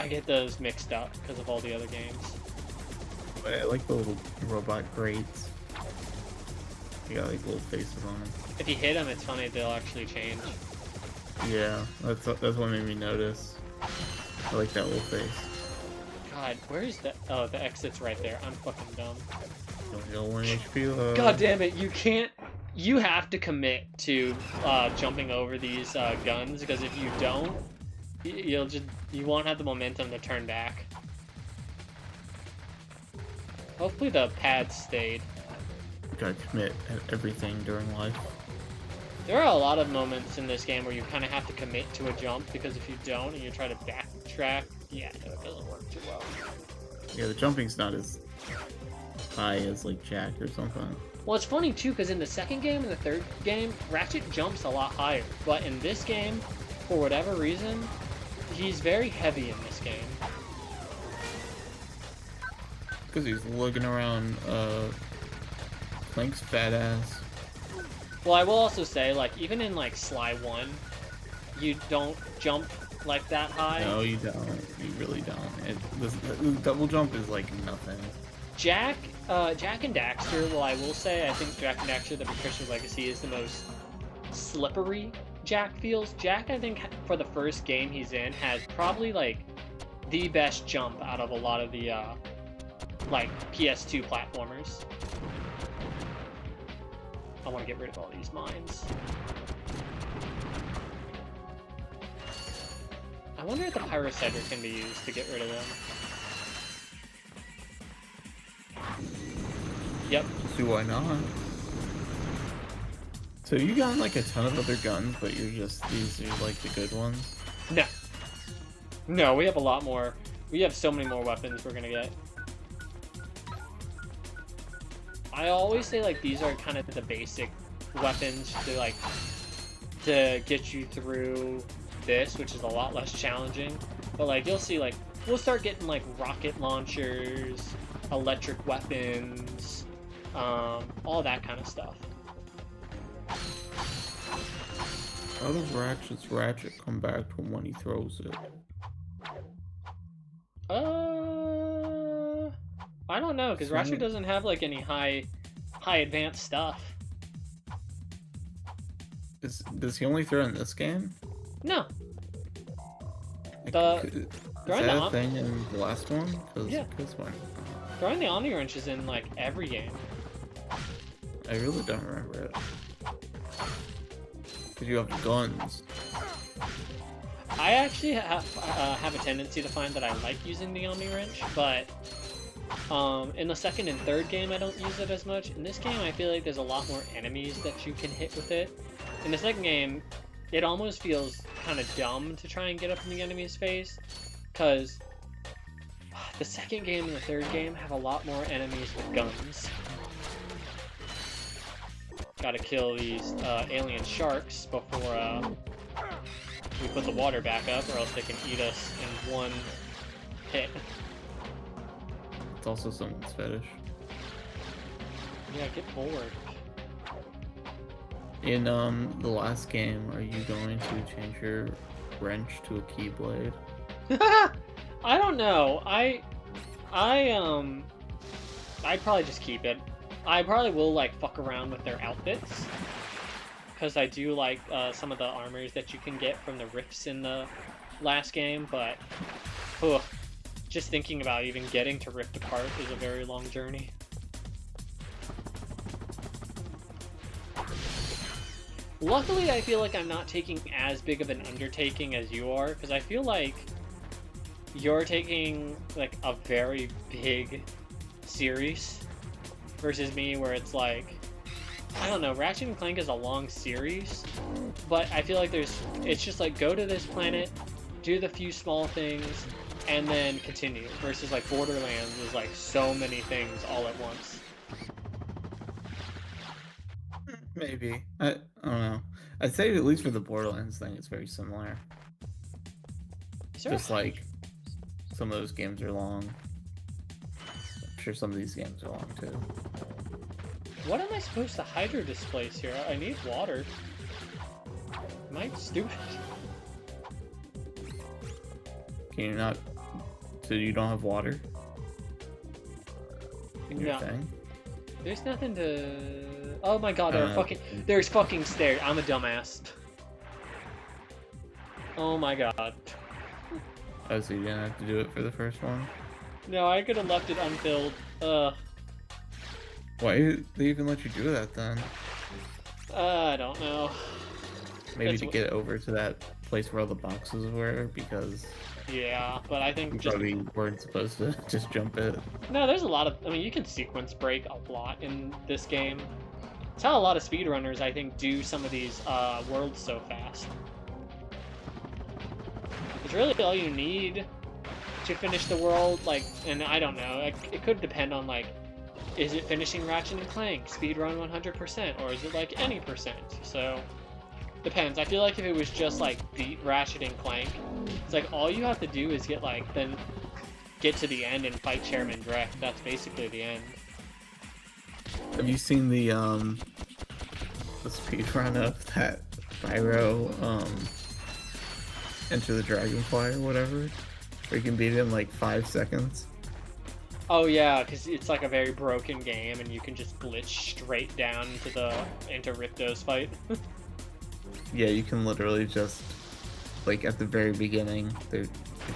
get those mixed up because of all the other games. I like the little robot grates. You got like little faces on them. If you hit them, it's funny, they'll actually change. Yeah, that's what made me notice. I like that little face. God, where is that? Oh, the exit's right there. I'm fucking dumb. Don't go 1 HP low. God damn it, you can't... You have to commit to jumping over these guns, because if you don't, you won't have the momentum to turn back. Hopefully the pad stayed. You gotta commit everything during life. There are a lot of moments in this game where you kind of have to commit to a jump, because if you don't and you try to backtrack, yeah, no, it doesn't work too well. Yeah, the jumping's not as high as like Jack or something. Well, it's funny too, because in the second game and the third game, Ratchet jumps a lot higher. But in this game, for whatever reason, he's very heavy in this game. Because he's looking around Clank's fat ass. Well, I will also say, like, even in like Sly 1, you don't jump like that high. No, you don't. You really don't. The double jump is like nothing. Jack and Daxter, well, I will say, I think Jack and Daxter, the Christian Legacy, is the most slippery Jack feels. Jack, I think, for the first game he's in, has probably, like, the best jump out of a lot of the, like, PS2 platformers. I want to get rid of all these mines. I wonder if the Pyrocyter can be used to get rid of them. Yep. See why not? So you got like a ton of other guns, but these are like the good ones? No. No, we have a lot more. We have so many more weapons we're gonna get. I always say like these are kind of the basic weapons to get you through this, which is a lot less challenging. But like you'll see, like we'll start getting like rocket launchers, electric weapons, all that kind of stuff. How does Ratchet's Ratchet come back from when he throws it? I don't know, because Ratchet doesn't have like any high advanced stuff. Does he only throw in this game? No. Is that a thing in the last one? Yeah. This one. Throwing the Omni Wrench is in like every game. I really don't remember it. Because you have guns. I actually have a tendency to find that I like using the Omni Wrench, but in the second and third game I don't use it as much. In this game I feel like there's a lot more enemies that you can hit with it. In the second game, it almost feels kind of dumb to try and get up in the enemy's face, because the second game and the third game have a lot more enemies with guns. Gotta kill these alien sharks before we put the water back up, or else they can eat us in one hit. It's also someone's fetish. Yeah, get forward. In the last game, are you going to change your wrench to a keyblade? I don't know. I'd probably just keep it. I probably will like fuck around with their outfits, because I do like some of the armors that you can get from the rifts in the last game, but just thinking about even getting to Rift Apart is a very long journey. Luckily, I feel like I'm not taking as big of an undertaking as you are, because I feel like you're taking like a very big series versus me, where it's like, I don't know, Ratchet and Clank is a long series, but I feel like it's just like, go to this planet, do the few small things, and then continue, versus like Borderlands is like so many things all at once. Maybe. I don't know. I'd say at least for the Borderlands thing, it's very similar. Just like some of those games are long. I'm sure some of these games are long too. What am I supposed to hydro displace here? I need water. Am I stupid? Can you not? So you don't have water? In your thing? There's nothing to... Oh my god, there's fucking stairs. I'm a dumbass. Oh my god. Oh, so you didn't have to do it for the first one? No, I could have left it unfilled. Why did they even let you do that then? I don't know. Maybe to get over to that place where all the boxes were, because... Yeah, but I think you probably weren't supposed to just jump it. No, there's a lot of... I mean, you can sequence break a lot in this game. It's how a lot of speedrunners, I think, do some of these worlds so fast. It's really all you need to finish the world, like, and I don't know, it could depend on, like, is it finishing Ratchet and Clank, speedrun 100%, or is it, like, any percent? So, depends. I feel like if it was just, like, beat Ratchet and Clank, it's like, all you have to do is get, like, then get to the end and fight Chairman Drek. That's basically the end. Have you seen the speedrun of that Spyro, Enter the Dragonfly or whatever? Where you can beat it in like 5 seconds? Oh yeah, because it's like a very broken game and you can just glitch straight down into Ripto's fight. Yeah, you can literally just, like at the very beginning, if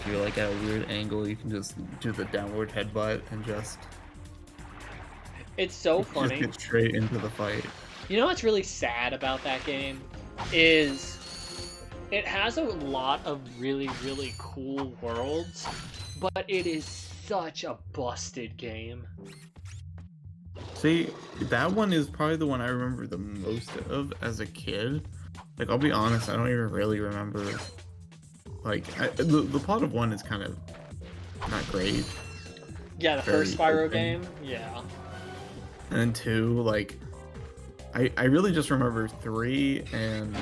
you're like at a weird angle, you can just do the downward headbutt and just... It's so funny. Just get straight into the fight. You know what's really sad about that game? Is it has a lot of really, really cool worlds, but it is such a busted game. See, that one is probably the one I remember the most of as a kid. Like, I'll be honest, I don't even really remember. Like, the plot of one is kind of not great. Yeah, the first Spyro game? Yeah. And then 2, like, I really just remember 3 and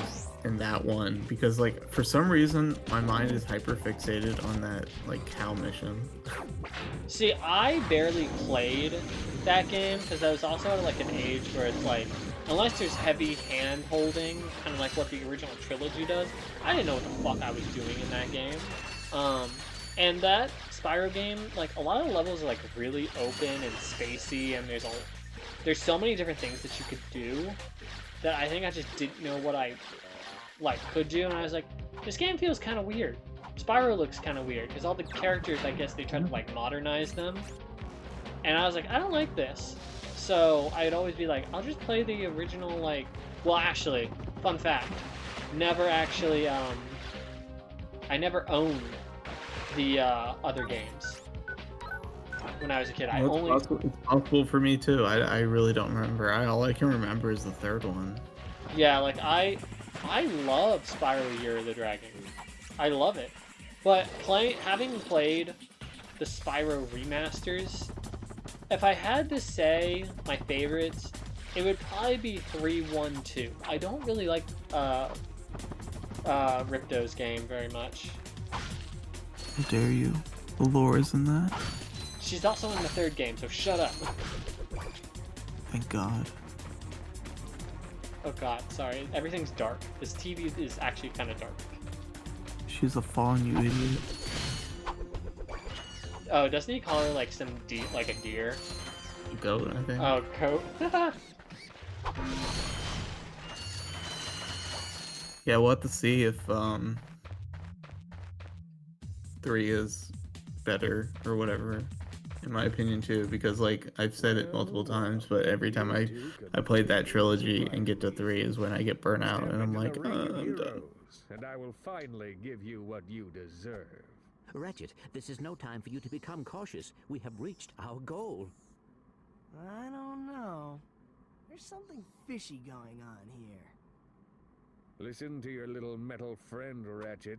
that one, because, like, for some reason, my mind is hyper fixated on that, like, cow mission. See, I barely played that game, because I was also at, like, an age where it's, like, unless there's heavy hand-holding, kind of like what the original trilogy does, I didn't know what the fuck I was doing in that game. And that Spyro game, like, a lot of the levels are, like, really open and spacey, and there's so many different things that you could do that I think I just didn't know what I, like, could do, and I was like, this game feels kind of weird. Spyro looks kind of weird, because all the characters, I guess, they tried to, like, modernize them. And I was like, I don't like this. So I'd always be like, I'll just play the original, like... Well, actually, fun fact. Never actually, I never owned the, other games. When I was a kid, It's possible for me too. I really don't remember. All I can remember is the third one. Yeah, like I love Spyro Year of the Dragon. I love it. But having played the Spyro remasters, if I had to say my favorites, it would probably be 3, 1, 2. I don't really like Ripto's game very much. How dare you? The lore is in that. She's also in the third game, so shut up. Thank God. Oh god, sorry. Everything's dark. This TV is actually kind of dark. She's a fawn, you idiot. Oh, doesn't he call her like like a deer? A goat, I think. Oh, goat. Yeah, we'll have to see if 3 is better or whatever. In my opinion too, because like I've said it multiple times, but every time I played that trilogy and get to 3 is when I get burnt out, and I'm like, I'm done. And I will finally give you what you deserve. Ratchet, this is no time for you to become cautious. We have reached our goal. I don't know. There's something fishy going on here. Listen to your little metal friend, Ratchet.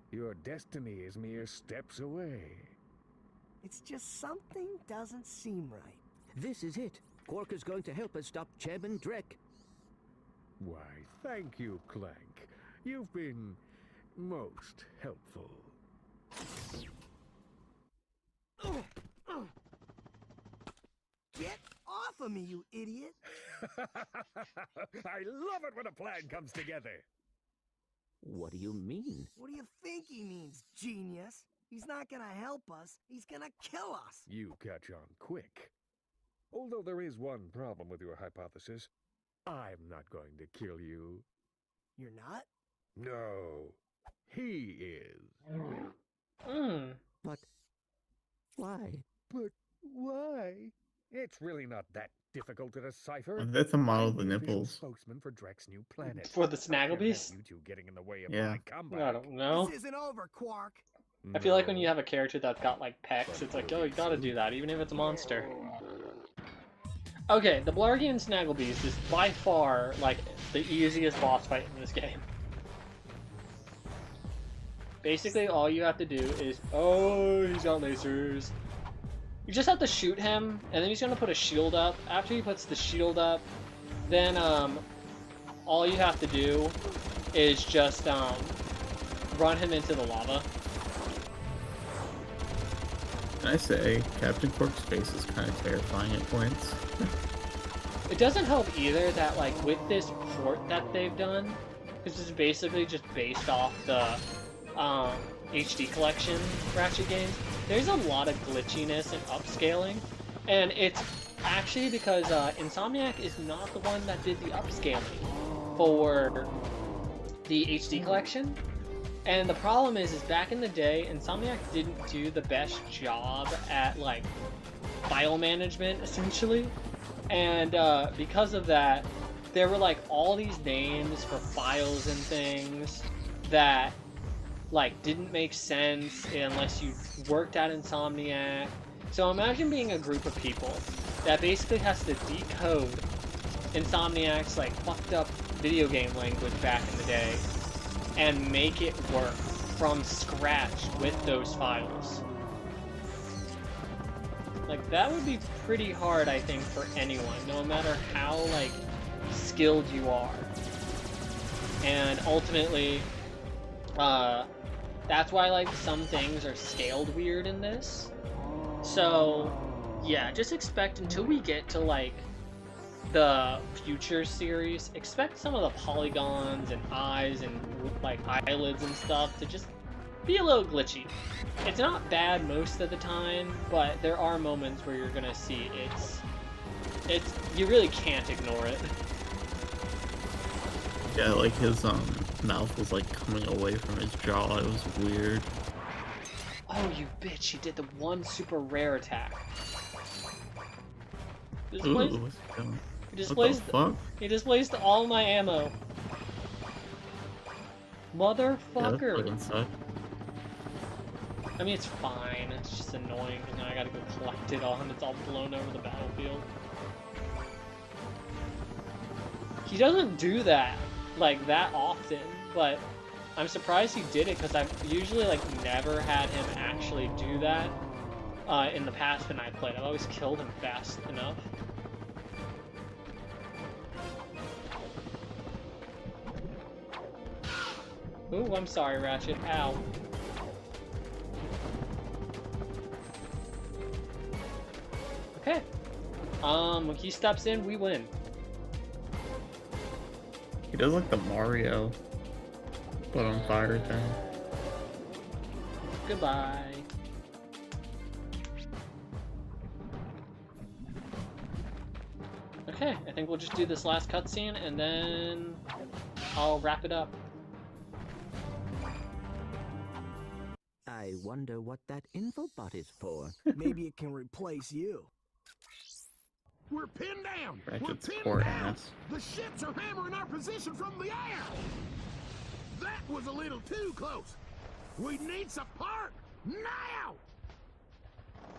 Your destiny is mere steps away. It's just something doesn't seem right. This is it. Quark is going to help us stop Chairman Drek. Why, thank you, Clank. You've been most helpful. Get off of me, you idiot! I love it when a plan comes together. What do you mean? What do you think he means, genius? He's not gonna help us. He's gonna kill us. You catch on quick. Although there is one problem with your hypothesis. I'm not going to kill you. You're not? No. He is. But why? But why? It's really not that difficult to decipher. That's a model of the nipples. Spokesman for Drek's new planet. For the Snagglebeast? You two getting in the way of Yeah. my comeback. I don't know. This isn't over, Quark. I feel like when you have a character that's got like pecs, it's like, oh, you gotta do that, even if it's a monster. Okay, the Blargian Snagglebeast is by far, like, the easiest boss fight in this game. Basically, all you have to do is... Oh, he's got lasers. You just have to shoot him, and then he's gonna put a shield up. After he puts the shield up, then, all you have to do is just, run him into the lava. Can I say, Captain Quark's face is kind of terrifying at points. It doesn't help either that, like, with this port that they've done, this is basically just based off the HD collection Ratchet games, there's a lot of glitchiness and upscaling, and it's actually because Insomniac is not the one that did the upscaling for the HD collection. And the problem is back in the day, Insomniac didn't do the best job at, like, file management, essentially. And because of that, there were, like, all these names for files and things that, like, didn't make sense unless you worked at Insomniac. So imagine being a group of people that basically has to decode Insomniac's, like, fucked up video game language back in the day and make it work from scratch with those files. Like, that would be pretty hard, I think, for anyone, no matter how, like, skilled you are. And ultimately, that's why, like, some things are scaled weird in this. So, yeah, just expect until we get to, like, the future series, expect some of the polygons and eyes and, like, eyelids and stuff to just be a little glitchy. It's not bad most of the time, but there are moments where you're gonna see it's you really can't ignore it. Yeah, like his mouth was like coming away from his jaw. It was weird. Oh, you bitch! He did the one super rare attack. Ooh, what's he doing? He displaced all my ammo. Motherfucker! Yeah, I mean, it's fine. It's just annoying because now I gotta go collect it all and it's all blown over the battlefield. He doesn't do that, like, that often, but I'm surprised he did it because I've usually, like, never had him actually do that in the past when I played. I've always killed him fast enough. Ooh, I'm sorry, Ratchet. Ow. Okay. When he steps in, we win. He does like the Mario but on fire thing. Goodbye. Okay, I think we'll just do this last cutscene and then I'll wrap it up. I wonder what that infobot is for. Maybe it can replace you. We're pinned down! Ratchet's We're pinned poor down! ass. The ships are hammering our position from the air! That was a little too close! We need support! Now!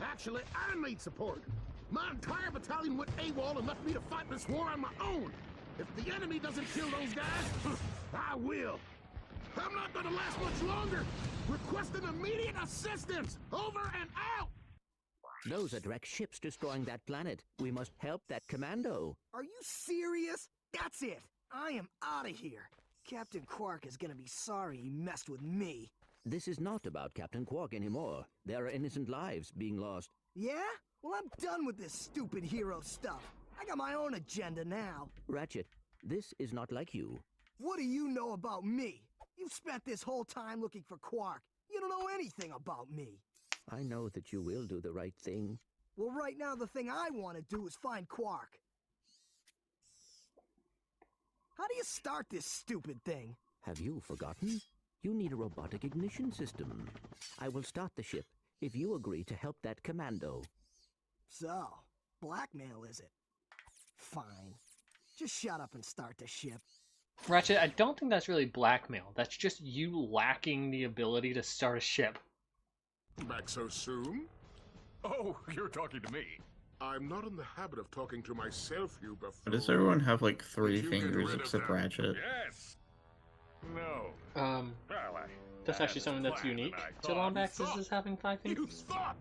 Actually, I need support. My entire battalion went AWOL and left me to fight this war on my own. If the enemy doesn't kill those guys, I will. I'm not gonna last much longer! Requesting immediate assistance! Over and out! Those are direct ships destroying that planet. We must help that commando. Are you serious? That's it. I am out of here. Captain Quark is gonna be sorry he messed with me. This is not about Captain Quark anymore. There are innocent lives being lost. Yeah? Well, I'm done with this stupid hero stuff. I got my own agenda now. Ratchet, this is not like you. What do you know about me? You've spent this whole time looking for Quark. You don't know anything about me. I know that you will do the right thing. Well, right now the thing I want to do is find Quark. How do you start this stupid thing? Have you forgotten? You need a robotic ignition system. I will start the ship if you agree to help that commando. So, blackmail is it? Fine. Just shut up and start the ship. Ratchet, I don't think that's really blackmail. That's just you lacking the ability to start a ship. Back so soon? Oh, you're talking to me. I'm not in the habit of talking to myself, you buffoon. Why does everyone have like 3 Did you get fingers rid of except them? Ratchet? Yes. No. Well, that's actually something that's unique to Lombaxes is having 5 You fingers. thought!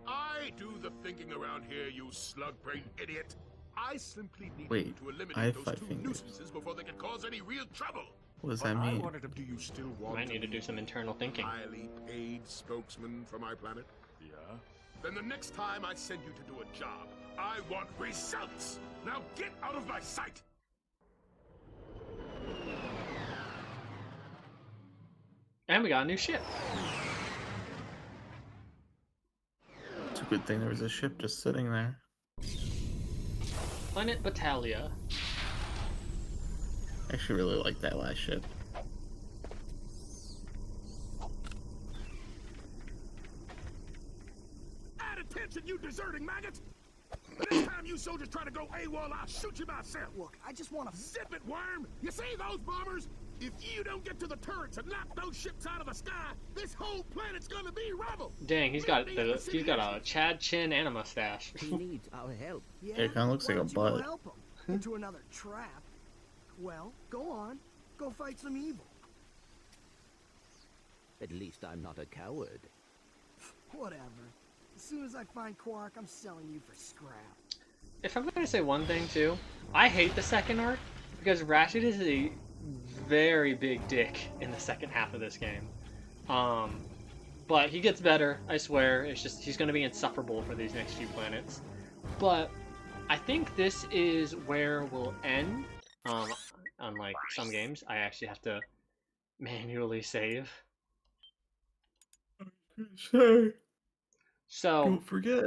I do the thinking around here, you slug-brained idiot. I simply need Wait, you to I eliminate have those 5 two fingers. nuisances before they can cause any real trouble. What does But that I mean? wanted to, do you still want Might need to do some internal thinking. highly paid spokesman for my planet? Yeah? Then the next time I send you to do a job, I want results! Now get out of my sight! And we got a new ship. It's a good thing there was a ship just sitting there. Planet Battalia. I actually really like that last ship. Add attention, you deserting maggot! The next time you soldiers try to go AWOL, I'll shoot you myself. Look, I just want to... Zip it, worm! You see those bombers? If you don't get to the turrets and knock those ships out of the sky, this whole planet's gonna be rubble! Dang, he's got a Chad chin and a mustache. He needs our help. Yeah, it kind of looks like a butt. help him into another trap. Well, go on. Go fight some evil. At least I'm not a coward. Whatever. As soon as I find Quark, I'm selling you for scrap. If I'm gonna say one thing too, I hate the second arc because Ratchet is a very big dick in the second half of this game. But he gets better, I swear. It's just he's gonna be insufferable for these next few planets. But I think this is where we'll end. Unlike some games, I actually have to manually save. Sure. So Don't forget.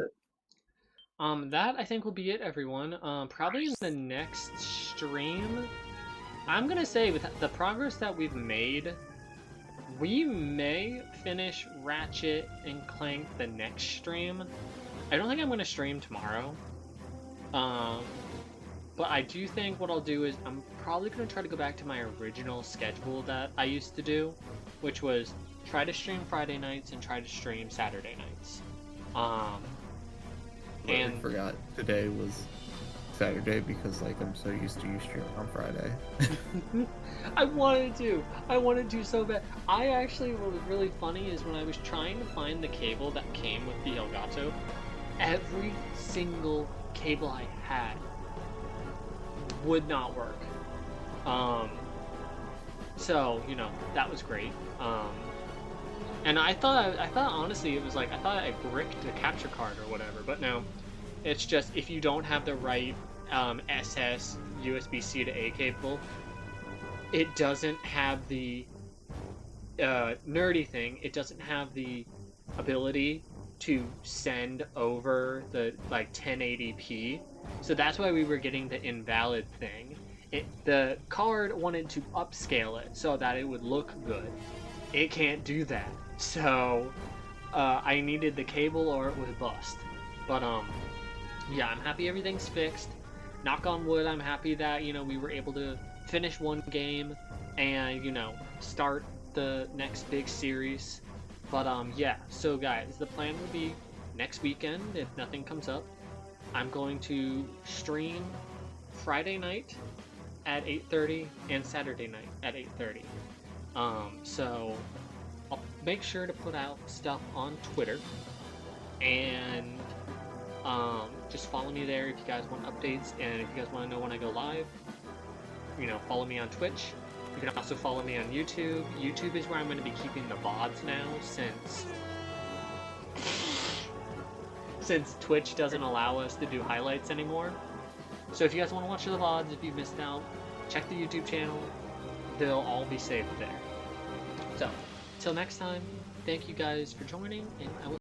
That I think will be it, everyone. Probably in the next stream, I'm gonna say with the progress that we've made, we may finish Ratchet and Clank the next stream. I don't think I'm gonna stream tomorrow. But I do think what I'll do is I'm probably gonna try to go back to my original schedule that I used to do, which was try to stream Friday nights and try to stream Saturday nights. I forgot today was Saturday because like I'm so used to you streaming on Friday. I wanted to so bad. I actually, what was really funny is when I was trying to find the cable that came with the Elgato, every single cable I had would not work. So, you know, that was great. And I thought honestly it was like, I thought I bricked the capture card or whatever, but no. It's just if you don't have the right SS USB-C to A cable, it doesn't have the nerdy thing. It doesn't have the ability to send over the like 1080p. So that's why we were getting the invalid thing. The card wanted to upscale it so that it would look good. It can't do that. So I needed the cable or it would bust. But yeah, I'm happy everything's fixed. Knock on wood, I'm happy that, you know, we were able to finish one game and, you know, start the next big series. But yeah, so guys, the plan would be next weekend, if nothing comes up, I'm going to stream Friday night at 8:30 and Saturday night at 8:30. So I'll make sure to put out stuff on Twitter and just follow me there if you guys want updates, and if you guys want to know when I go live, you know, follow me on Twitch. You can also follow me on YouTube. YouTube is where I'm going to be keeping the VODs now, since Twitch doesn't allow us to do highlights anymore. So if you guys want to watch the VODs, if you missed out, check the YouTube channel. They'll all be saved there. So, till next time, thank you guys for joining, and I will